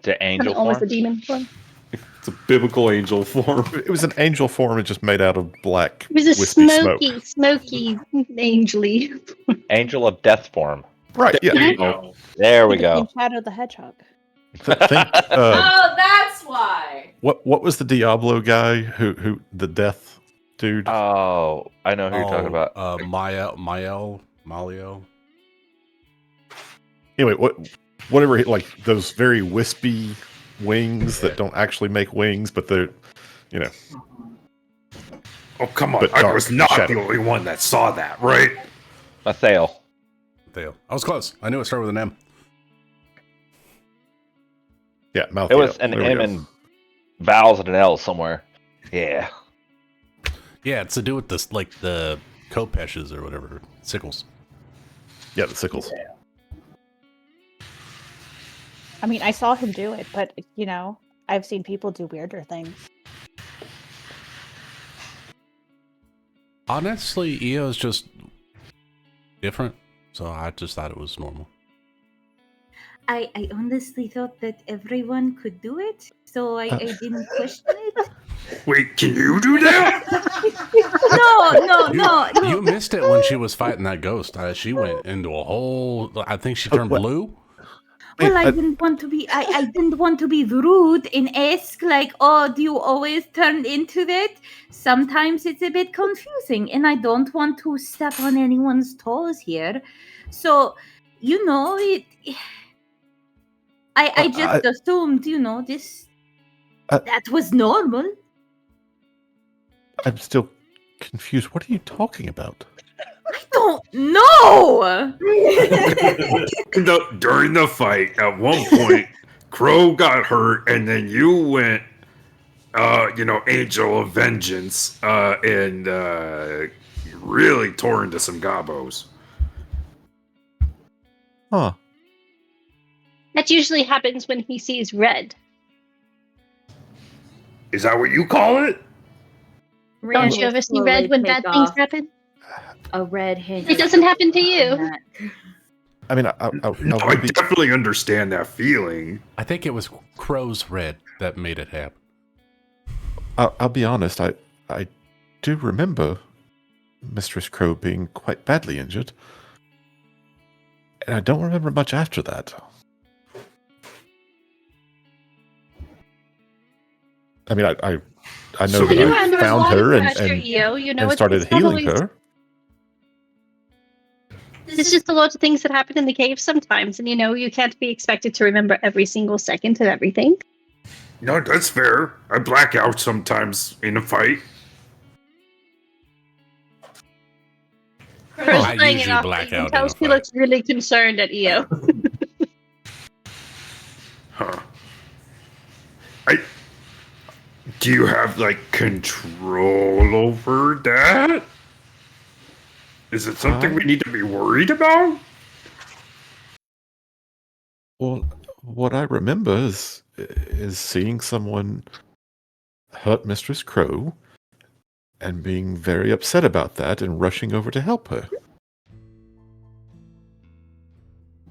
The angel Always form? the demon form. It's a biblical angel form. It was an angel form, just made out of black It was a wispy smoke. smoky, angely. Angel of death form. Right, yeah. There you go. There we It became go. Shadow the Hedgehog. Oh, that's why. What was the Diablo guy who the death dude? Oh, I know who you're talking about. Maliel. Anyway, whatever, like those very wispy wings that don't actually make wings, but they're, you know. Oh, come on. But I dark, was not shadowy. the only one that saw that, right? Mathael. I was close. I knew it started with an M. Yeah, mouth. It was an M and vowels and an L somewhere. Yeah. Yeah, it's to do with this, like the kopeshes or whatever, sickles. Yeah, the sickles. I mean, I saw him do it, but, you know, I've seen people do weirder things. Honestly, EO's just different, so I just thought it was normal. I honestly thought that everyone could do it, so I didn't question it. Wait, can you do that? No. You missed it when she was fighting that ghost. She went into a whole. I think she turned blue. Well, I didn't want to be. I didn't want to be rude and ask like, "Oh, do you always turn into that?" Sometimes it's a bit confusing, and I don't want to step on anyone's toes here. So, I just assumed, this that was normal. I'm still confused. What are you talking about? I don't know. During the fight, at one point, Crow got hurt, and then you went, Angel of Vengeance, and really tore into some gobos. Huh. That usually happens when he sees red. Is that what you call it? Don't you ever see red when bad things happen? A red hand. It doesn't happen to you. I mean, I definitely understand that feeling. I think it was Crow's red that made it happen. I'll be honest. I do remember Mistress Crow being quite badly injured, and I don't remember much after that. I mean, I know that I found her and started healing her. There's just a lot of things that happen in the cave sometimes, and you can't be expected to remember every single second of everything. No, that's fair. I black out sometimes in a fight. Crow's playing it off until she looks really concerned at EO. Huh. Do you have, control over that? Is it something we need to be worried about? Well, what I remember is seeing someone hurt Mistress Crow and being very upset about that and rushing over to help her.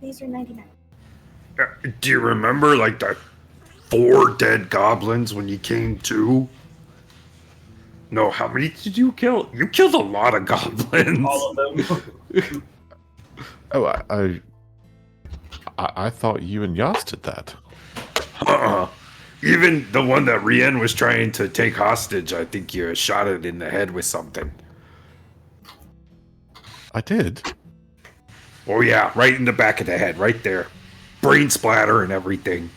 These are 99. Do you remember, the 4 dead goblins when you came to? No, how many did you kill? You killed a lot of goblins. All of them. Oh, I thought you and Yas did that. Even the one that Rien was trying to take hostage, I think you shot it in the head with something. I did? Oh yeah, right in the back of the head, right there. Brain splatter and everything.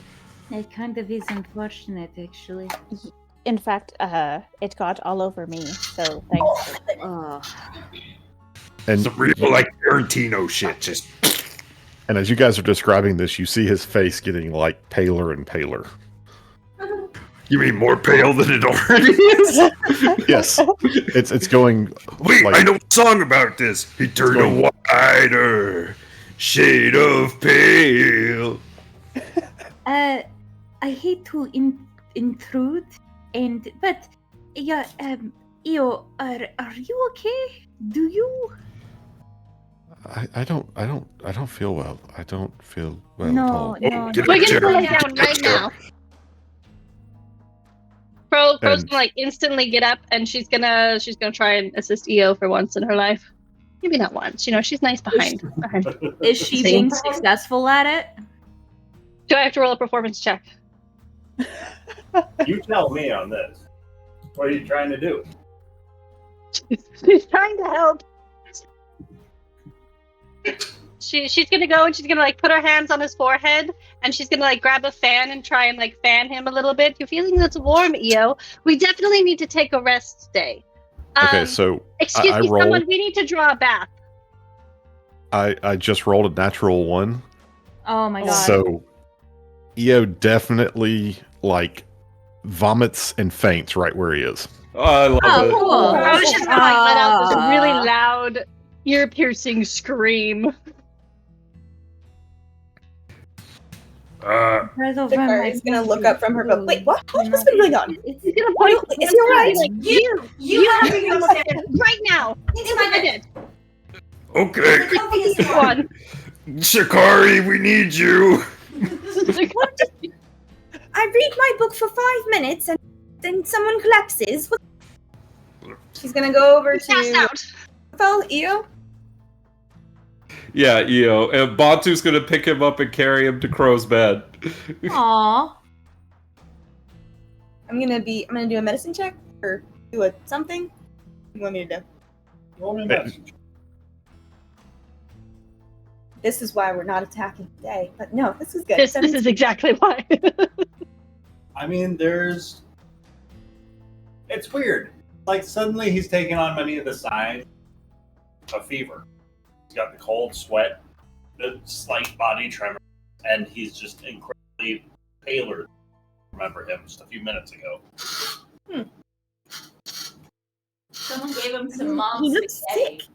It kind of is unfortunate, actually. In fact, it got all over me, so thanks. And some real, Tarantino shit, just... And as you guys are describing this, you see his face getting, paler and paler. You mean more pale than it already is? Yes. It's going... Wait, I know a song about this. He turned a wider shade of pale. I hate to intrude, but yeah, Io, are you okay? Do you? I don't feel well. I don't feel well No, at all. no. We're gonna lay down right now. Crow's gonna instantly get up, and she's gonna try and assist EO for once in her life. Maybe not once. She's nice behind. Is she being successful at it? Do I have to roll a performance check? You tell me on this. What are you trying to do? She's trying to help. She's gonna go and she's gonna put her hands on his forehead and she's gonna grab a fan and try and fan him a little bit. You're feeling that's warm, EO. We definitely need to take a rest day. Okay, so excuse me, someone. We need to draw a bath. I just rolled a natural 1. Oh my god. So EO definitely vomits and faints right where he is. Oh, I love it. Cool. I was just gonna let out this really loud, ear-piercing scream. Shikari's gonna look up from her book. Wait, what? What's been going on? He's gonna point. Is he alright? You have to go upstairs right now. Into my bed. Okay. One. Shikari, we need you. I read my book for 5 minutes and then someone collapses. She's gonna go over to Pass out. Follow EO. Yeah, Eo. And Bantu's gonna pick him up and carry him to Crow's bed. Aw. I'm gonna do a medicine check or do a something. What do you want me to do? Roll me a medicine check. This is why we're not attacking today. But no, this is good. This is exactly why. I mean, it's weird. Like, suddenly he's taking on many of the signs of fever. He's got the cold sweat, the slight body tremor, and he's just incredibly paler. Remember him just a few minutes ago. Someone gave him some mom's He looks spaghetti.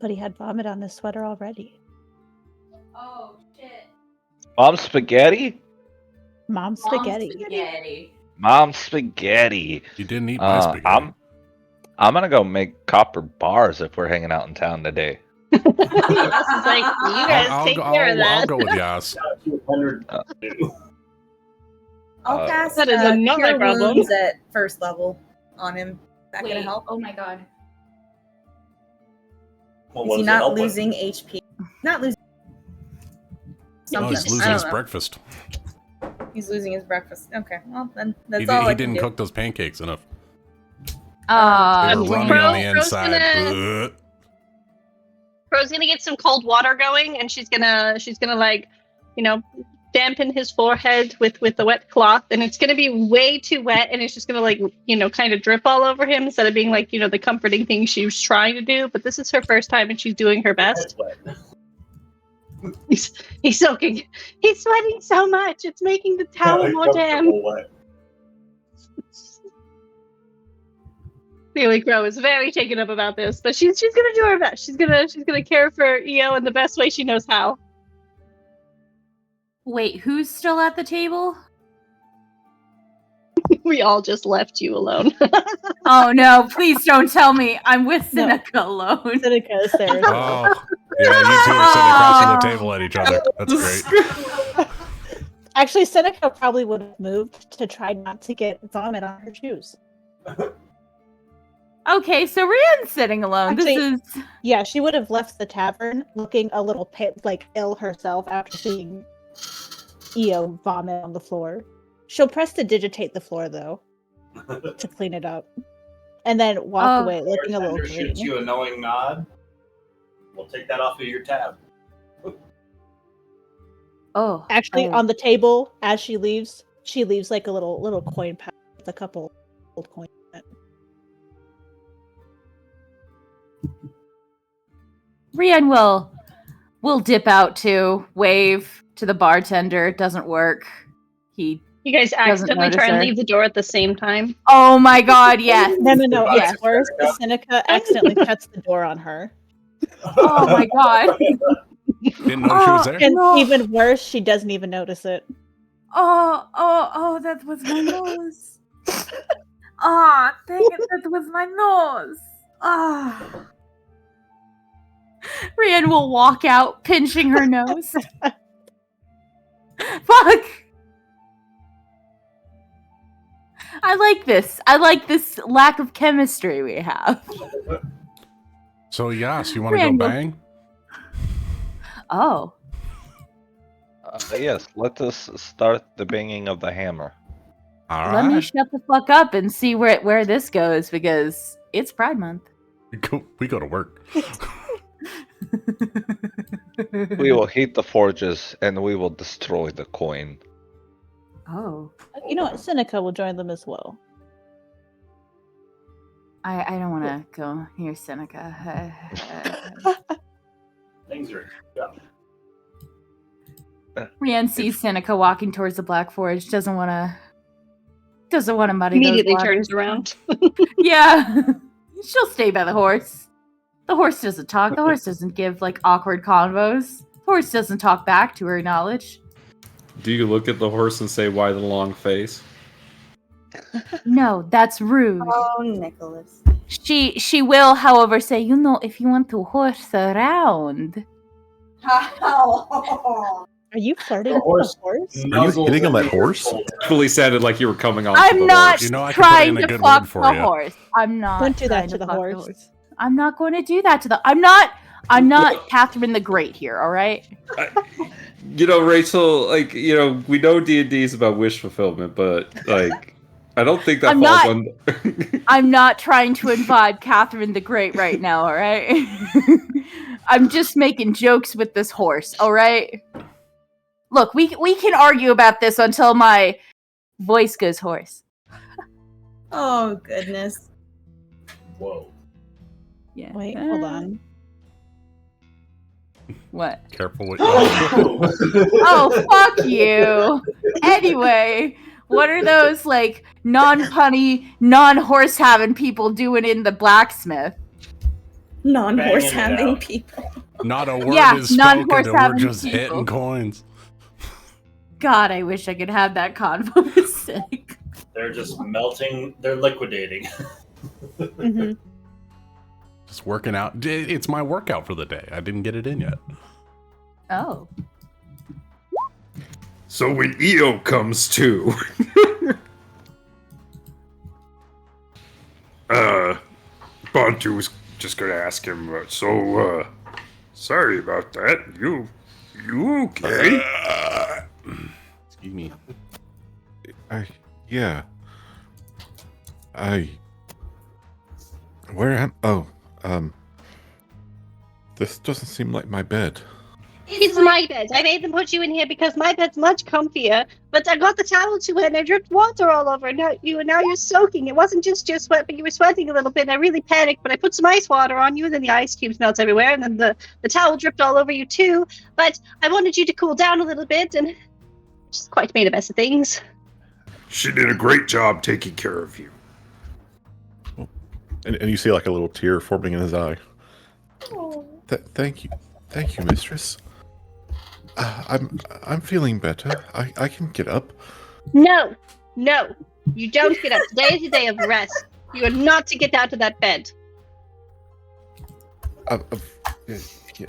But he had vomit on his sweater already. Oh, shit. Mom's spaghetti? Mom's spaghetti. Mom's spaghetti. You didn't eat my spaghetti. I'm gonna go make copper bars if we're hanging out in town today. Yas is like, you guys take care of that. I'll go with Yas. I'll cast That is not my Cure problem. Wounds at first level on him. Is that gonna help? Oh my god. Well, Is what he does it not help with? losing HP? Not losing. Oh, Something. he's losing I his don't know. breakfast. He's losing his breakfast. Okay, well then that's He, all he I can didn't do. cook those pancakes enough. They Oh, were runny on the Crow's inside. gonna- Crow's gonna get some cold water going, and she's gonna like, dampen his forehead with the wet cloth, and it's gonna be way too wet, and it's just gonna like, kind of drip all over him instead of being like, the comforting thing she was trying to do. But this is her first time, and she's doing her best. He's soaking. He's sweating so much. It's making the towel more damp. Bailey Crow is very taken up about this, but she's gonna do her best. She's gonna care for EO in the best way she knows how. wait, who's still at the table? We all just left you alone. Oh no, please don't tell me I'm with No. Seneca alone. Seneca is there. as well. Oh, yeah, you two are sitting across from the table at each other. That's great. Actually, Seneca probably would have moved to try not to get vomit on her shoes. Okay, so Rian's sitting alone. Actually- This is Yeah, she would have left the tavern looking a little ill herself after seeing EO vomit on the floor. She'll prestidigitate the floor though to clean it up, and then walk away looking a little Bartender shoots green. you a knowing nod. We'll take that off of your tab. Actually, on the table as she leaves like a little coin pouch with a couple old coins in it. Rian will dip out to wave to the bartender. It doesn't work. He You guys accidentally notice try and her. leave the door at the same time. Oh my god, yes. No. Yes. It's worse. Seneca accidentally shuts the door on her. Oh my god. Didn't know she was there. And No. even worse, she doesn't even notice it. Oh, that was my nose. Ah, dang it, that was my nose. Ah. Rian will walk out, pinching her nose. Fuck! I like this. I like this lack of chemistry we have. So, Yas, you want to go Random. bang? Oh. Yes, let us start the banging of the hammer. All Let me right. shut the fuck up and see where this goes because it's Pride Month. We go to work. We will heat the forges and we will destroy the coin. Oh. You know what? Seneca will join them as well. I don't want to go near Seneca. Things are yeah. Rian sees Seneca walking towards the Black Forge. Doesn't want to muddy Immediately those waters. turns around. Yeah, she'll stay by the horse. The horse doesn't talk. The horse doesn't give like awkward convos. The horse doesn't talk back to her knowledge. Do you look at the horse and say, "Why the long face"? No, that's rude. Oh, Nicholas. She will, however, say, if you want to horse around. Are you flirting The with horse the horse? Are you hitting on that horse? Actually sounded like you were coming on. I'm not You know, I can put trying in a to good fuck word for the you. horse. I'm not. Don't do that trying to the fuck horse. I'm not going to do that to them. I'm not Catherine the Great here, all right? Rachel, like, we know D&D is about wish fulfillment, but, like, I don't think that I'm falls not- under... I'm not trying to invite Catherine the Great right now, all right? I'm just making jokes with this horse, all right? Look, we can argue about this until my voice goes hoarse. Oh goodness. Whoa. Yeah. Wait, hold on. What? Careful what Oh, fuck you. Anyway, what are those, like, non-punny, non-horse having people doing in the blacksmith? Non-horse Banging it having out. people. Not a word Yeah, is spoken, non-horse and we're having just people. hitting coins. God, I wish I could have that convo with Sick. They're just melting. They're liquidating. Mm-hmm. Just working out. It's my workout for the day. I didn't get it in yet. Oh. So when EO comes to, Bantu's just gonna ask him. Sorry about that. You okay? Excuse me. Yeah. Where am... Oh, this doesn't seem like my bed. It's my bed. I made them put you in here because my bed's much comfier. But I got the towel to it and I dripped water all over. Now you're soaking. It wasn't just your sweat, but you were sweating a little bit. And I really panicked, but I put some ice water on you, and then the ice cubes melt everywhere, and then the towel dripped all over you too. But I wanted you to cool down a little bit, and just quite made a mess of things. She did a great job taking care of you. And you see like a little tear forming in his eye. Oh. Thank you, mistress. I'm feeling better. I can get up. No, you don't get up. Today is a day of rest. You are not to get out of that bed.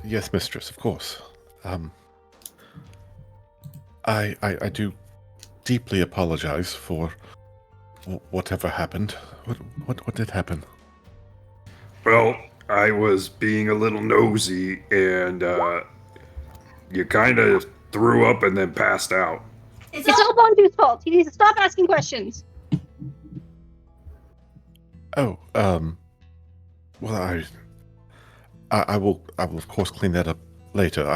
Yes, mistress, of course. I do deeply apologize for whatever happened. What did happen? Well, I was being a little nosy, and you kind of threw up and then passed out. It's all Bondu's fault. He needs to stop asking questions. Oh, well, I will of course clean that up later.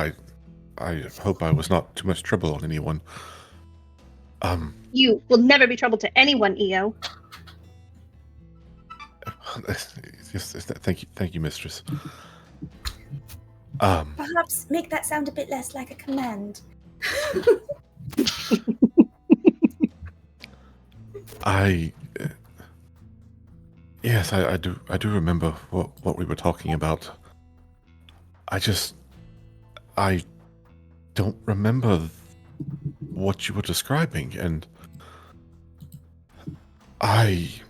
I hope I was not too much trouble on anyone. You will never be trouble to anyone, EO. Yes, thank you, mistress. Perhaps make that sound a bit less like a command. Yes, I do remember what we were talking about. I don't remember what you were describing, and I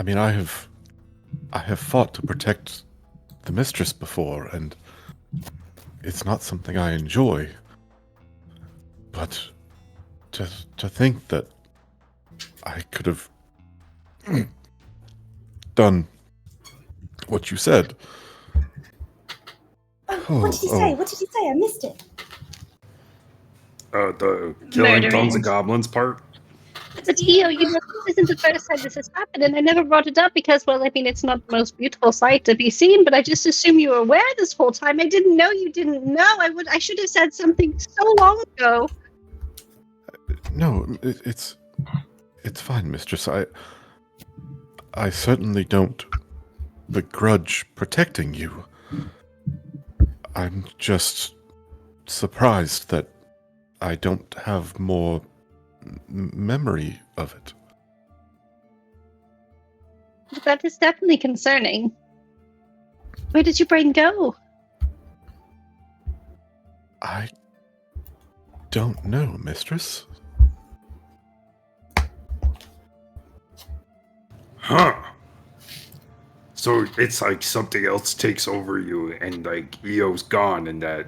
mean, I have fought to protect the mistress before, and it's not something I enjoy. But to think that I could have done what you said. What did you say? What did you say? I missed it. The killing tons of goblins part. But EO, this isn't the first time this has happened, and I never brought it up because, well, I mean, it's not the most beautiful sight to be seen, but I just assume you were aware this whole time. I didn't know you didn't know. I should have said something so long ago. No, it's fine, mistress. I certainly don't begrudge protecting you. I'm just surprised that I don't have more memory of it. That is definitely concerning. Where did your brain go? I don't know, mistress. Huh. So it's like something else takes over you, and like EO's gone, and that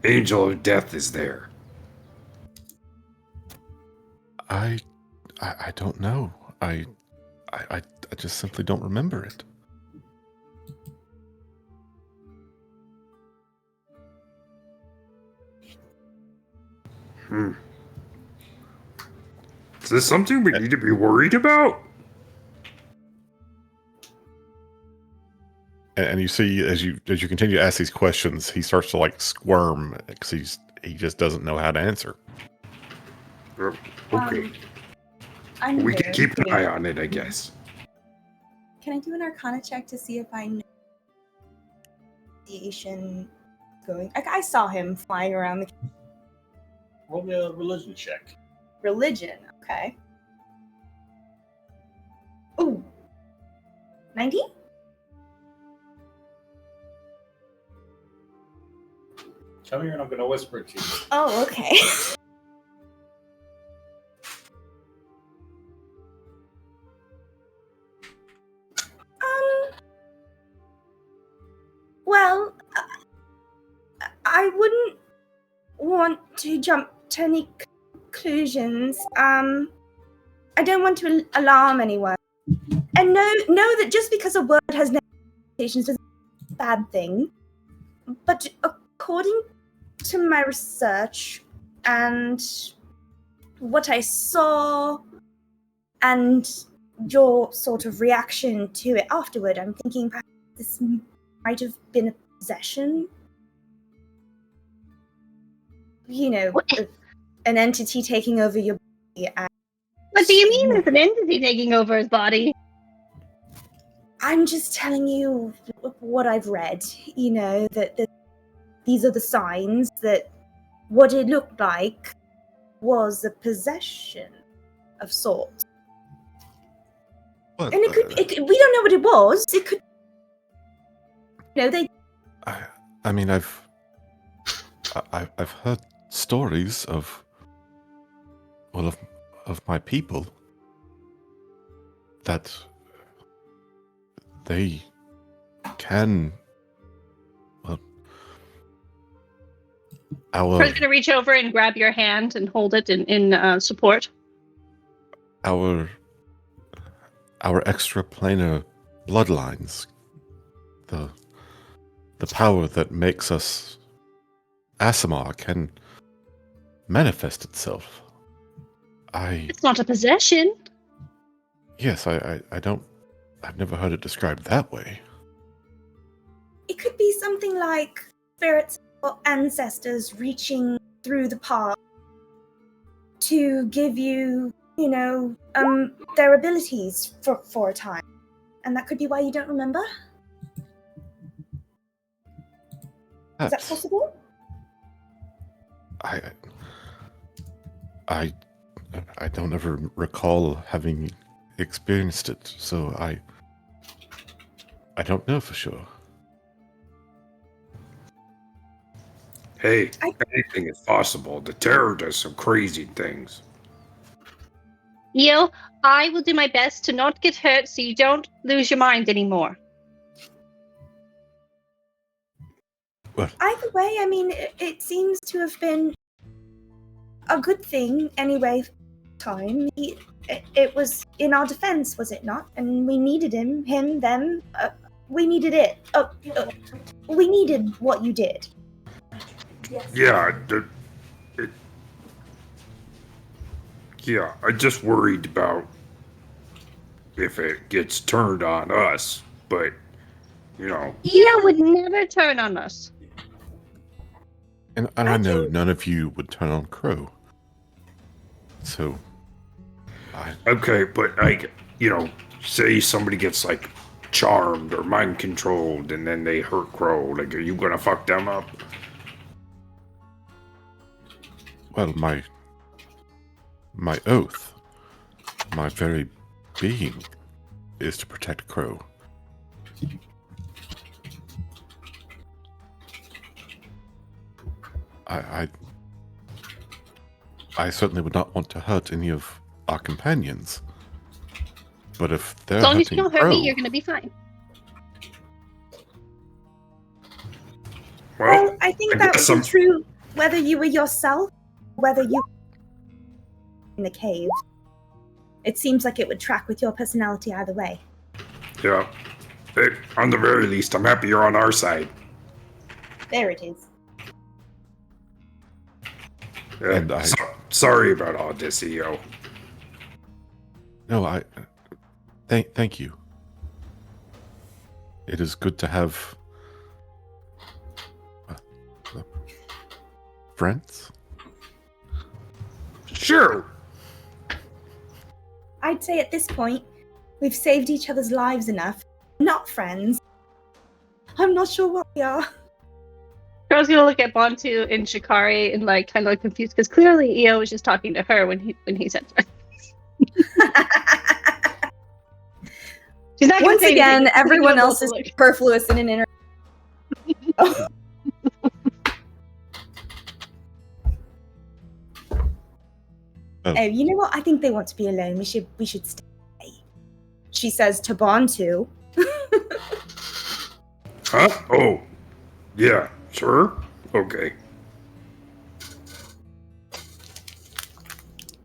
angel of death is there. I don't know. I just simply don't remember it. Is this something we need to be worried about? And you see, as you continue to ask these questions, he starts to like squirm because he just doesn't know how to answer. Okay. I'm We can very keep an eye curious. on it, I guess. Can I do an Arcana check to see if I know Asian going? Like, I saw him flying around the Roll me a religion check. religion. Okay. Ooh. 19? Tell me you're not going to whisper it to you. Oh, okay. Well, I wouldn't want to jump to any conclusions. I don't want to alarm anyone. And know that just because a word has negations doesn't mean it's a bad thing. But according to my research and what I saw and your sort of reaction to it afterward, I'm thinking perhaps this might have been a possession. You know, an entity taking over your body. What do you mean there's an entity taking over his body? I'm just telling you what I've read. You know, that these are the signs that what it looked like was a possession of sorts. But, And it could, we don't know what it was. It could, you know, they. I mean, I've heard stories of my people that they can. Well, I'm going to reach over and grab your hand and hold it in support. Our extraplanar bloodlines, the power that makes us Asimar can manifest itself. It's not a possession. Yes, I've never heard it described that way. It could be something like spirits or ancestors reaching through the past to give you, you know, their abilities for a time. And that could be why you don't remember? Is that possible? I don't ever recall having experienced it, so I don't know for sure. Hey, anything is possible. The terror does some crazy things. I will do my best to not get hurt so you don't lose your mind anymore. Either way, I mean, it seems to have been a good thing anyway. Time it was in our defense, was it not? And we needed them. We needed it. We needed what you did. Yeah, yeah. I just worried about if it gets turned on us, but you know. Io would never turn on us. And I know none of you would turn on Crow. So, Okay, but say somebody gets like charmed or mind controlled, and then they hurt Crow. Like, are you gonna fuck them up? well, my oath, my very being, is to protect Crow. I certainly would not want to hurt any of our companions. But if they're As long as you hurting don't hurt Crow, me, you're going to be fine. Well, I think that would be true whether you were yourself, whether you were in the cave. It seems like it would track with your personality either way. Yeah. Hey, on the very least, I'm happy you're on our side. There it is. And sorry about all this, EO. No, thank you. It is good to have friends. Sure. I'd say at this point, we've saved each other's lives enough. Not friends. I'm not sure what we are. Carol's gonna look at Bantu and Shikari and like kind of like confused because clearly EO was just talking to her when he said friends. She's not gonna Once say again, anything. everyone She'll else both is look. superfluous in an inter. Oh. Oh, you know what? I think they want to be alone. We should stay. She says to Bantu. Huh? Oh. Yeah, sure. Okay.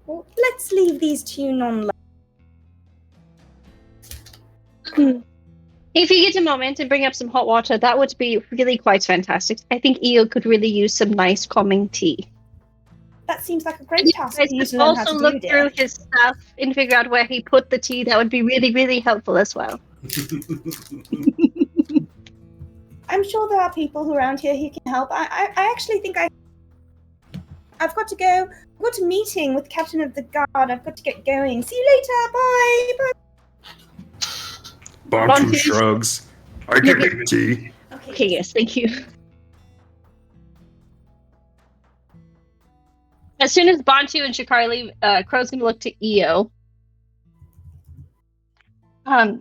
Well, let's leave these two non. If you get a moment and bring up some hot water, that would be really quite fantastic. I think EO could really use some nice calming tea. That seems like a great task I for you could to learn how also to look do, dear. through his stuff and figure out where he put the tea. That would be really, really helpful as well. I'm sure there are people around here who can help. I actually think I've got to go. I've got a meeting with the captain of the guard. I've got to get going. See you later. Bye. Bye. Bantu Bantu. shrugs. I can make tea. Okay, yes, thank you. As soon as Bantu and Shikari leave, Crow's gonna look to EO. EO, I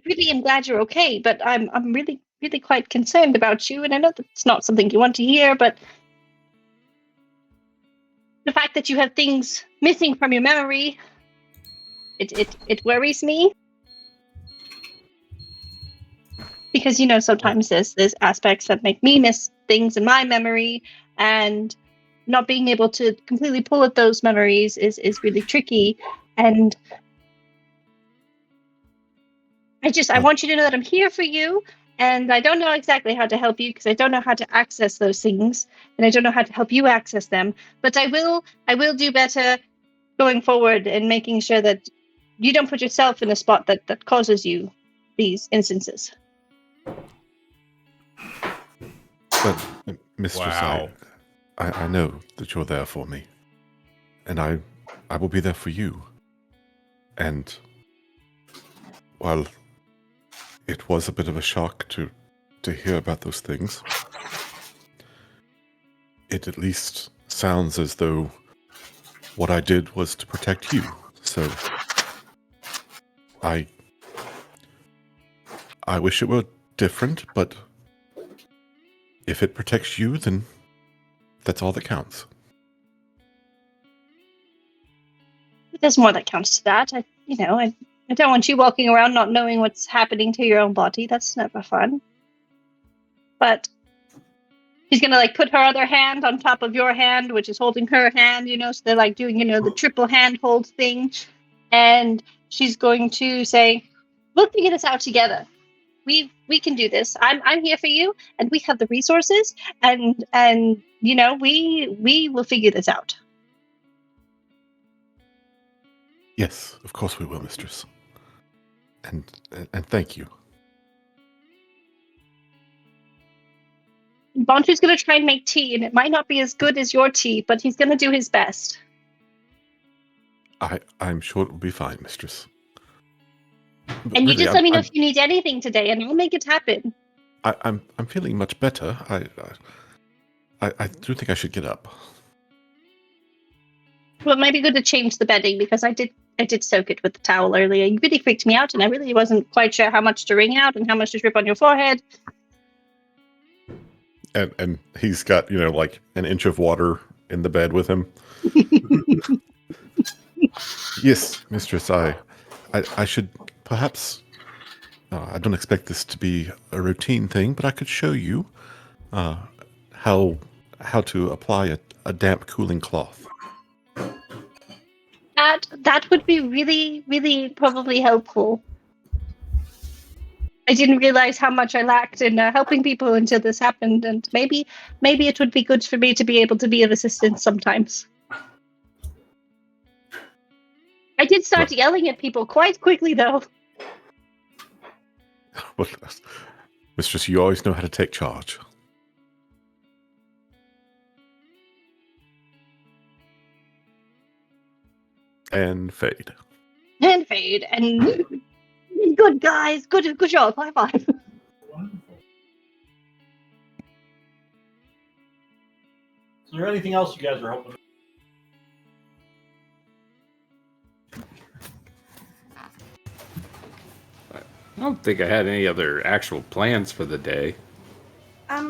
really am glad you're okay, but I'm really, really quite concerned about you, and I know that's not something you want to hear, but the fact that you have things missing from your memory, it worries me. Because, sometimes there's aspects that make me miss things in my memory, and not being able to completely pull at those memories is really tricky. And I want you to know that I'm here for you, and I don't know exactly how to help you because I don't know how to access those things, and I don't know how to help you access them. But I will do better going forward and making sure that you don't put yourself in a spot that causes you these instances. But, Mistress, Wow. I know that you're there for me. And I will be there for you. And while it was a bit of a shock to hear about those things, it at least sounds as though what I did was to protect you. So I wish it were different, but if it protects you, then that's all that counts. There's more that counts to that. I don't want you walking around not knowing what's happening to your own body. That's never fun. But she's gonna put her other hand on top of your hand, which is holding her hand, so they're doing, the triple hand hold thing. And she's going to say, we'll figure this out together. We can do this. I'm here for you, and we have the resources, and we will figure this out. Yes, of course we will, mistress. And thank you. Bantu's gonna try and make tea, and it might not be as good as your tea, but he's gonna do his best. I'm sure it will be fine, mistress. But And you really, just let me know if you need anything today, and I'll make it happen. I'm feeling much better. I do think I should get up. Well, it might be good to change the bedding because I did soak it with the towel earlier. You really freaked me out, and I really wasn't quite sure how much to wring out and how much to drip on your forehead. And he's got, an inch of water in the bed with him. Yes, mistress, I should perhaps... I don't expect this to be a routine thing, but I could show you how to apply a damp cooling cloth. That would be really, really probably helpful. I didn't realize how much I lacked in helping people until this happened, and maybe it would be good for me to be able to be of assistance sometimes. I did start yelling at people quite quickly, though. Well, Mistress, you always know how to take charge. And fade. And fade, and good guys, good job, high five. Wonderful. Is there anything else you guys are hoping? I don't think I had any other actual plans for the day. I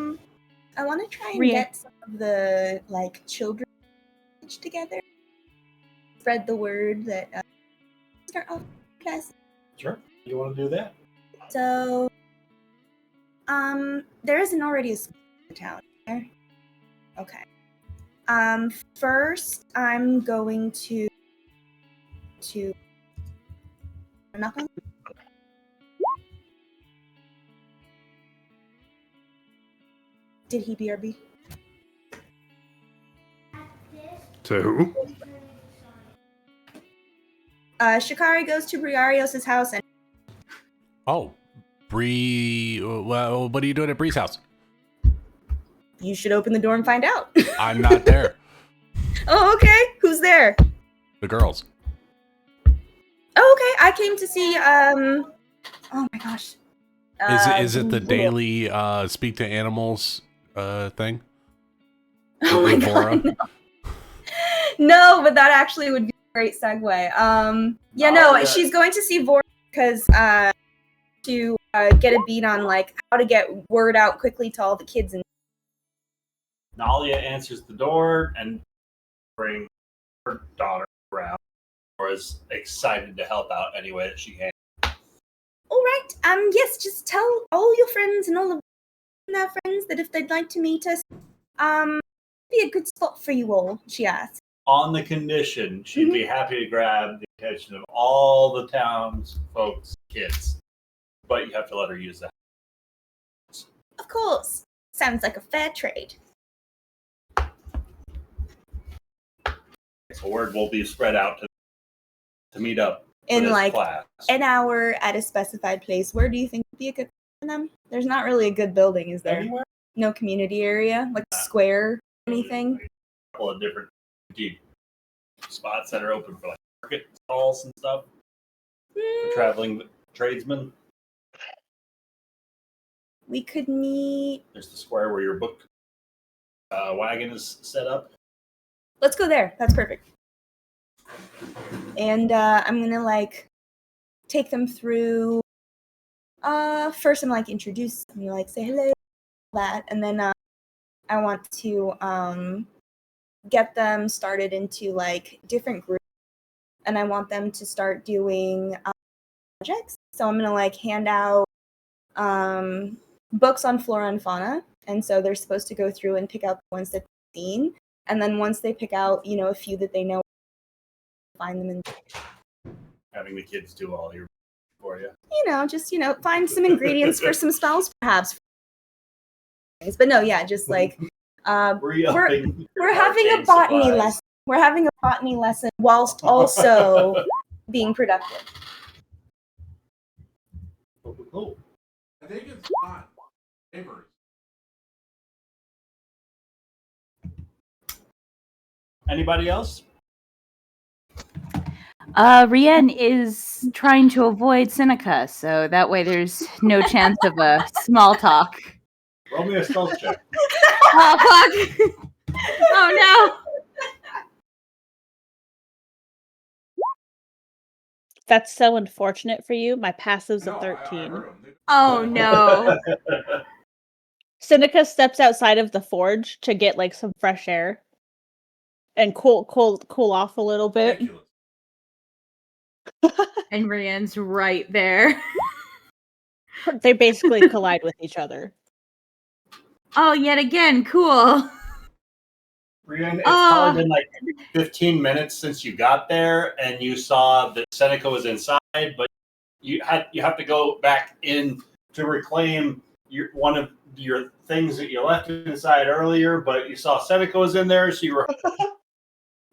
want to try and Rhea. get some of the children together. Spread the word that start off podcast. Sure. You want to do that? So, there isn't already a school in the town, there? Okay. First, I'm going to knock on. Did he BRB? To who? Shikari goes to Briarios' house and Oh, Bree. Well, what are you doing at Bree's house? you should open the door and find out. I'm not there. Oh, okay. Who's there? The girls. Oh, okay. I came to see, oh my gosh. Is it the daily speak to animals thing? Oh my god. No. No, but that actually would be a great segue. Yeah, she's going to see Vor because to get a beat on how to get word out quickly to all the kids. And Nalia answers the door and bring her daughter around, or is excited to help out any way that she can. all right. Yes, just tell all your friends and all of their friends that if they'd like to meet us, be a good spot for you all. She asked. On the condition, she'd be happy to grab the attention of all the town's folks' kids, but you have to let her use that. Of course. Sounds like a fair trade. So word will be spread out to meet up In class. an hour at a specified place. Where do you think would be a good for them? There's not really a good building, is there? Anywhere? No community area, like a square, anything. A couple of different deep spots that are open for market stalls and stuff for traveling tradesmen. We could meet. There's the square where your book wagon is set up. Let's go there. That's perfect. And I'm gonna take them through. First, I'm introduce them, say hello, that, and then I want to get them started into different groups, and I want them to start doing projects. So I'm gonna hand out books on flora and fauna, and so they're supposed to go through and pick out the ones that they've seen, and then once they pick out a few that they know, find them in Having the kids do all your for you. Just find some ingredients for some spells perhaps. But no, yeah, just we're having a botany lesson. We're having a botany lesson whilst also being productive. Cool. I think it's not neighbors. Anybody else? Rien is trying to avoid Seneca, so that way there's no chance of a small talk. Roll me a stealth check. Oh, fuck! Oh, no! That's so unfortunate for you. My passive's a 13. Oh, no. Seneca steps outside of the forge to get some fresh air and cool off a little bit. And Rienne's right there. They basically collide with each other. Oh, yet again, cool. Rian, it's probably been 15 minutes since you got there, and you saw that Seneca was inside, but you have to go back in to reclaim one of your things that you left inside earlier, but you saw Seneca was in there, so you were.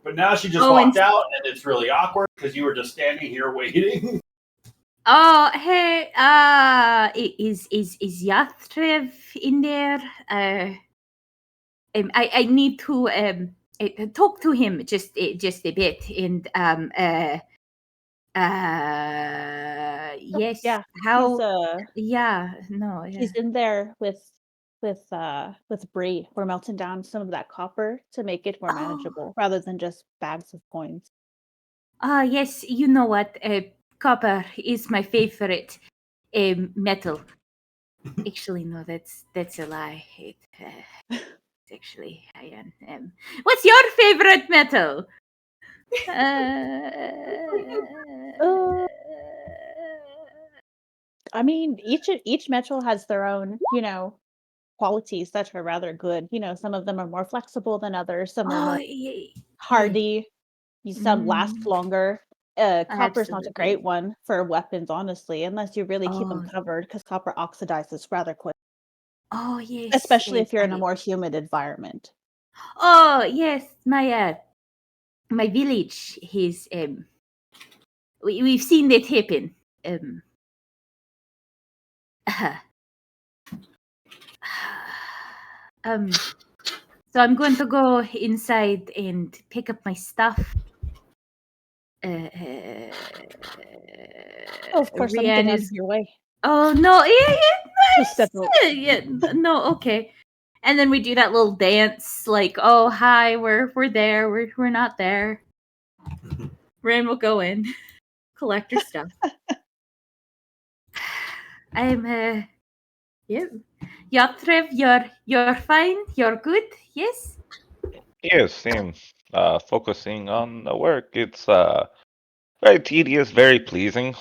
But now she just walked out, and it's really awkward because you were just standing here waiting. Oh, hey, is Yathrev in there? I need to talk to him just a bit, and yes, Yeah, how? he's he's in there with Bree. We're melting down some of that copper to make it more manageable, rather than just bags of coins. Yes, you know what? Copper is my favorite metal. Actually, no, that's a lie. It's actually iron. What's your favorite metal? I mean, each metal has their own, qualities that are rather good. Some of them are more flexible than others. Some are more hardy. Some last longer. Copper's not a great one for weapons, honestly, unless you really keep them covered, because copper oxidizes rather quick. Oh yes, Especially if you're in a more humid environment. Oh yes, my village. We've seen that happen. So I'm going to go inside and pick up my stuff. Of course, I'm getting out of your way. Oh no! Nice. No, okay. And then we do that little dance, like, "Oh hi, we're there. We're not there." Ran will go in, collect her stuff. I'm yep. Yatrev, you're fine. You're good. Yes. Yes, I'm focusing on the work. It's very tedious, very pleasing.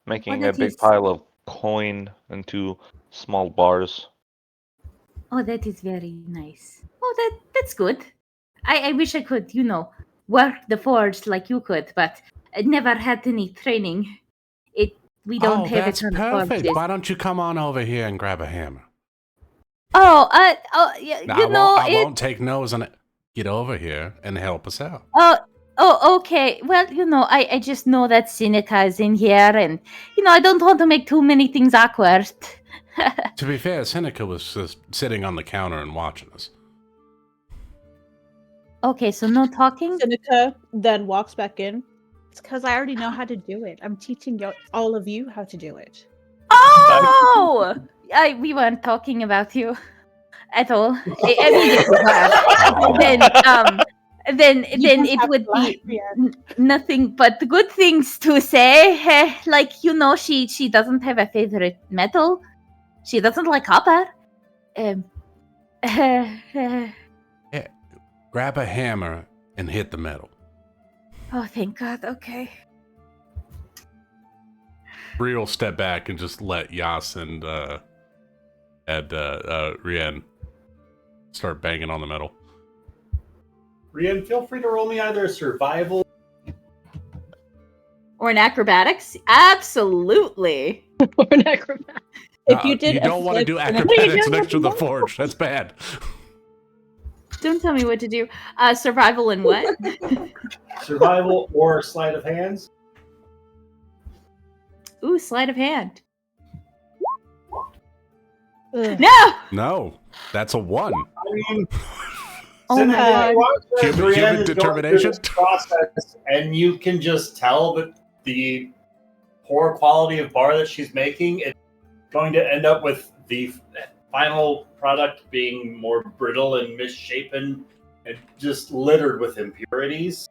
Making a big pile of coin into small bars. Oh, that is very nice. Oh, that's good. I wish I could, work the forge like you could, but I never had any training. We don't have that's a ton perfect. of forges. Why don't you come on over here and grab a hammer? Yeah, I won't take no's on it. Get over here and help us out. Oh, okay. Well, I just know that Seneca is in here, and, I don't want to make too many things awkward. To be fair, Seneca was just sitting on the counter and watching us. Okay, so no talking? Seneca then walks back in. It's because I already know how to do it. I'm teaching all of you how to do it. Oh! We weren't talking about you at all. I mean, if we were, then it would be nothing but good things to say. Like, she doesn't have a favorite metal. She doesn't like copper. Yeah, grab a hammer and hit the metal. Oh, thank God. Okay. Bree will step back and just let Yas and Rien start banging on the metal. Rien, feel free to roll me either a survival or an acrobatics. Absolutely. Or an acrobatics. If you did, you don't want to do acrobatics next to the forge. That's bad. Don't tell me what to do. Survival and what? Survival or sleight of hands. Ooh, sleight of hand. No, that's a 1. I mean, oh my God. Human determination. Process, and you can just tell that the poor quality of bar that she's making is going to end up with the final product being more brittle and misshapen and just littered with impurities.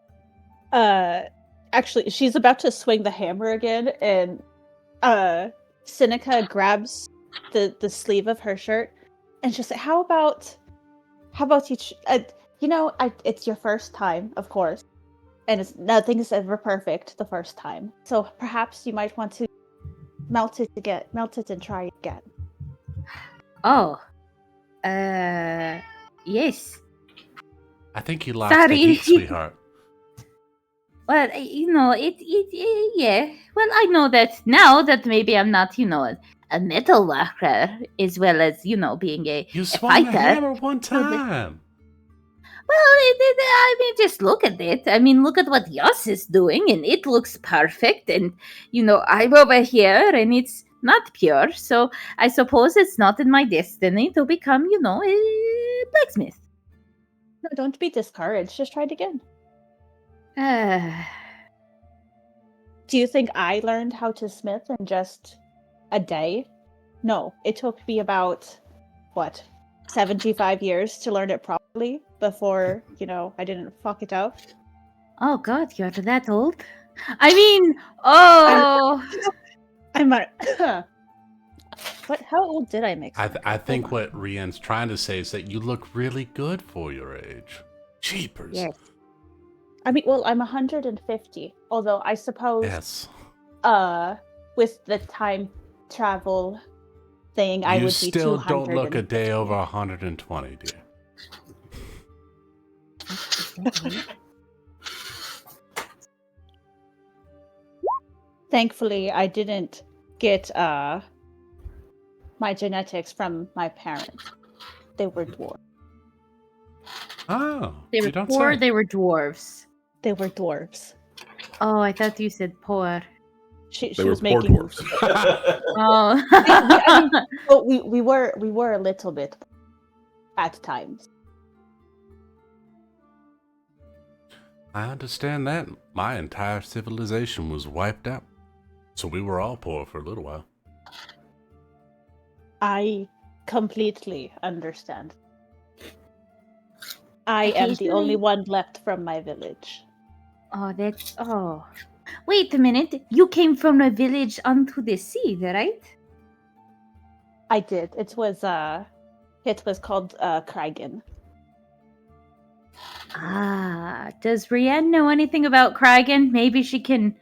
Actually, she's about to swing the hammer again, and Seneca grabs the sleeve of her shirt and she'll say, how about you it's your first time, of course, and nothing is ever perfect the first time, so perhaps you might want to melt it and try it again. Oh, yes. I think you lost the heat, sweetheart. Well, yeah. Well, I know that now that maybe I'm not, a metal worker as well as, being a You swung fighter. the hammer one time. Well, I mean, just look at it. I mean, look at what Yas is doing, and it looks perfect. And, I'm over here, and it's not pure. So I suppose it's not in my destiny to become, a blacksmith. No, don't be discouraged. Just try it again. Do you think I learned how to smith in just a day? No, it took me about, 75 years to learn it properly before, I didn't fuck it up. Oh, God, you're that old? I mean, oh. How old did I make? I think what Rian's trying to say is that you look really good for your age. Jeepers. Yes. I mean, well, I'm 150. Although I suppose, Yes. with the time travel thing, I You would be still don't look a 250. day over 120, dear. Thankfully, I didn't get my genetics from my parents. They were dwarves. Oh, They you were don't poor, say. they were dwarves. They were dwarves. Oh, I thought you said poor. She They were was poor making. dwarves. Oh. I mean, well, we were a little bit at times. I understand that. My entire civilization was wiped out. So we were all poor for a little while. I completely understand. I am the only one left from my village. Oh. Wait a minute. You came from a village onto the sea, right? I did. It was called Kragen. Ah, does Rianne know anything about Kragen? Maybe she can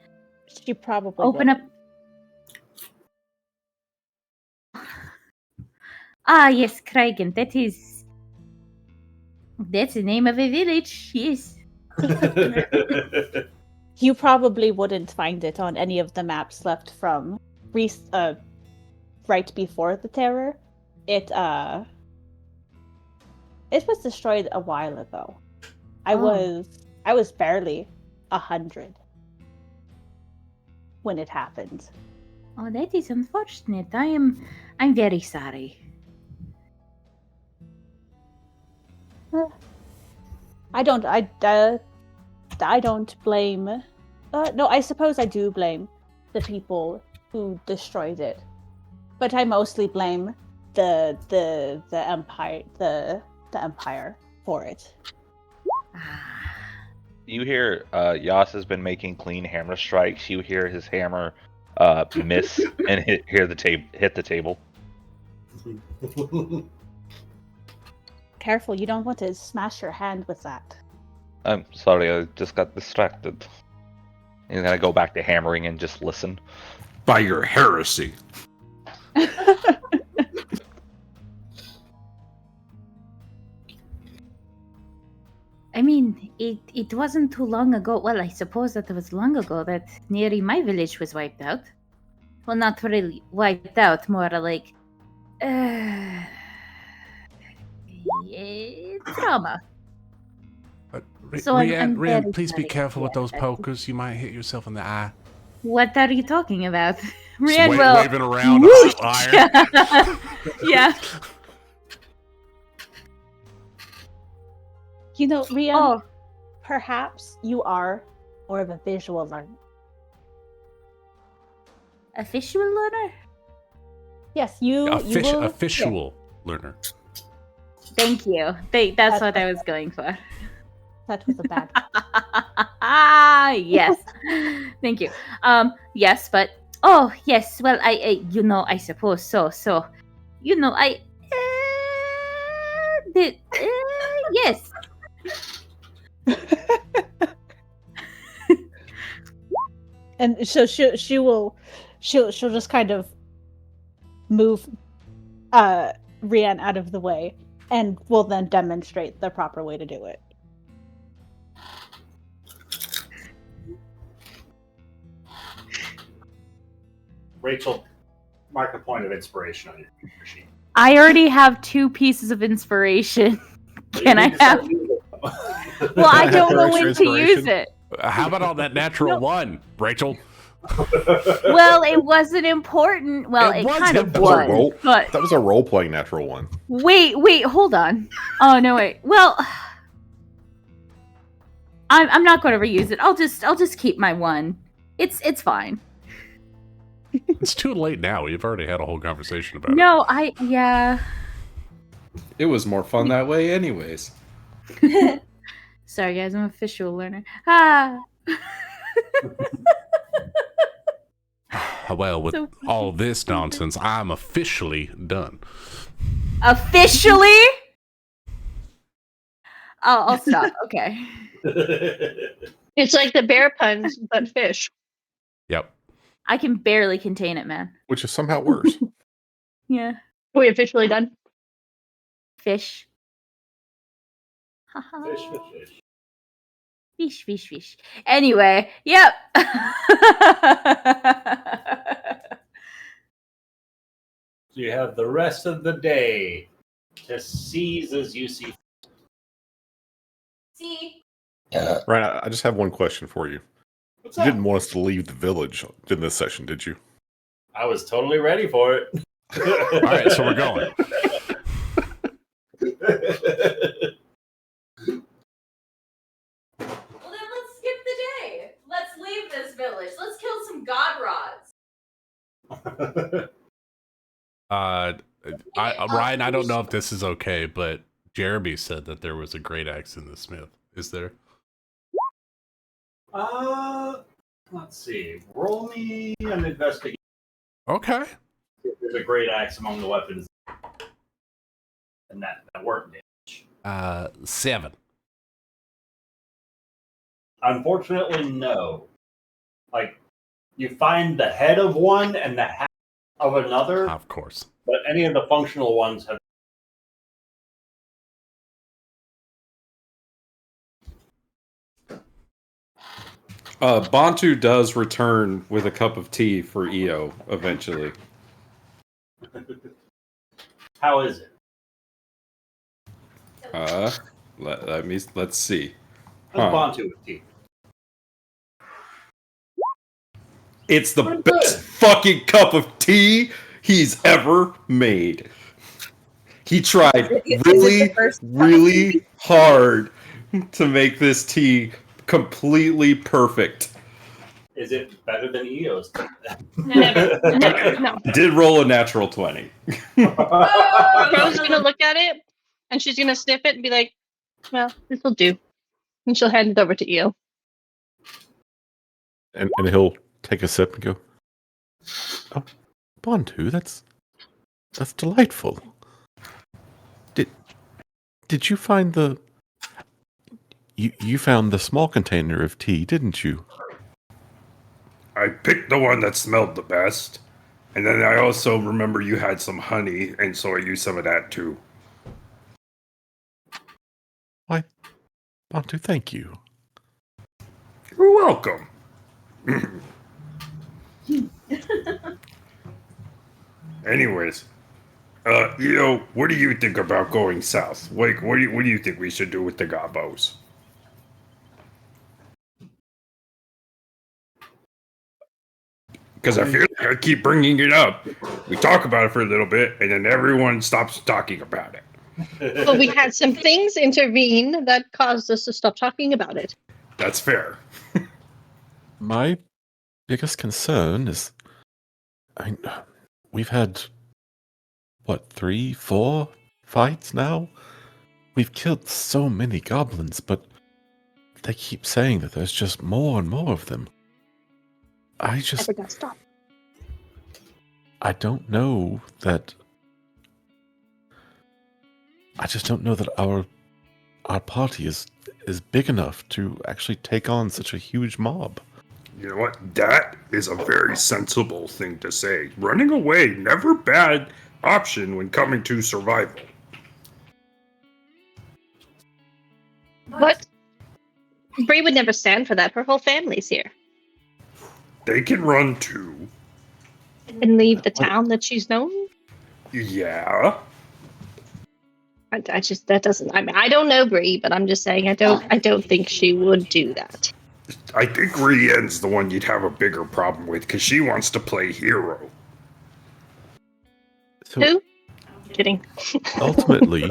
She probably open wouldn't. up. Ah, yes, Kragen. That's the name of a village. Yes. You probably wouldn't find it on any of the maps left from right before the terror. It was destroyed a while ago. I was barely 100 when it happened. Oh, that is unfortunate. I'm very sorry. I don't blame. No, I suppose I do blame the people who destroyed it, but I mostly blame the empire, the empire for it. You hear Yas has been making clean hammer strikes. You hear his hammer miss and hit the table. Careful, you don't want to smash your hand with that. I'm sorry, I just got distracted. He's gonna go back to hammering and just listen. By your heresy. I mean, it wasn't too long ago. Well, I suppose that it was long ago that nearly my village was wiped out. Well, not really wiped out, more like trauma. So I'm Rian, very please be sorry. careful with Yeah, those pokers. You might hit yourself in the eye. What are you talking about? Just Rian will waving around whoosh! a hot iron. Yeah. You know, Rian, Oh, perhaps you are more of a visual learner. a visual learner? Yes, you will. Official learner. Thank you. That's what I was going for. That was a bad. Yes. Thank you. Yes, but yes. Well, I I suppose so. So, I did. Yes. And so she'll just kind of move Rian out of the way, and will then demonstrate the proper way to do it. Rachel mark a point of inspiration on your sheet. I already have 2 pieces of inspiration. Can I have? Well, I don't know when to use it. How about on that natural one, Rachel? Well, it wasn't important. Well, it kind of was, but that was a role-playing natural one. Wait, hold on. Oh no, wait. Well, I'm not going to reuse it. I'll just keep my 1. It's fine. It's too late now. We've already had a whole conversation about it. No, yeah. It was more fun that way, anyways. Sorry, guys. I'm a visual learner. Ah. Well, with all this nonsense, I'm officially done. Officially? I'll stop. Okay. It's like the bear puns, but fish. Yep. I can barely contain it, man. Which is somehow worse. Yeah. We officially done. Fish. Fish. Anyway, yep. So you have the rest of the day to seize as you see. See? Ryan, I just have one question for you. What's You up? didn't want us to leave the village in this session, did you? I was totally ready for it. All right, so we're going. Well, then let's skip the day. Let's leave this village. Let's kill some god rods. Ryan, I don't know if this is okay, but Jeremy said that there was a great axe in the smith. Is there? Let's see. Roll me an investigation. Okay. There's a great axe among the weapons, and that weren't damage. 7. Unfortunately, no. Like, you find the head of one and the half of another, Of course. but any of the functional ones have. Bantu does return with a cup of tea for EO eventually. How is it? Let's see. How's Bantu with tea? It's the Pretty best good. fucking cup of tea he's ever made. He tried Is it really, the first really hard to make this tea completely perfect. Is it better than EO's? Never. No. Did roll a natural 20. Rose's gonna look at it, and she's gonna sniff it and be like, "Well, this will do," and she'll hand it over to Eo. And he'll take a sip and go, "Oh, Bantu, that's delightful. Did you find the... You found the small container of tea, didn't you?" I picked the one that smelled the best. And then I also remember you had some honey, and so I used some of that too. Why, Bantu, thank you. You're welcome. Anyways, what do you think about going south? Like, what do you think we should do with the gobos? Because I feel like I keep bringing it up. We talk about it for a little bit, and then everyone stops talking about it. But we had some things intervene that caused us to stop talking about it. That's fair. My biggest concern is... we've had, 3, 4 fights now? We've killed so many goblins, but they keep saying that there's just more and more of them. I forgot stop. I don't know that... I just don't know that our party is big enough to actually take on such a huge mob. You know what? That is a very sensible thing to say. Running away, never bad option when coming to survival. What? Bree would never stand for that. Her whole family's here. They can run too. And leave the town that she's known? Yeah. I just that doesn't. I mean, I don't know Bree, but I'm just saying I don't think she would do that. I think Rienne's the one you'd have a bigger problem with because she wants to play hero. So Who? Kidding. ultimately,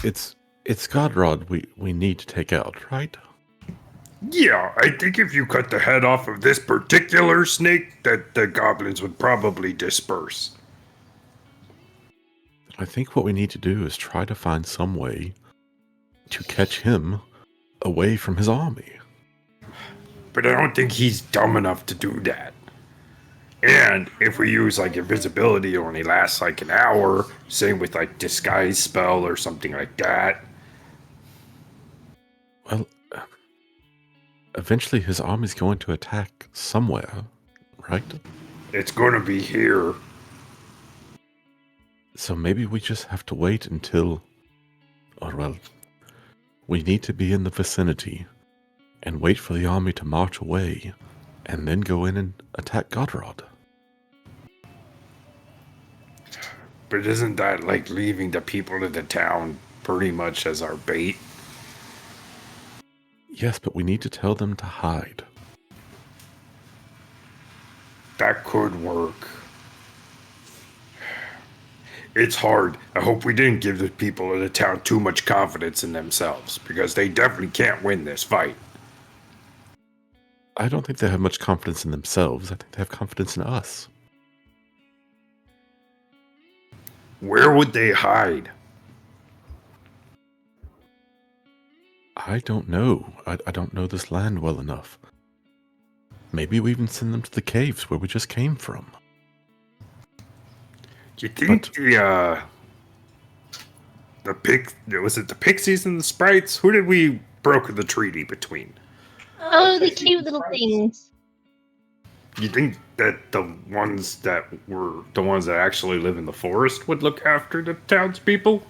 it's Godrod we need to take out, right? Yeah, I think if you cut the head off of this particular snake, that the goblins would probably disperse. I think what we need to do is try to find some way to catch him away from his army. But I don't think he's dumb enough to do that. And if we use like invisibility, it only lasts like an hour. Same with like disguise spell or something like that. Well, eventually his army's going to attack somewhere, right? It's gonna be here. So maybe we just have to wait until, or well, we need to be in the vicinity and wait for the army to march away and then go in and attack Godrod. But isn't that like leaving the people of the town pretty much as our bait? Yes, but we need to tell them to hide. That could work. It's hard. I hope we didn't give the people of the town too much confidence in themselves, because they definitely can't win this fight. I don't think they have much confidence in themselves. I think they have confidence in us. Where would they hide? I don't know. I don't know this land well enough. Maybe we even send them to the caves where we just came from. Do you think was it the pixies and the sprites? Who did we broker the treaty between? Oh, the cute little things. You think that the ones that actually live in the forest would look after the townspeople?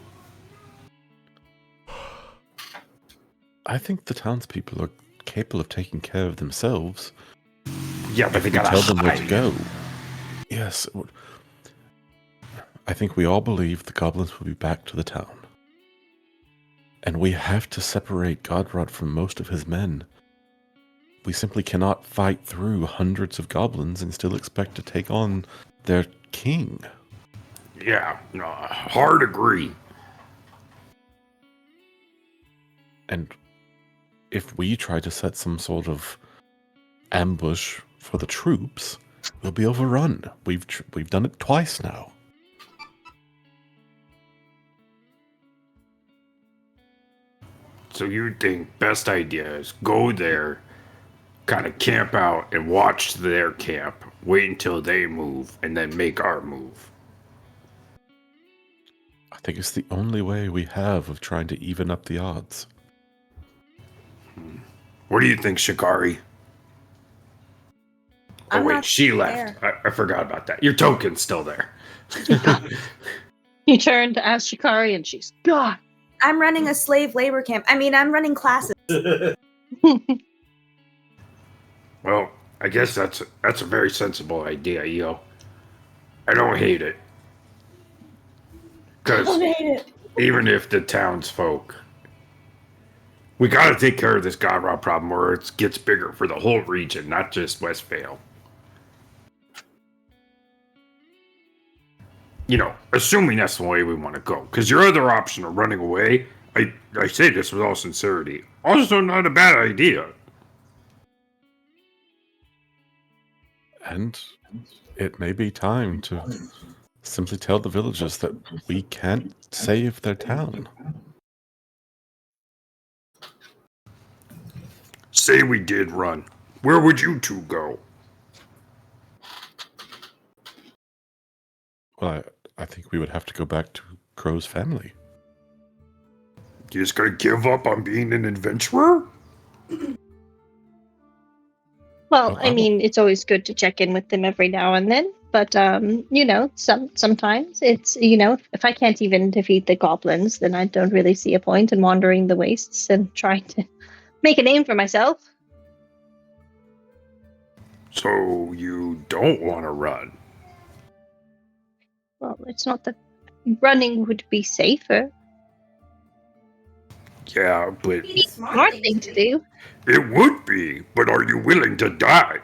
I think the townspeople are capable of taking care of themselves. Yeah, but they If we gotta tell them where to hide. go. Yes. I think we all believe the goblins will be back to the town. And we have to separate Godrod from most of his men. We simply cannot fight through hundreds of goblins and still expect to take on their king. Yeah, no, hard agree. And if we try to set some sort of ambush for the troops, we'll be overrun. We've done it twice now. So you think best idea is go there, kind of camp out and watch their camp, wait until they move, and then make our move. I think it's the only way we have of trying to even up the odds. What do you think, Shikari? Oh I'm wait, not she left. I forgot about that. Your token's still there. You turn to ask Shikari and she's gone. I'm running a slave labor camp. I mean, I'm running classes. Well, I guess that's a very sensible idea, Io. I don't hate it. Because even if the townsfolk, we gotta take care of this Godrod problem or it gets bigger for the whole region, not just Westvale. You know, assuming that's the way we want to go. Because your other option of running away, I say this with all sincerity, also not a bad idea. And it may be time to simply tell the villagers that we can't save their town. Say we did run. Where would you two go? Well, I think we would have to go back to Crow's family. You just gonna give up on being an adventurer? Well, I mean, it's always good to check in with them every now and then. But you know, sometimes it's, you know, if I can't even defeat the goblins, then I don't really see a point in wandering the wastes and trying to make a name for myself. So you don't want to run? Well, it's not that running would be safer. Yeah, but Be the Smart thing to do. it would be. But are you willing to die?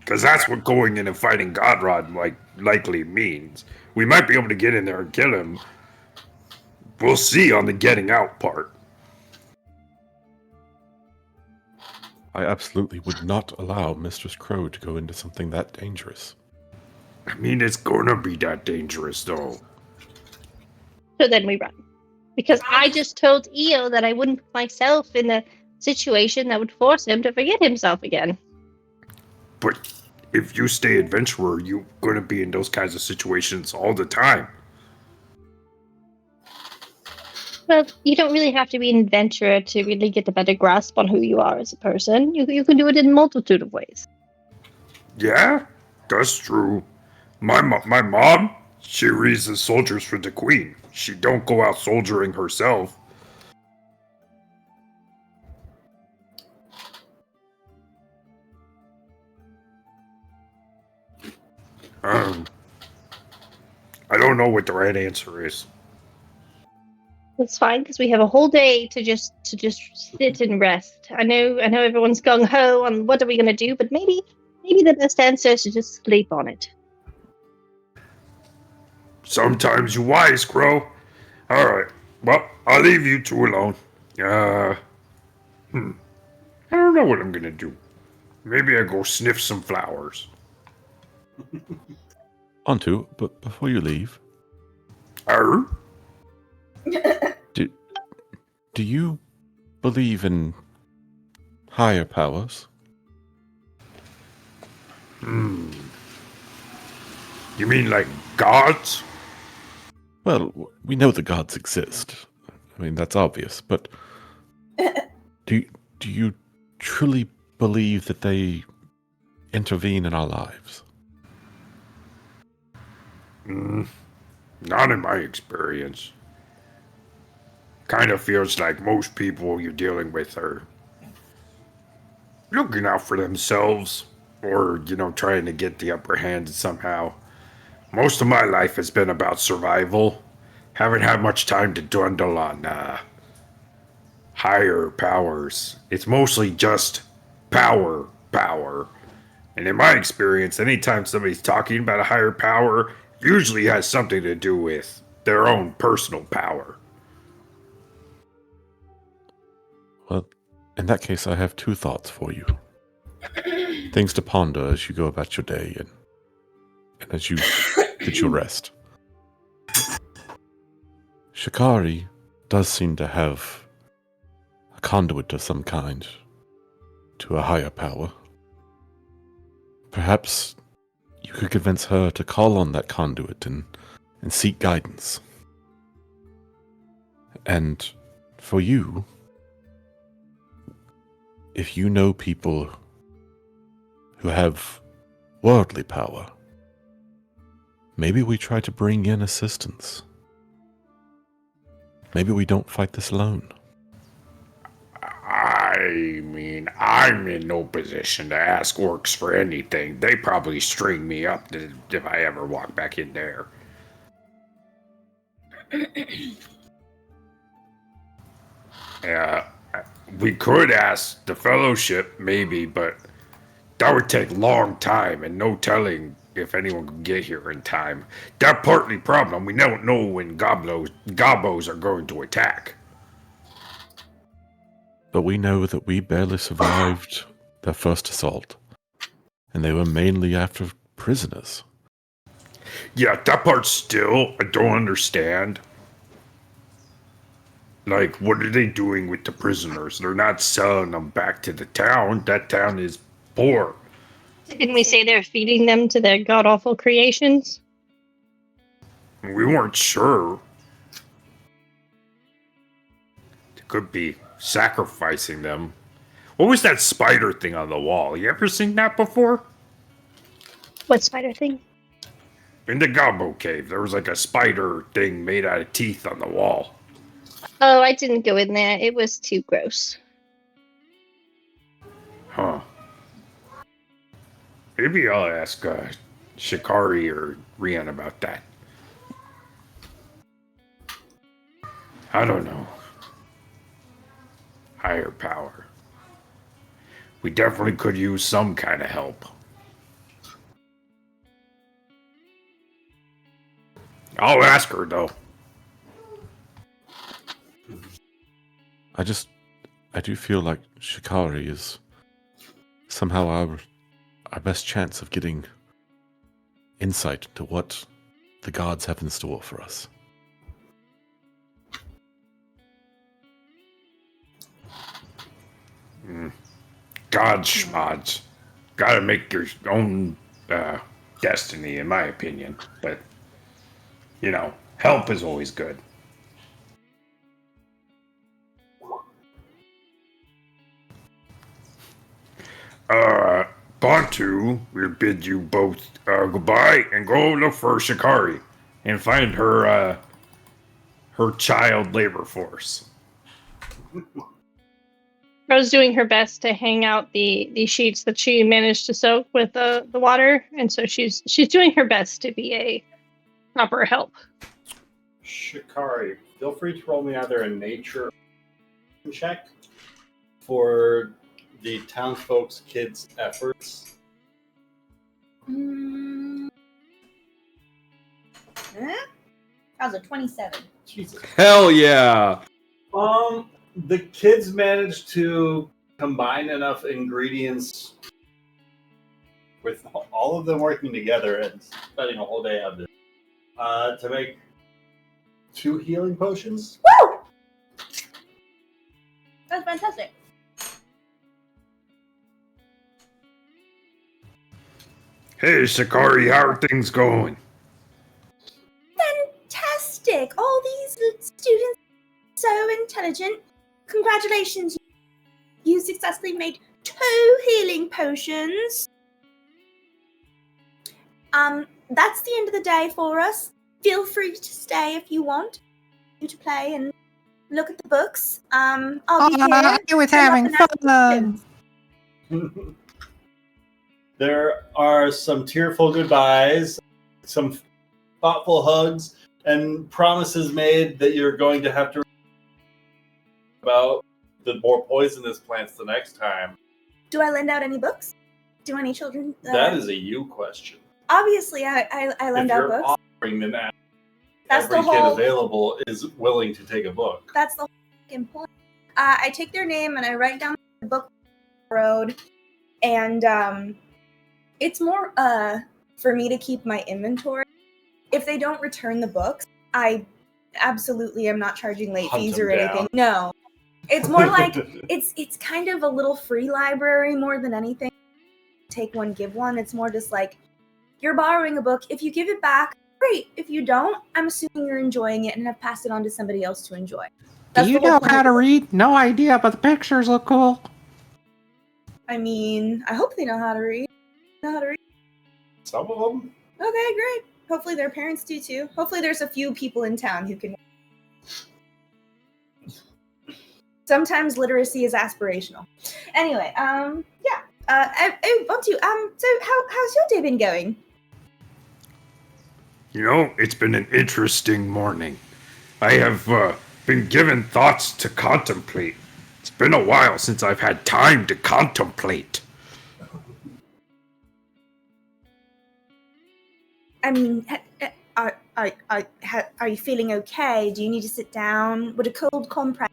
Because that's what going in and fighting Godrod likely means. We might be able to get in there and kill him. We'll see on the getting out part. I absolutely would not allow Mistress Crow to go into something that dangerous. I mean, it's gonna be that dangerous, though. So then we run. Because I just told Io that I wouldn't put myself in a situation that would force him to forget himself again. But if you stay adventurer, you're gonna be in those kinds of situations all the time. Well, you don't really have to be an adventurer to really get a better grasp on who you are as a person. You can do it in a multitude of ways. Yeah, that's true. My mom, she raises soldiers for the queen. She don't go out soldiering herself. I don't know what the right answer is. That's fine because we have a whole day to just sit and rest. I know everyone's gung ho on what are we gonna do, but maybe the best answer is to just sleep on it. Sometimes you wise, Crow. Alright, well, I'll leave you two alone. I don't know what I'm gonna do. Maybe I go sniff some flowers. Onto, but before you leave, Arr? do you believe in higher powers? You mean like gods? Well, we know the gods exist. I mean, that's obvious, but do you truly believe that they intervene in our lives? Not in my experience. Kind of feels like most people you're dealing with are looking out for themselves or, trying to get the upper hand somehow. Most of my life has been about survival. Haven't had much time to dwindle on higher powers. It's mostly just power. And in my experience, anytime somebody's talking about a higher power, usually has something to do with their own personal power. Well, in that case, I have two thoughts for you. Things to ponder as you go about your day and as you get your rest. Shikari does seem to have a conduit of some kind to a higher power. Perhaps you could convince her to call on that conduit and seek guidance. And for you, if you know people who have worldly power, maybe we try to bring in assistance. Maybe we don't fight this alone. I mean, I'm in no position to ask orcs for anything. They probably string me up if I ever walk back in there. Yeah, we could ask the Fellowship, maybe, but that would take a long time and no telling if anyone could get here in time. That partly problem, we don't know when gobos are going to attack. But we know that we barely survived their first assault, and they were mainly after prisoners. Yeah, that part still, I don't understand. Like, what are they doing with the prisoners? They're not selling them back to the town. That town is poor. Didn't we say they're feeding them to their god-awful creations? We weren't sure. They could be sacrificing them. What was that spider thing on the wall? You ever seen that before? What spider thing? In the Gobbo Cave, there was like a spider thing made out of teeth on the wall. Oh, I didn't go in there. It was too gross. Huh. Maybe I'll ask Shikari or Rian about that. I don't know. Higher power. We definitely could use some kind of help. I'll ask her, though. I do feel like Shikari is somehow our best chance of getting insight into what the gods have in store for us. Gods, schmods. Gotta make your own destiny, in my opinion. But, help is always good. Bantu will bid you both goodbye and go look for Shikari and find her child labor force. Rose doing her best to hang out the sheets that she managed to soak with the water, and so she's doing her best to be a proper help. Shikari, feel free to roll me either a nature check for the townsfolk's kids' efforts. That was a 27. Jesus. Hell yeah! The kids managed to combine enough ingredients with all of them working together and spending a whole day on this to make 2 healing potions. Woo! That's fantastic. Hey, Shikari, how are things going? Fantastic. All these students so intelligent. Congratulations. You successfully made 2 healing potions. That's the end of the day for us. Feel free to stay if you want. You to play and look at the books. I'll be here. I was having fun. There are some tearful goodbyes, some thoughtful hugs, and promises made that you're going to have to about the more poisonous plants the next time. Do I lend out any books? Do any children? That is a you question. Obviously, I lend If out you're books. offering, then That's every the kid whole. available is willing to take a book. That's the whole point. I take their name and I write down the book road, and it's more for me to keep my inventory. If they don't return the books, I absolutely am not charging late Hunt fees them or anything. down. No, it's more like it's kind of a little free library more than anything. Take one, give one. It's more just like you're borrowing a book. If you give it back, great. If you don't, I'm assuming you're enjoying it and have passed it on to somebody else to enjoy. Do you know how to read? No idea, but the pictures look cool. I mean, I hope they know how to read. Know how to read? Some of them. Okay, great. Hopefully their parents do too. Hopefully there's a few people in town who can. Sometimes literacy is aspirational. Anyway, yeah. I want to. So how's your day been going? It's been an interesting morning. I have been given thoughts to contemplate. It's been a while since I've had time to contemplate. I mean, are you feeling okay? Do you need to sit down? Would a cold compress?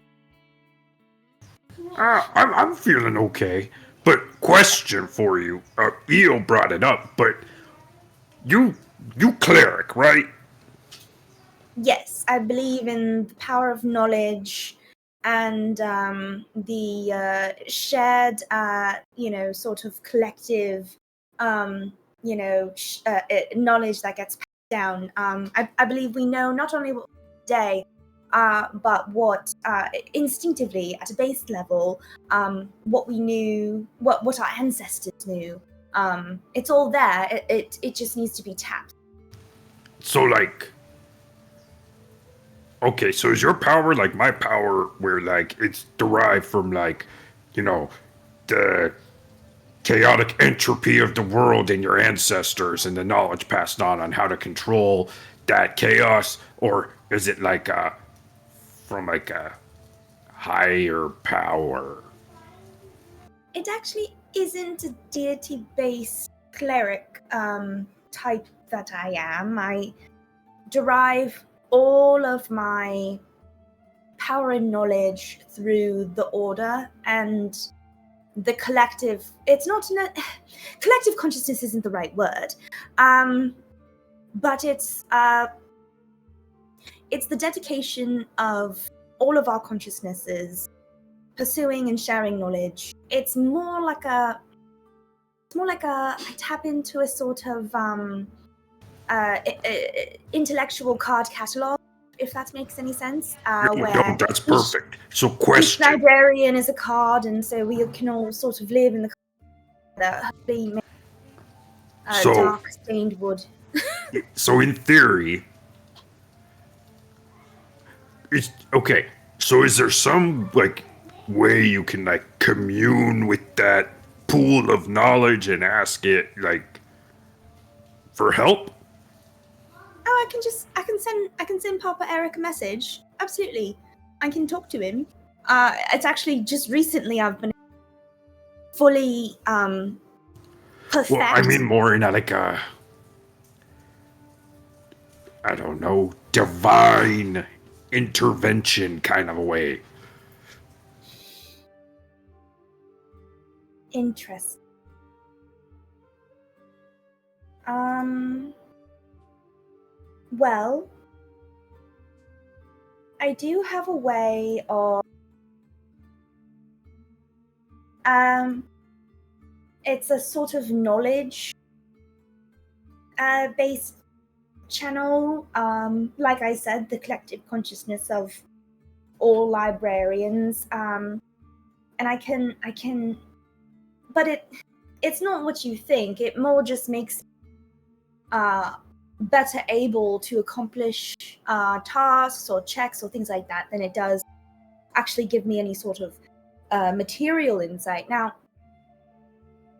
I'm feeling okay. But question for you. Eo brought it up, but you cleric, right? Yes, I believe in the power of knowledge and the shared, sort of collective, knowledge that gets passed down. I believe we know not only what day, but what instinctively at a base level, what we knew, what our ancestors knew. It's all there. It just needs to be tapped. So okay, so is your power like my power where it's derived from the chaotic entropy of the world and your ancestors and the knowledge passed on how to control that chaos, or is it like from like a higher power? It actually isn't a deity-based cleric type that I am. I derive all of my power and knowledge through the order and the collective. It's not collective consciousness isn't the right word, but it's the dedication of all of our consciousnesses pursuing and sharing knowledge. It's more like a I tap into a sort of intellectual card catalog, if that makes any sense. No, that's perfect. So Each question. librarian is a card, and so we can all sort of live in the dark stained wood. So in theory, it's okay. So is there some like way you can like commune with that pool of knowledge and ask it like for help? Oh, I can send Papa Eric a message. Absolutely, I can talk to him. It's actually just recently I've been fully perfect. Well, I mean more in a like a, I don't know, divine intervention kind of a way. Interesting. Well, I do have a way of it's a sort of knowledge based channel. Like I said, the collective consciousness of all librarians. And I can but it's not what you think. It more just makes better able to accomplish tasks or checks or things like that than it does actually give me any sort of material insight. Now,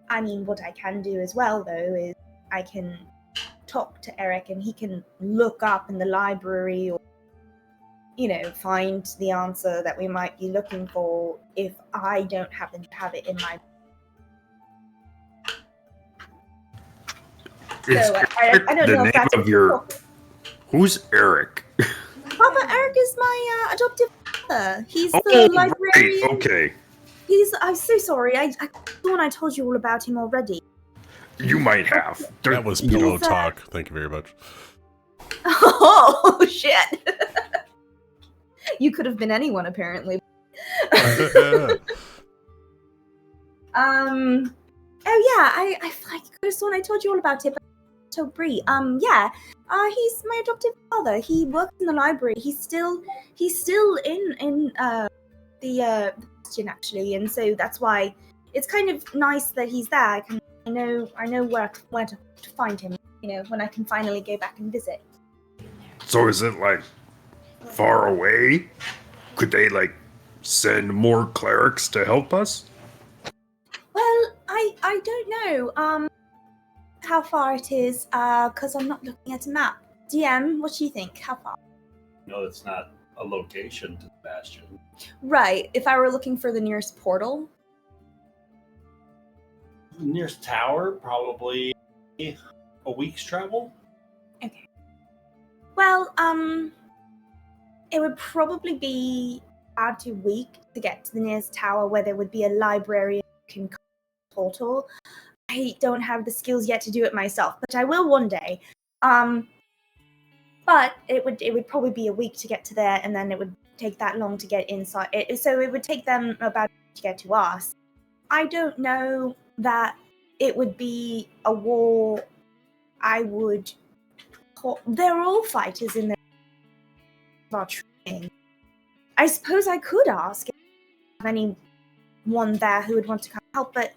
I mean, what I can do as well, though, is I can talk to Eric and he can look up in the library or, find the answer that we might be looking for if I don't happen to have it in my. So I don't know if that's of your. Who's Eric? Papa Eric is my adoptive father. He's the librarian. Right, okay. I'm so sorry. I thought I told you all about him already. You might have. That was pillow talk. Thank you very much. Oh shit! You could have been anyone, apparently. Oh yeah, I could have sworn I told you all about it. But so Bree. Yeah. He's my adoptive father. He works in the library. He's still in the bastion actually, and so that's why it's kind of nice that he's there. I know where to find him. When I can finally go back and visit. So is it like far away? Could they like send more clerics to help us? Well, I don't know how far it is because I'm not looking at a map. DM, what do you think? How far? No, it's not a location to the bastion. Right. If I were looking for the nearest portal. The nearest tower, probably a week's travel. Okay. Well, it would probably be about a week to get to the nearest tower where there would be a librarian who can portal. I don't have the skills yet to do it myself, but I will one day. But it would probably be a week to get to there, and then it would take that long to get inside. So it would take them about a week to get to us. I don't know that it would be a war I would. They're all fighters in their training. I suppose I could ask if I have anyone there who would want to come help, but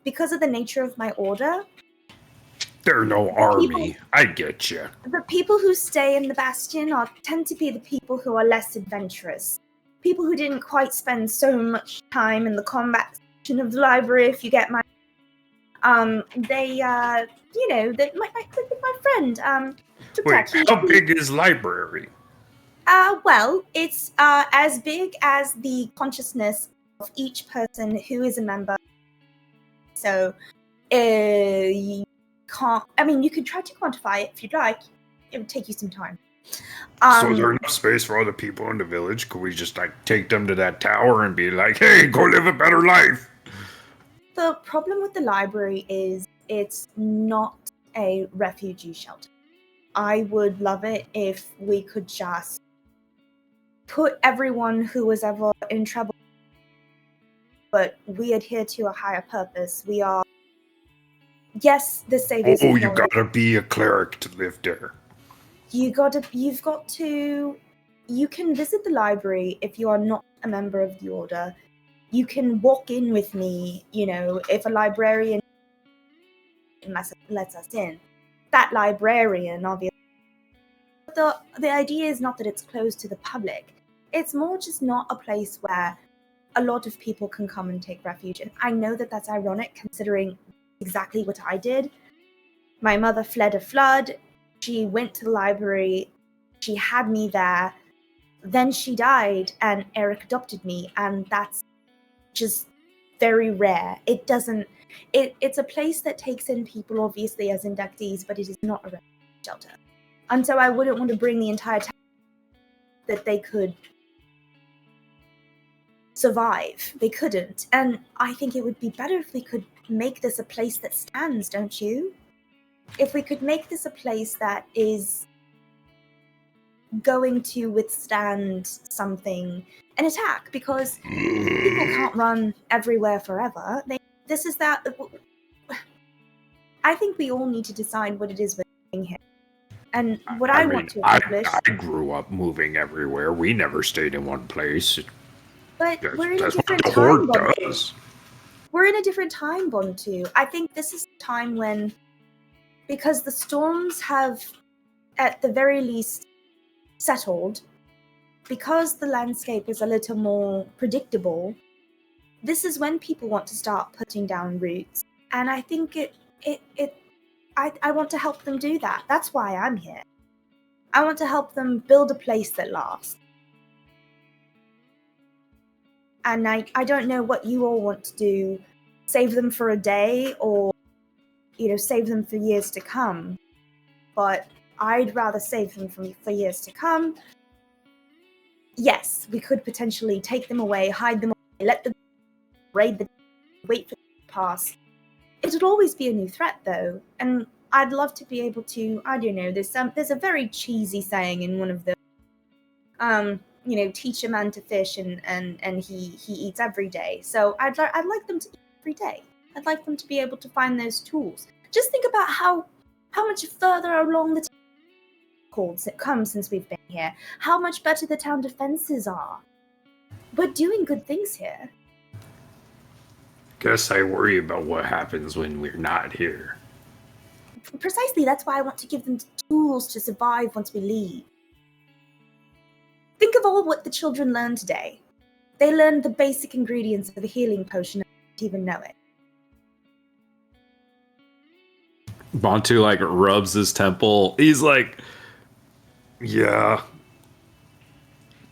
because of the nature of my order, They're no army. I get you. the people who stay in the bastion tend to be the people who are less adventurous. People who didn't quite spend so much time in the combat section of the library, if you get my. They, you know, that my friend, Wait, Tuk-Tak, how big is library? well, it's as big as the consciousness of each person who is a member. So, you can't. I mean, you could try to quantify it if you'd like. It would take you some time. So is there enough space for other people in the village? Could we just like take them to that tower and be like, "Hey, go live a better life"? The problem with the library is it's not a refugee shelter. I would love it if we could just put everyone who was ever in trouble, but we adhere to a higher purpose. We are, yes, the saviors. Oh, of you knowledge. gotta be a cleric to live there. You've got to. You can visit the library if you are not a member of the order. You can walk in with me, you know, if a librarian lets us in. That librarian, obviously. The idea is not that it's closed to the public. It's more just not a place where a lot of people can come and take refuge. And I know that that's ironic considering exactly what I did. My mother fled a flood. She went to the library. She had me there. Then she died and Eric adopted me. And that's just very rare. It doesn't... It's a place that takes in people, obviously, as inductees, but it is not a refugee shelter. And so I wouldn't want to bring the entire town that they could survive. They couldn't. And I think it would be better if we could make this a place that stands, don't you? If we could make this a place that is going to withstand something, an attack, because people can't run everywhere forever. This is that. I think we all need to decide what it is we're doing here. And what I want to accomplish. I grew up moving everywhere. We never stayed in one place. But we're in a That's what different the time, Horde Bond. does. We're in a different time, Bond, too. I think this is a time when, because the storms have, at the very least, settled, because the landscape is a little more predictable, this is when people want to start putting down roots. And I think I want to help them do that. That's why I'm here. I want to help them build a place that lasts. And I don't know what you all want to do. Save them for a day or, you know, save them for years to come. But I'd rather save them for years to come. Yes, we could potentially take them away, hide them away, let them raid the... wait for them to pass. It'll always be a new threat, though. And I'd love to be able to, I don't know, there's a very cheesy saying in one of the, you know, teach a man to fish and he eats every day. So I'd like them to eat every day. I'd like them to be able to find those tools. Just think about how much further along the calls it comes since we've been here. How much better the town defenses are. We're doing good things here. Guess I worry about what happens when we're not here. Precisely, that's why I want to give them tools to survive once we leave. Think of all what the children learned today. They learned the basic ingredients of a healing potion and didn't even know it. Bantu like rubs his temple. He's like, Yeah.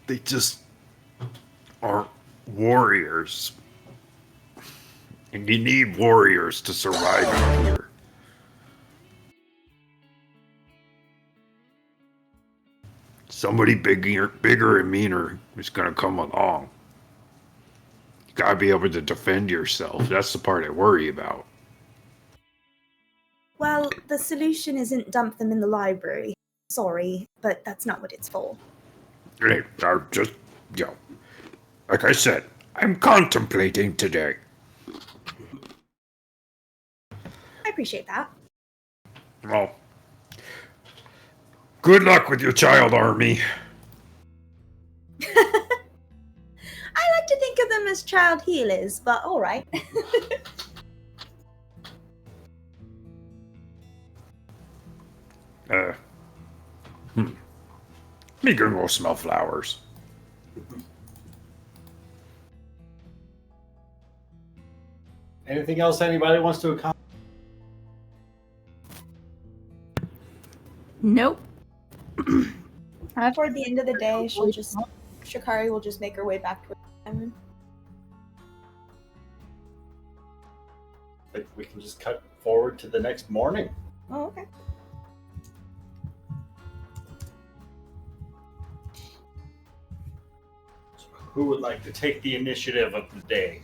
They just aren't warriors. And you need warriors to survive out here. Somebody bigger and meaner is gonna come along. You gotta be able to defend yourself. That's the part I worry about. Well, the solution isn't dump them in the library. Sorry, but that's not what it's for. Hey, I just, you know, like I said, I'm contemplating today. I appreciate that. Well, good luck with your child army. I like to think of them as child healers, but alright. Me gonna go smell flowers. Anything else anybody wants to accomplish? Nope. Toward the end of the day, Shikari will just make her way back to her island. Like, we can just cut forward to the next morning. Oh, okay. Who would like to take the initiative of the day?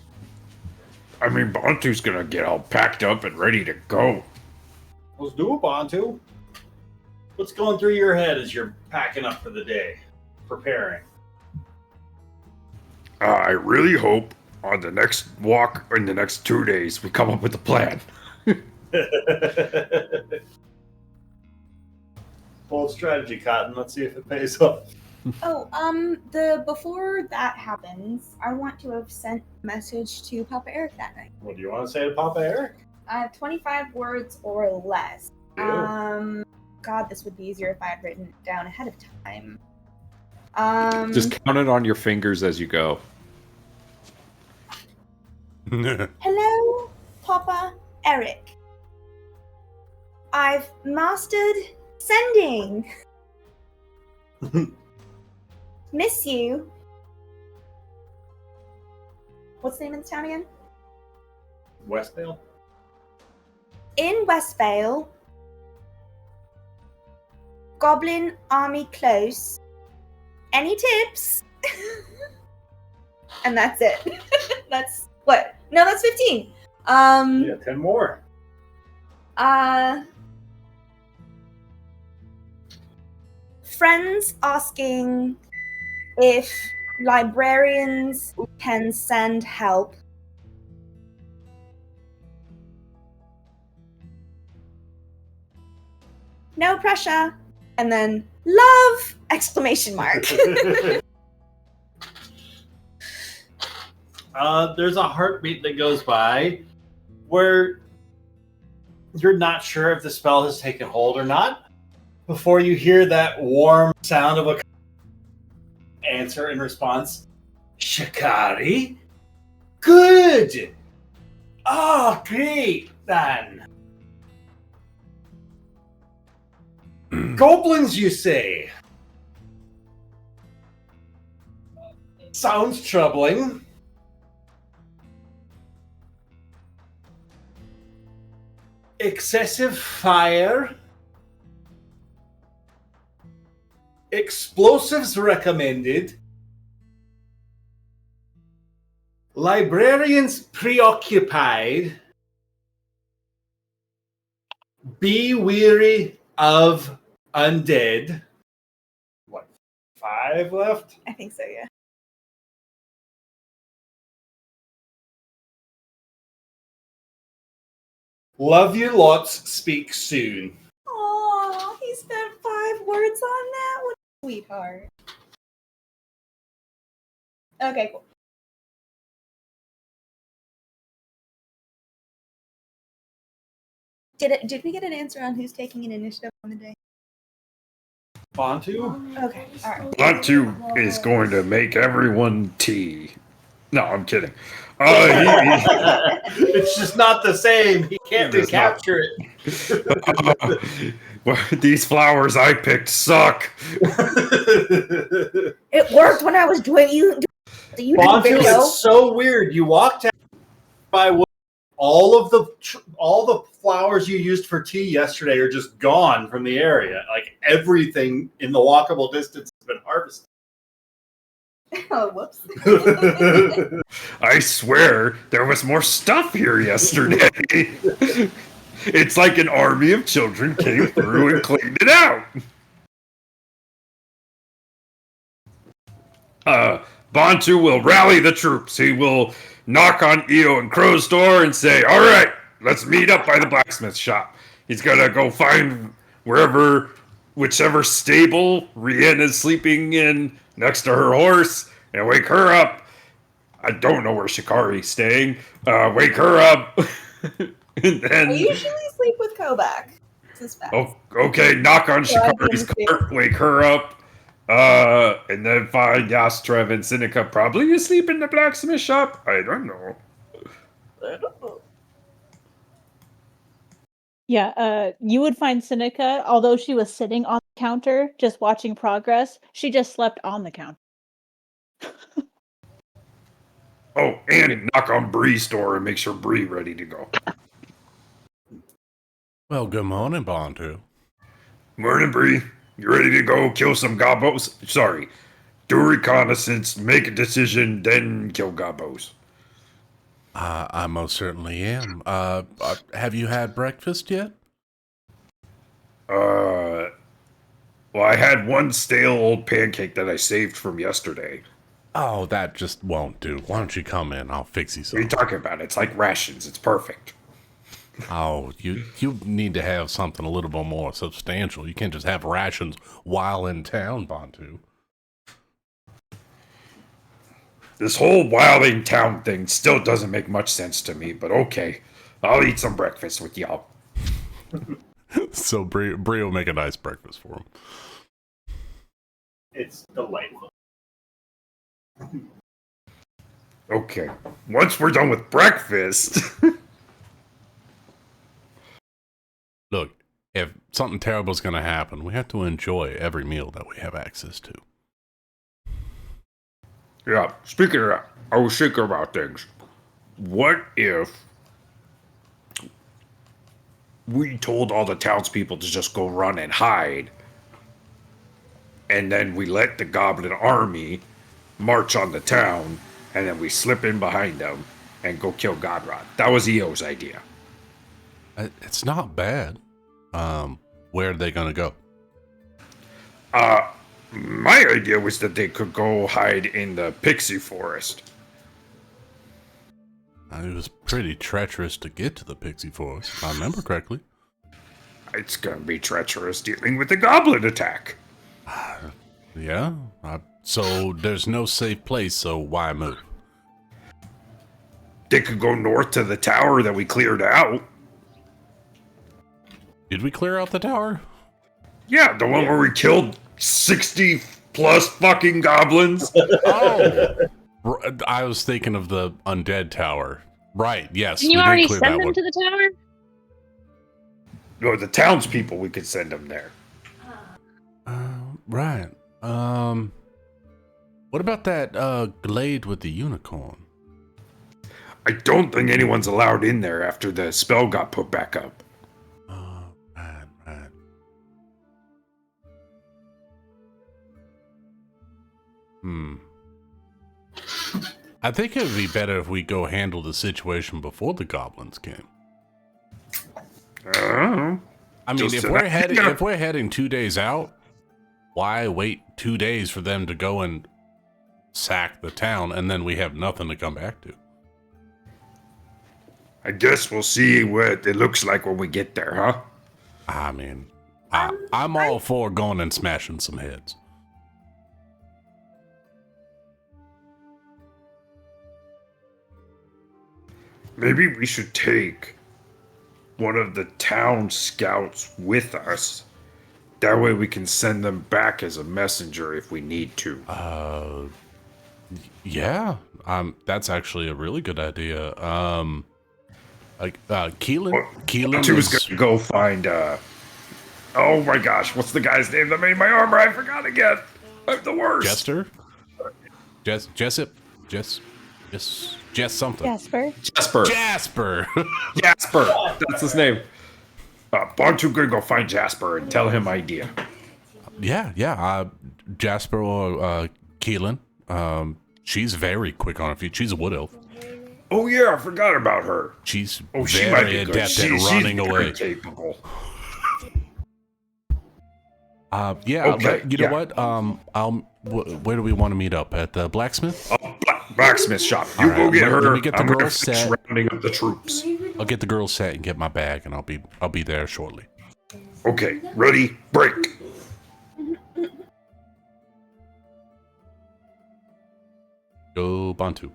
I mean, Bantu's gonna get all packed up and ready to go. Let's do it, Bantu. What's going through your head as you're packing up for the day, preparing? I really hope on the next walk in the next 2 days we come up with a plan. Bold strategy, Cotton. Let's see if it pays off. Before that happens, I want to have sent a message to Papa Eric that night. What do you want to say to Papa Eric? I have 25 words or less. Ew. God, this would be easier if I had written it down ahead of time. Just count it on your fingers as you go. Hello, Papa Eric. I've mastered sending. Miss you. What's the name of the town again? Westvale? In Westvale. Goblin army close. Any tips? And that's it. That's what? No, that's 15. Yeah, 10 more. Friends asking if librarians can send help. No pressure. And then love! Exclamation mark. There's a heartbeat that goes by where you're not sure if the spell has taken hold or not before you hear that warm sound of a answer in response. Shikari? Good! Oh, great, then. Goblins, you say? Sounds troubling. Excessive fire. Explosives recommended. Librarians preoccupied. Be weary of undead. What, 5 left? I think so, yeah. Love you lots. Speak soon. Oh, he spent 5 words on that? What a sweetheart. Okay, cool. Did we get an answer on who's taking an initiative on the day? Bantu? Okay, alright. Bantu is going to make everyone tea. No, I'm kidding. It's just not the same. He can't It's not. recapture it. Well, these flowers I picked suck. It worked when I was doing you Bantu, video. it's so weird. You walked out by all the flowers you used for tea yesterday are just gone from the area. Like everything in the walkable distance has been harvested. Oh, whoops. I swear there was more stuff here yesterday. It's like an army of children came through and cleaned it out. Bantu will rally the troops. He will knock on Io and Crow's door and say, "All right, let's meet up by the blacksmith shop." He's gonna go find whichever stable Rien is sleeping in next to her horse and wake her up. I don't know where Shikari's staying. Wake her up. And then, I usually sleep with Kobak. This is fast. oh, okay, knock on So I'd be Shikari's in the cart, wake her up. And then find Yastrev and Seneca probably asleep in the blacksmith shop. I don't know. I don't know. Yeah, you would find Seneca, although she was sitting on the counter just watching progress, she just slept on the counter. Oh, and knock on Bree's door and make sure Bree ready to go. Well, good morning, Bontu. Morning, Bree. You ready to go kill some gobos? Sorry. Do reconnaissance, make a decision, then kill gobos. I most certainly am. Have you had breakfast yet? Well, I had one stale old pancake that I saved from yesterday. Oh, that just won't do. Why don't you come in? I'll fix you What are you some. talking about? It's like rations. It's perfect. Oh, you need to have something a little bit more substantial. You can't just have rations while in town, Bontu. This whole wilding town thing still doesn't make much sense to me, but okay. I'll eat some breakfast with y'all. So Bree will make a nice breakfast for him. It's delightful. Okay. Once we're done with breakfast. Look, if something terrible is going to happen, we have to enjoy every meal that we have access to. Yeah, speaking of that, I was thinking about things. What if we told all the townspeople to just go run and hide, and then we let the goblin army march on the town, and then we slip in behind them and go kill Godrod? That was EO's idea. It's not bad. Where are they going to go? My idea was that they could go hide in the pixie forest. It was pretty treacherous to get to the Pixie Forest, if I remember correctly. It's gonna be treacherous dealing with the goblin attack. Yeah? So there's no safe place, so why move? They could go north to the tower that we cleared out. Did we clear out the tower? Yeah, the one where we killed 60 plus fucking goblins. Oh! I was thinking of the undead tower. Right, yes. Didn't you we did already clear send that them one. to the tower? No, the townspeople, we could send them there. Right. What about that glade with the unicorn? I don't think anyone's allowed in there after the spell got put back up. Right. I think it would be better if we go handle the situation before the goblins came. I mean, if we're heading 2 days out, why wait 2 days for them to go and sack the town, and then we have nothing to come back to? I guess we'll see what it looks like when we get there, huh? I mean, I'm all for going and smashing some heads. Maybe we should take one of the town scouts with us. That way we can send them back as a messenger if we need to. Yeah. That's actually a really good idea. Keelan She was gonna go find oh my gosh, what's the guy's name that made my armor? I forgot again. I'm the worst. Jester? Jessup? Jess something. Jasper. Jasper! Jasper! That's his name. Bontu gonna go find Jasper and tell him idea. Yeah. Jasper or Keelan. She's very quick on her feet. She's a wood elf. Oh yeah, I forgot about her. She's she might very be good. adept at running she's away. very capable. Okay, but you know what? Where do we want to meet up? At the blacksmith? Blacksmith shop. You All go right, get her. let me get the I'm gonna girls finish set. rounding up the troops. I'll get the girls set and get my bag, and I'll be there shortly. Okay, ready, break. Go Bantu.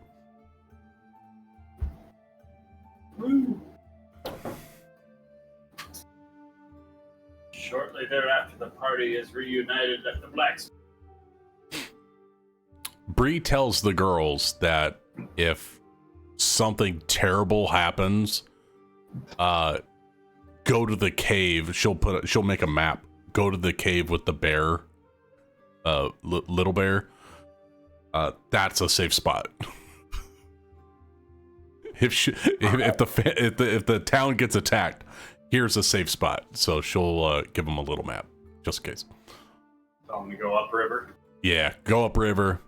Shortly thereafter, the party is reunited at the blacksmith. Bree tells the girls that if something terrible happens, go to the cave. She'll make a map. Go to the cave with the bear, little bear. That's a safe spot. if the town gets attacked, here's a safe spot. So she'll give them a little map, just in case. Tell them to go upriver. Yeah, go upriver.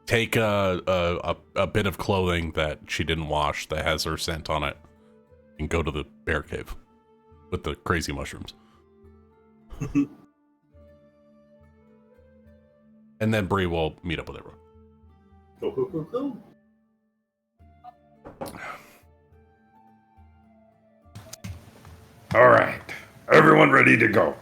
Take a bit of clothing that she didn't wash that has her scent on it, and go to the bear cave with the crazy mushrooms. And then Bree will meet up with everyone. Go. All right, everyone ready to go?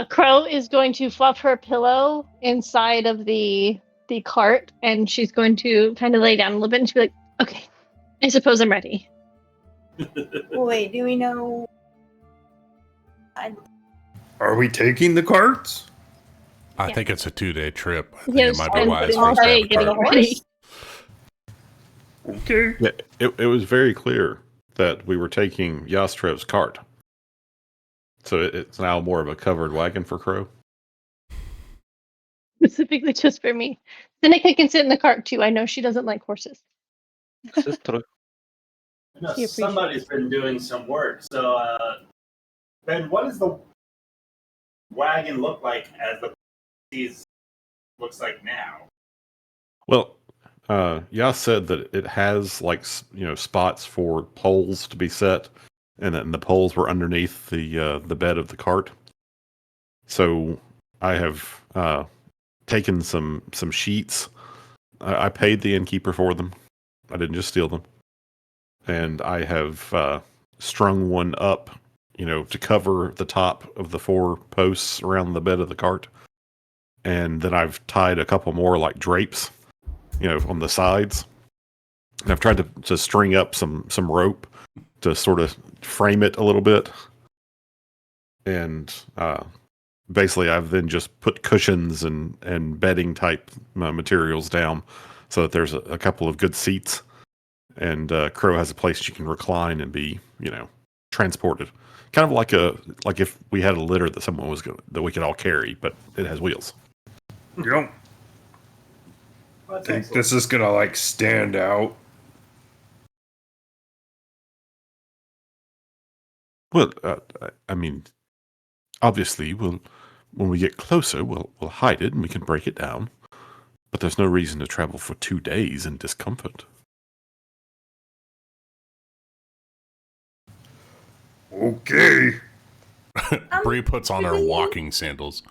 Crow is going to fluff her pillow inside of the cart, and she's going to kind of lay down a little bit, and she'll be like, "Okay, I suppose I'm ready." Wait, do we know? Are we taking the carts? I think it's a 2-day trip. I think Yes, it might be and wise all for us to day have a getting cart. ready. Okay. Yeah, it was very clear that we were taking Yastrev's cart. So it's now more of a covered wagon for Crow. Specifically just for me. Seneca can sit in the cart too. I know she doesn't like horses. No, She appreciates somebody's been doing some work. So, Ben, what does the wagon look like as the piece looks like now? Well, Yas said that it has spots for poles to be set, and then the poles were underneath the bed of the cart. So I have taken some sheets. I paid the innkeeper for them. I didn't just steal them. And I have strung one up, to cover the top of the 4 posts around the bed of the cart. And then I've tied a couple more like drapes, on the sides. And I've tried to string up some rope to sort of frame it a little bit. And basically I've then just put cushions and bedding type materials down so that there's a couple of good seats. And Crow has a place she can recline and be, transported. Kind of like if we had a litter that we could all carry, but it has wheels. Yep. I think this is gonna stand out. Well, I mean, obviously, when we get closer, we'll hide it and we can break it down. But there's no reason to travel for 2 days in discomfort. Okay. Bree puts on her walking sandals.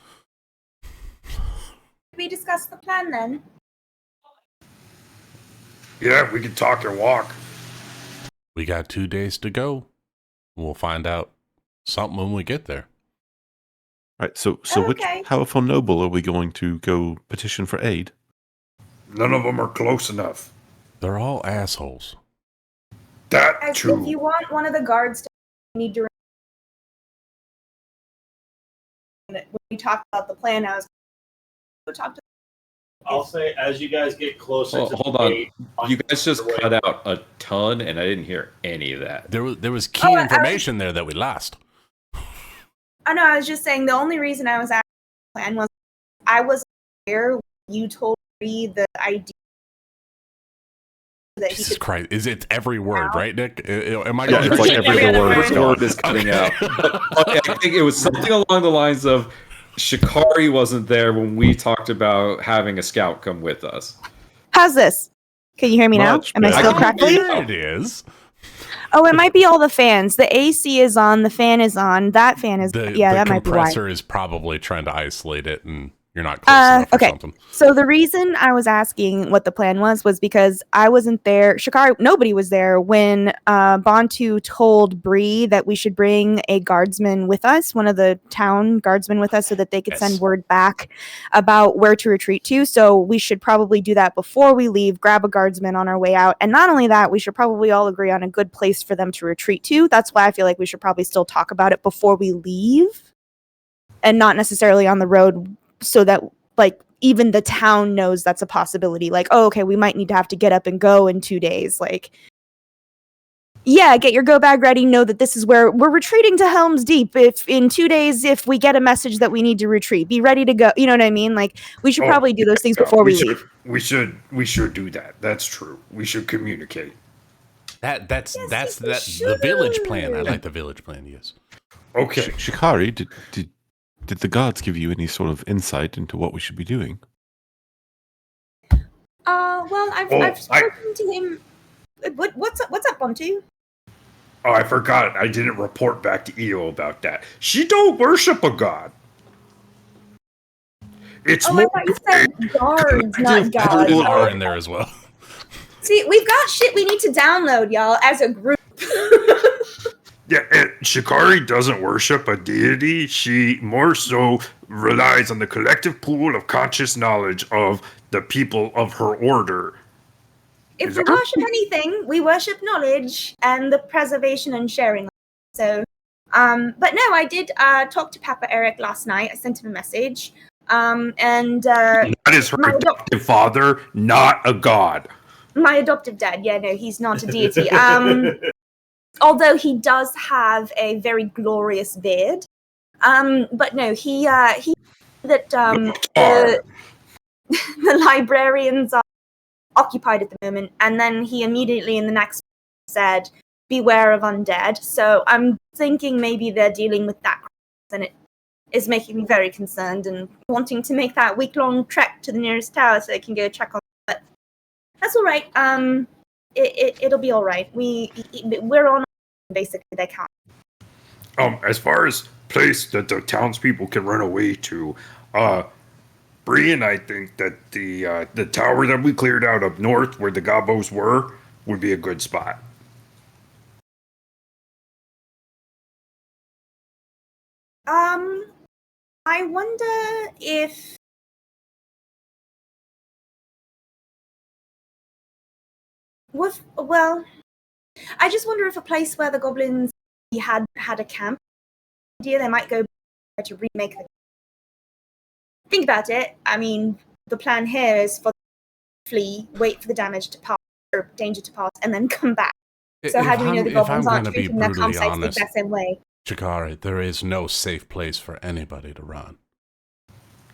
We discussed the plan then. Yeah, we can talk and walk. We got 2 days to go. We'll find out something when we get there. All right, so which Okay. powerful noble are we going to go petition for aid? None of them are close enough. They're all assholes. That If too. you want one of the guards to need to. When we talked about the plan, I was go talk to. I'll say as you guys get closer to Hold the on. gate, You guys just cut out a ton, and I didn't hear any of that. There was key information there that we lost. I know. I was just saying the only reason I was asking the plan was I was aware when you told me the idea that he Jesus could. Christ. Is it every word, right, Nick? Am I Yeah, going it's like every other word. Every word is cutting out. But I think it was something along the lines of Shikari wasn't there when we talked about having a scout come with us. How's this? Can you hear me now? Much Am I better. still I can crackly? hear it is. Oh, it might be all the fans. The AC is on. The fan is on. That fan is. The that might be why. compressor is probably trying to isolate it, and you're not close enough or Okay. something. So the reason I was asking what the plan was because I wasn't there. Shikari, nobody was there when Bantu told Bree that we should bring a guardsman with us, one of the town guardsmen with us, so that they could send word back about where to retreat to. So we should probably do that before we leave, grab a guardsman on our way out. And not only that, we should probably all agree on a good place for them to retreat to. That's why I feel like we should probably still talk about it before we leave and not necessarily on the road, so that even the town knows that's a possibility. Oh, okay, we might need to have to get up and go in 2 days. yeah, get your go bag ready. Know that this is where we're retreating to Helm's Deep. If in 2 days, if we get a message that we need to retreat, be ready to go. You know what I mean? Like we should probably do those things before we leave. We should do that. That's true. We should communicate. That's the village plan. I like the village plan. Yes. Okay. Shikari, did the gods give you any sort of insight into what we should be doing? Well, I've spoken to him. What's up, Buntu? Oh, I forgot. I didn't report back to Io about that. She don't worship a god. It's more. I thought you said guards, not gods. Are in there as well. See, we've got shit we need to download, y'all, as a group. Yeah, and Shikari doesn't worship a deity. She more so relies on the collective pool of conscious knowledge of the people of her order. If we worship anything, we worship knowledge and the preservation and sharing. So, but no, I did talk to Papa Eric last night. I sent him a message. And that is her adoptive father, not a god. My adoptive dad. Yeah, no, he's not a deity. Although he does have a very glorious beard. But no, he that the librarians are occupied at the moment, and then he immediately in the next said, "Beware of undead." So I'm thinking maybe they're dealing with that, and it is making me very concerned and wanting to make that week-long trek to the nearest tower so they can go check on. But that's all right. It'll be all right. We're on. Basically, they can't. As far as place that the townspeople can run away to, Bree and I think that the tower that we cleared out up north, where the gobos were, would be a good spot. I wonder if. Well, I just wonder if a place where the goblins had a camp idea, they might go to remake the. Think about it. I mean, the plan here is for flee, wait for the damage to pass or danger to pass, and then come back. So how do we know the goblins aren't treating their campsites the exact same way? Shikari, there is no safe place for anybody to run.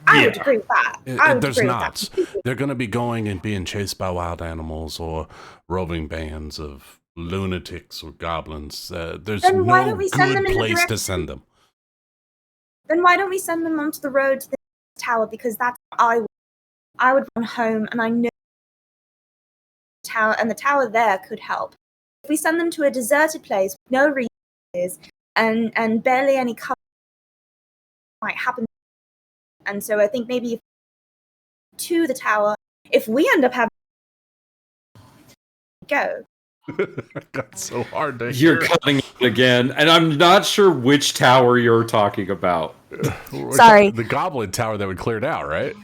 I would agree with that. There's not. They're going to be going and being chased by wild animals or roving bands of lunatics or goblins. There's no good place to send them. Then why don't we send them onto the road to the tower? Because that's what I would run home, and I know the tower, and the tower there could help. If we send them to a deserted place with no resources and barely any cover, might happen. And so I think maybe to the tower, if we end up having go. That's so hard to hear. You're cutting it again, and I'm not sure which tower you're talking about. Sorry. The goblin tower that we cleared out, right?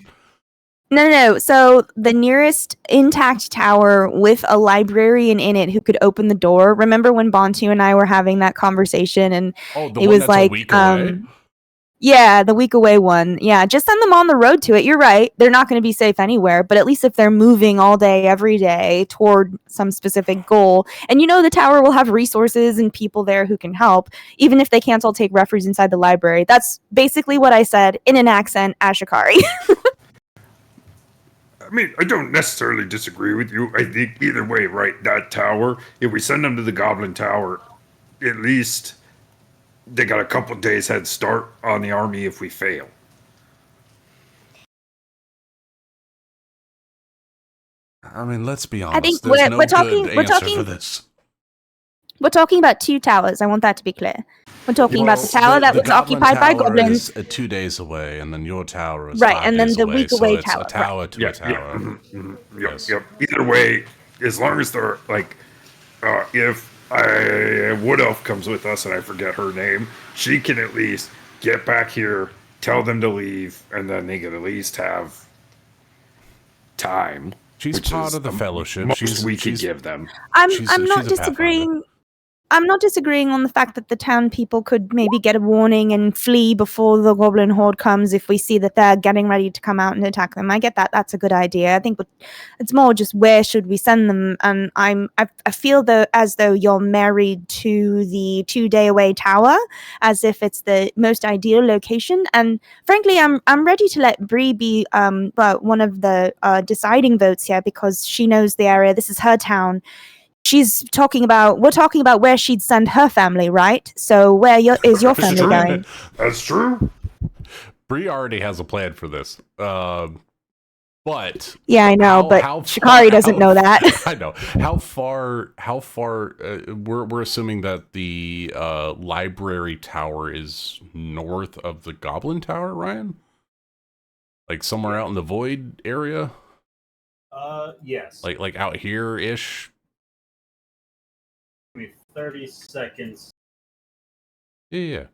No. So the nearest intact tower with a librarian in it who could open the door. Remember when Bontu and I were having that conversation, and it was like, a week away? Yeah, the week away one. Yeah, just send them on the road to it. You're right. They're not going to be safe anywhere, but at least if they're moving all day, every day toward some specific goal, and the tower will have resources and people there who can help, even if they can't all take refuge inside the library. That's basically what I said in an accent, Ashikari. I mean, I don't necessarily disagree with you. I think either way, right, that tower, if we send them to the Goblin Tower, at least they got a couple days head start on the army if we fail. I mean, let's be honest. I think There's we're talking for this. We're talking about 2 towers. I want that to be clear. We're talking about the tower that was occupied by goblins. Is 2 days away, and then your tower is right, 5 and then days the away, week so away it's tower. a tower right. to a tower. Yep. Either way, as long as they're like, if Wood Elf comes with us and I forget her name, she can at least get back here, tell them to leave, and then they can at least have time. She's part of the fellowship. Most we can give them. I'm not disagreeing. I'm not disagreeing on the fact that the town people could maybe get a warning and flee before the goblin horde comes if we see that they're getting ready to come out and attack them. I get that. That's a good idea. I think it's more just where should we send them. And I feel as though you're married to the 2-day away tower, as if it's the most ideal location. And frankly, I'm ready to let Bree be one of the deciding votes here because she knows the area. This is her town. We're talking about where she'd send her family, right? So where is your family going? That's true. Bree already has a plan for this. But yeah, I know, but Shikari doesn't know that. I know. How far we're assuming that the library tower is north of the Goblin Tower, Ryan? Like somewhere out in the void area? Yes. Like out here-ish? Give me 30 seconds. Yeah.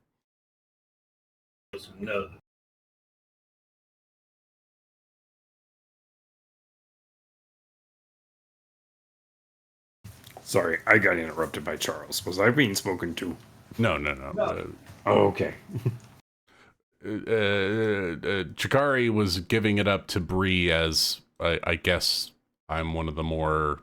No. Sorry, I got interrupted by Charles. Was I being spoken to? No. Okay. Chikari was giving it up to Bree as, I guess, I'm one of the more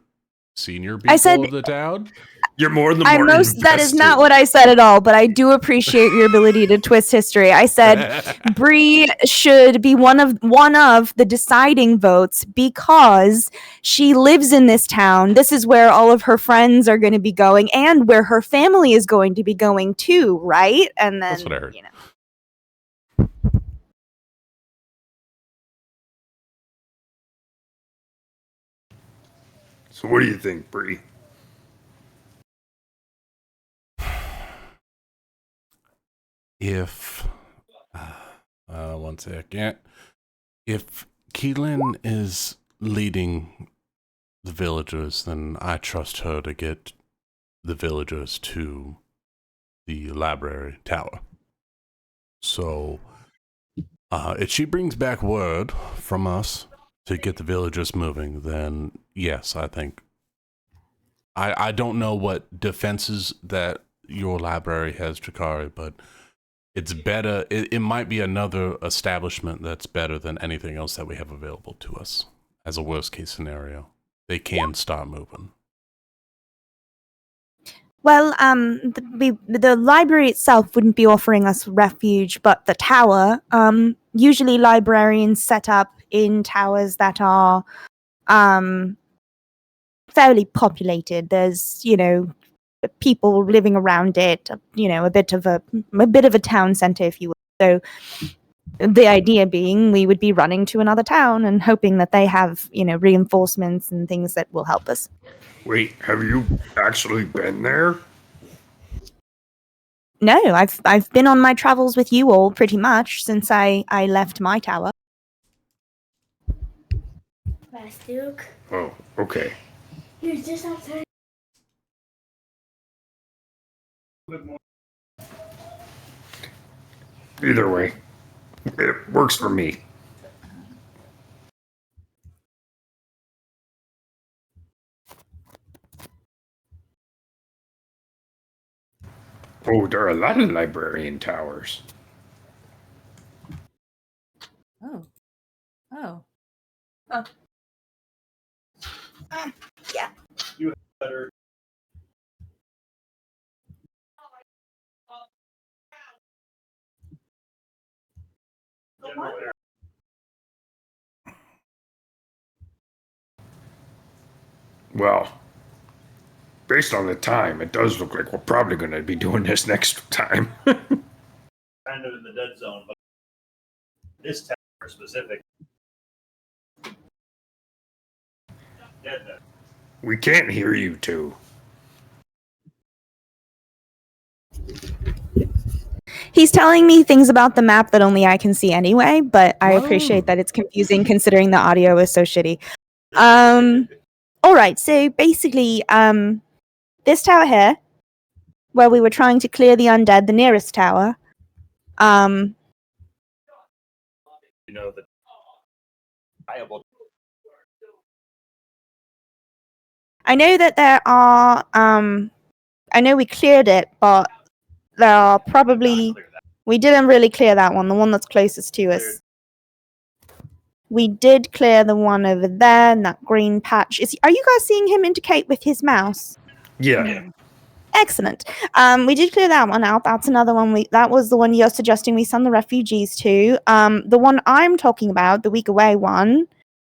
senior people of the town. You're more than that is not what I said at all, but I do appreciate your ability to twist history. I said Bree should be one of the deciding votes because she lives in this town. This is where all of her friends are going to be going and where her family is going to be going too, right? And then that's what I heard. So what do you think, Bree? If one second, if Keelan is leading the villagers, then I trust her to get the villagers to the library tower. So, if she brings back word from us to get the villagers moving, then yes, I think. I don't know what defenses that your library has, Chikari, but it's better. It might be another establishment that's better than anything else that we have available to us as a worst case scenario. They can start moving. Well, the library itself wouldn't be offering us refuge, but the tower, usually librarians set up in towers that are, fairly populated. There's, people living around it, a bit of a town center, if you will. So the idea being we would be running to another town and hoping that they have, reinforcements and things that will help us. Wait, have you actually been there? No, I've been on my travels with you all pretty much since I left my tower. Duke. Oh, okay. You're just outside. Either way, it works for me. Oh, there are a lot of librarian towers. Oh. Yeah. You better. Well, based on the time, it does look like we're probably going to be doing this next time. Kind of in the dead zone, but this tower specific. Dead. We can't hear you two. He's telling me things about the map that only I can see anyway, but I appreciate that it's confusing considering the audio is so shitty. All right, so basically, this tower here, where we were trying to clear the undead, the nearest tower, The viable. I know that there are I know we cleared it, but there are probably we didn't really clear that one. The one that's closest to us. We did clear the one over there in that green patch. Are you guys seeing him indicate with his mouse? Yeah. Excellent. We did clear that one out. That's another one. That was the one you're suggesting we send the refugees to. The one I'm talking about, the week away one,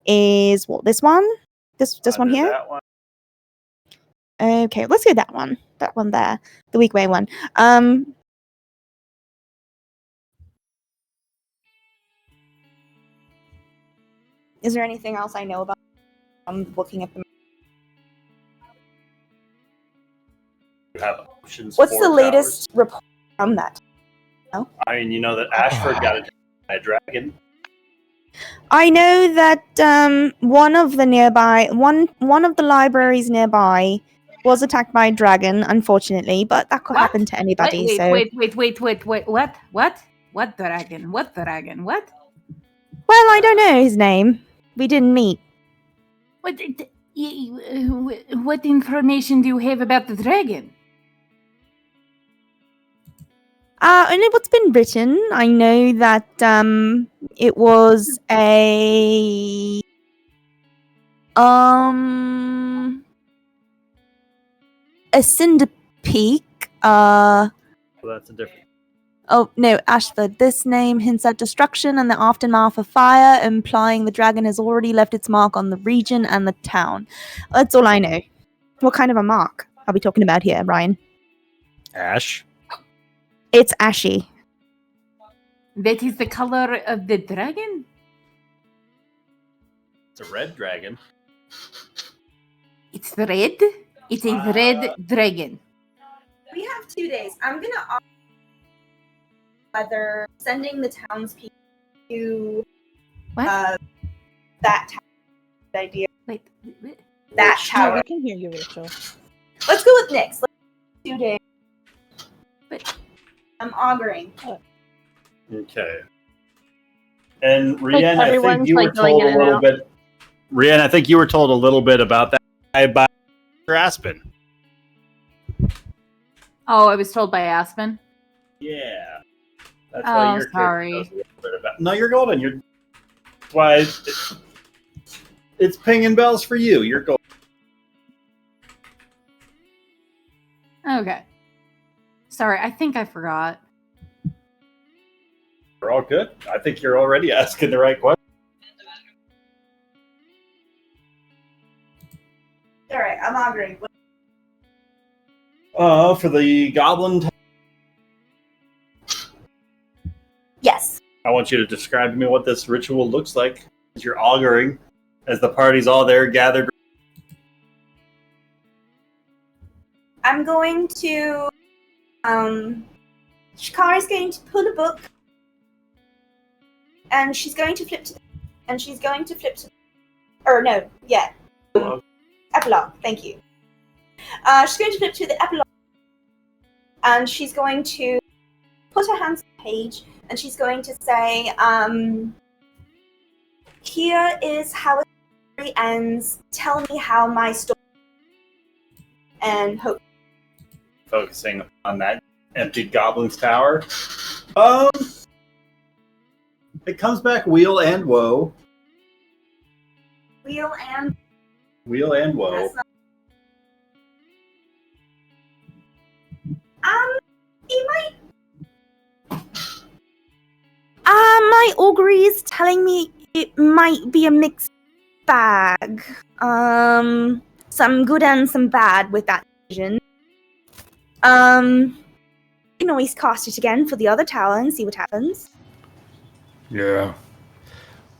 is what? This one? This one here? That one. Okay, let's do that one. That one there, the week away one. Is there anything else I know about? I'm looking at them. You have options. What's for the towers. latest report from that? No? I mean, you know that Ashford got attacked by a dragon. I know that one of the libraries nearby was attacked by a dragon, unfortunately, but that could happen to anybody. Wait. What dragon? What dragon? What? Well, I don't know his name. We didn't meet. What information do you have about the dragon? Only what's been written. I know that it was a cinder peak. Well, that's a different. Oh, no, Ashford. This name hints at destruction and the aftermath of fire, implying the dragon has already left its mark on the region and the town. That's all I know. What kind of a mark are we talking about here, Ryan? Ash. It's ashy. That is the color of the dragon? It's a red dragon. It's red? It's a red dragon. We have 2 days. I'm gonna offer whether sending the townspeople to that tower. Idea. Wait. That tower. I can hear you, Rachel. Let's go with Nyx. Let's 2 days. But I'm auguring. Okay. And Rian, I think everyone's, you were like, going told a in and little out. bit. Rian, I think you were told a little bit about that guy by Aspen. Oh, I was told by Aspen. Yeah. That's Oh, why your sorry. character knows a little bit about. No, you're golden. That's why it's pinging bells for you. You're golden. Okay. Sorry, I think I forgot. You're all good. I think you're already asking the right question. All right, I'm auguring. For the goblin. Yes. I want you to describe to me what this ritual looks like as you're auguring, as the party's all there gathered. I'm going to. Shikari's going to pull a book, and she's going to flip to. Or no, yeah. Epilogue. Thank you. She's going to flip to the epilogue, and she's going to put her hands on the page, and she's going to say, "Here is how the story ends. Tell me how my story." And hope. Focusing on that empty goblin's tower. It comes back wheel and woe. Wheel and Woe. That's not- he might. My augury is telling me it might be a mixed bag. Some good and some bad with that vision. You can always cast it again for the other tower and see what happens. Yeah.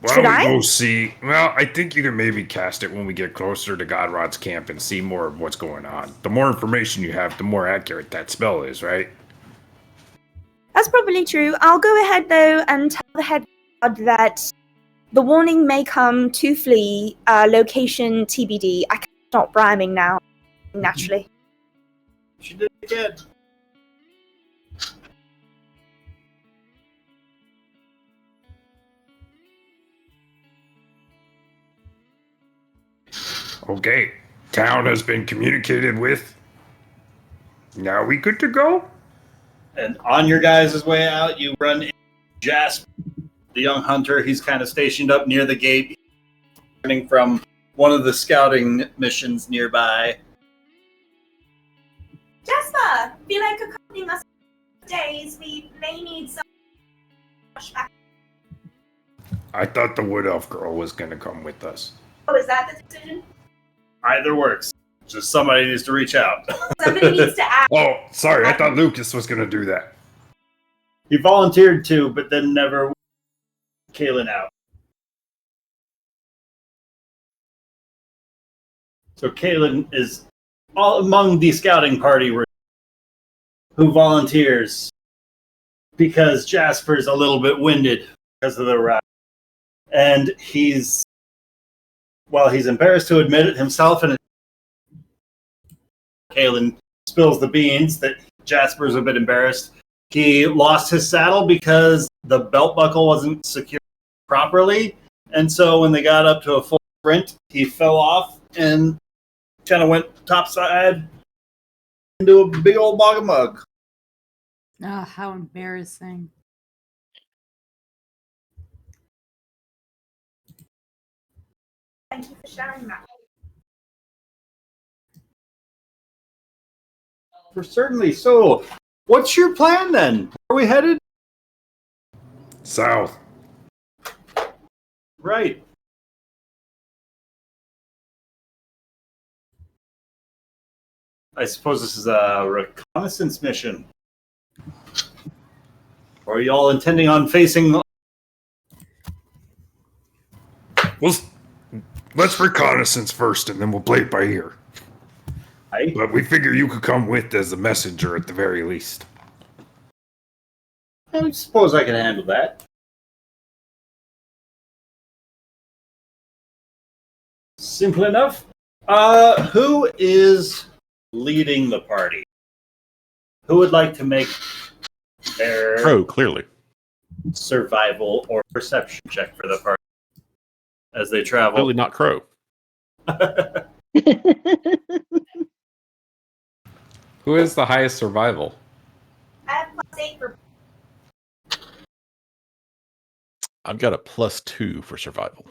Why Should don't we I? go see? Well, I think you can maybe cast it when we get closer to Godrod's camp and see more of what's going on. The more information you have, the more accurate that spell is, right? That's probably true. I'll go ahead though and tell the head guard that the warning may come to flee. Location TBD. I can stop rhyming now. Naturally. She did it again. Okay. Town has been communicated with. Now we good to go? And on your guys' way out, you run into Jasper, the young hunter. He's kind of stationed up near the gate, running from one of the scouting missions nearby. Jasper, feel like accompanying us days. We may need some back. I thought the wood elf girl was gonna come with us. Oh, is that the decision? Either works. Just somebody needs to reach out. Somebody needs to ask. Oh, sorry, I thought Lucas was gonna do that. He volunteered to, but then never Kaylin out. So Kaylin is all among the scouting party who volunteers because Jasper's a little bit winded because of the ride. And he's embarrassed to admit it himself, and Kaylin spills the beans that Jasper's a bit embarrassed. He lost his saddle because the belt buckle wasn't secured properly, and so when they got up to a full sprint, he fell off and kind of went topside into a big old bog of mug. Oh, how embarrassing. Thank you for sharing that. For certainly. So, what's your plan then? Where are we headed? South. Right. I suppose this is a reconnaissance mission. Or are you all intending on facing... Let's reconnaissance first, and then we'll play it by ear. Aye. But we figure you could come with as a messenger at the very least. I suppose I can handle that. Simple enough. Who is leading the party? Who would like to make their Crow, clearly. survival or perception check for the party as they travel? Clearly not Crow. Who has the highest survival? I have +8 for. I've got a +2 for survival.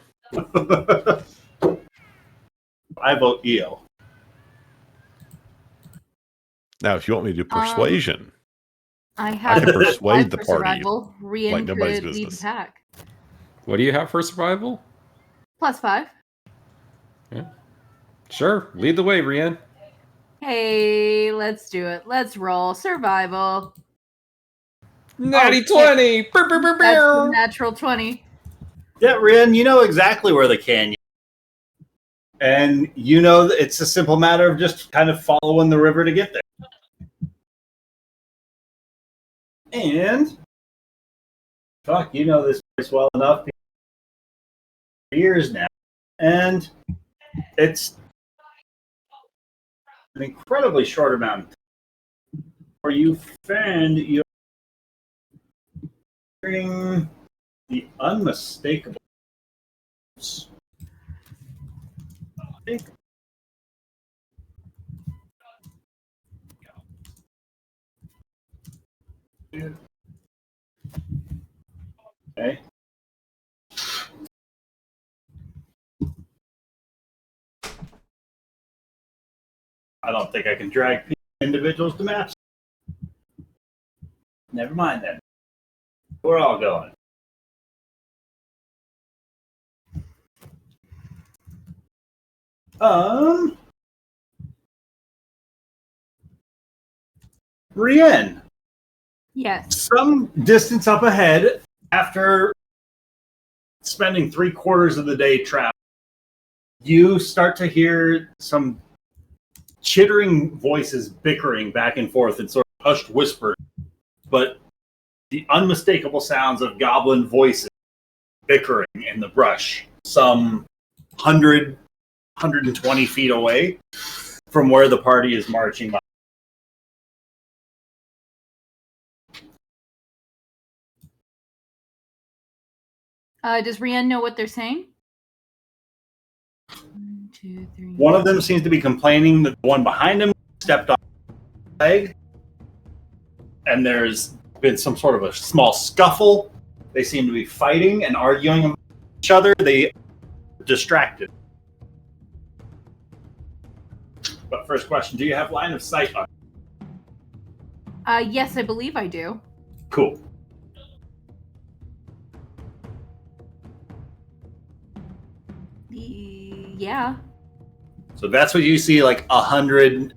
I vote EO. Now, if you want me to do persuasion, I have can persuade the for party survival. Rian like nobody's could lead the business. pack. What do you have for survival? +5. Sure, lead the way, Rian. Hey, let's do it. Let's roll. Survival. Natty Oh, 20! Brr, brr, brr, That's the brr. natural 20. Yeah, Rian, you know exactly where the canyon. And you know that it's a simple matter of just kind of following the river to get there. And fuck, you know this place well enough for years now. And it's an incredibly short amount of time where you find you're hearing the unmistakable. Okay. I don't think I can drag individuals to maps. Never mind then. We're all going. Brienne. Yes. Some distance up ahead, after spending 3/4 of the day traveling, you start to hear some chittering voices bickering back and forth in sort of hushed whisper, but the unmistakable sounds of goblin voices bickering in the brush, some 120 feet away from where the party is marching by. Does Rian know what they're saying? 1, 2, 3. One of them seems to be complaining that the one behind him stepped on. leg, and there's been some sort of a small scuffle. They seem to be fighting and arguing with each other. They are distracted. But first question, do you have line of sight on? Yes, I believe I do. Cool. Yeah. So that's what you see, like 100,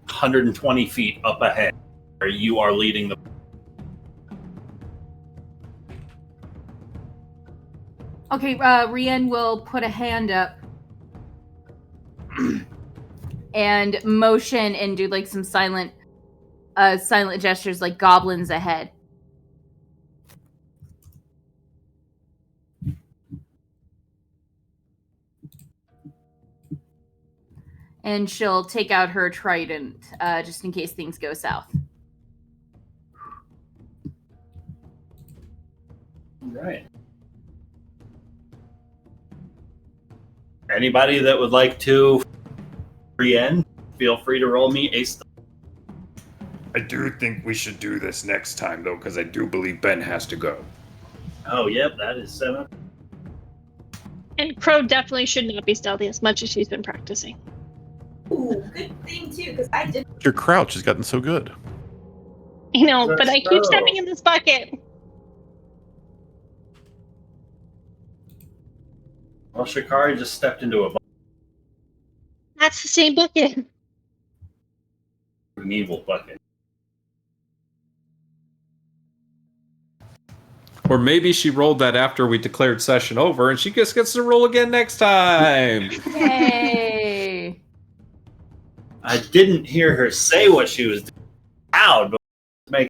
120 feet up ahead, where you are leading the. Okay, Rian will put a hand up and motion and do like some silent gestures, like goblins ahead. And she'll take out her trident, just in case things go south. Right. Anybody that would like to Brienne, feel free to roll me a. I do think we should do this next time, though, because I do believe Ben has to go. Oh, yep, that is 7. And Crow definitely should not be stealthy as much as she's been practicing. Ooh, good thing too, because I did. Your crouch has gotten so good. You know, but Let's I keep go. stepping in this bucket. Well, Shikari just stepped into That's the same bucket. an evil bucket. Or maybe she rolled that after we declared session over, and she just gets to roll again next time. Yay! I didn't hear her say what she was doing loud, but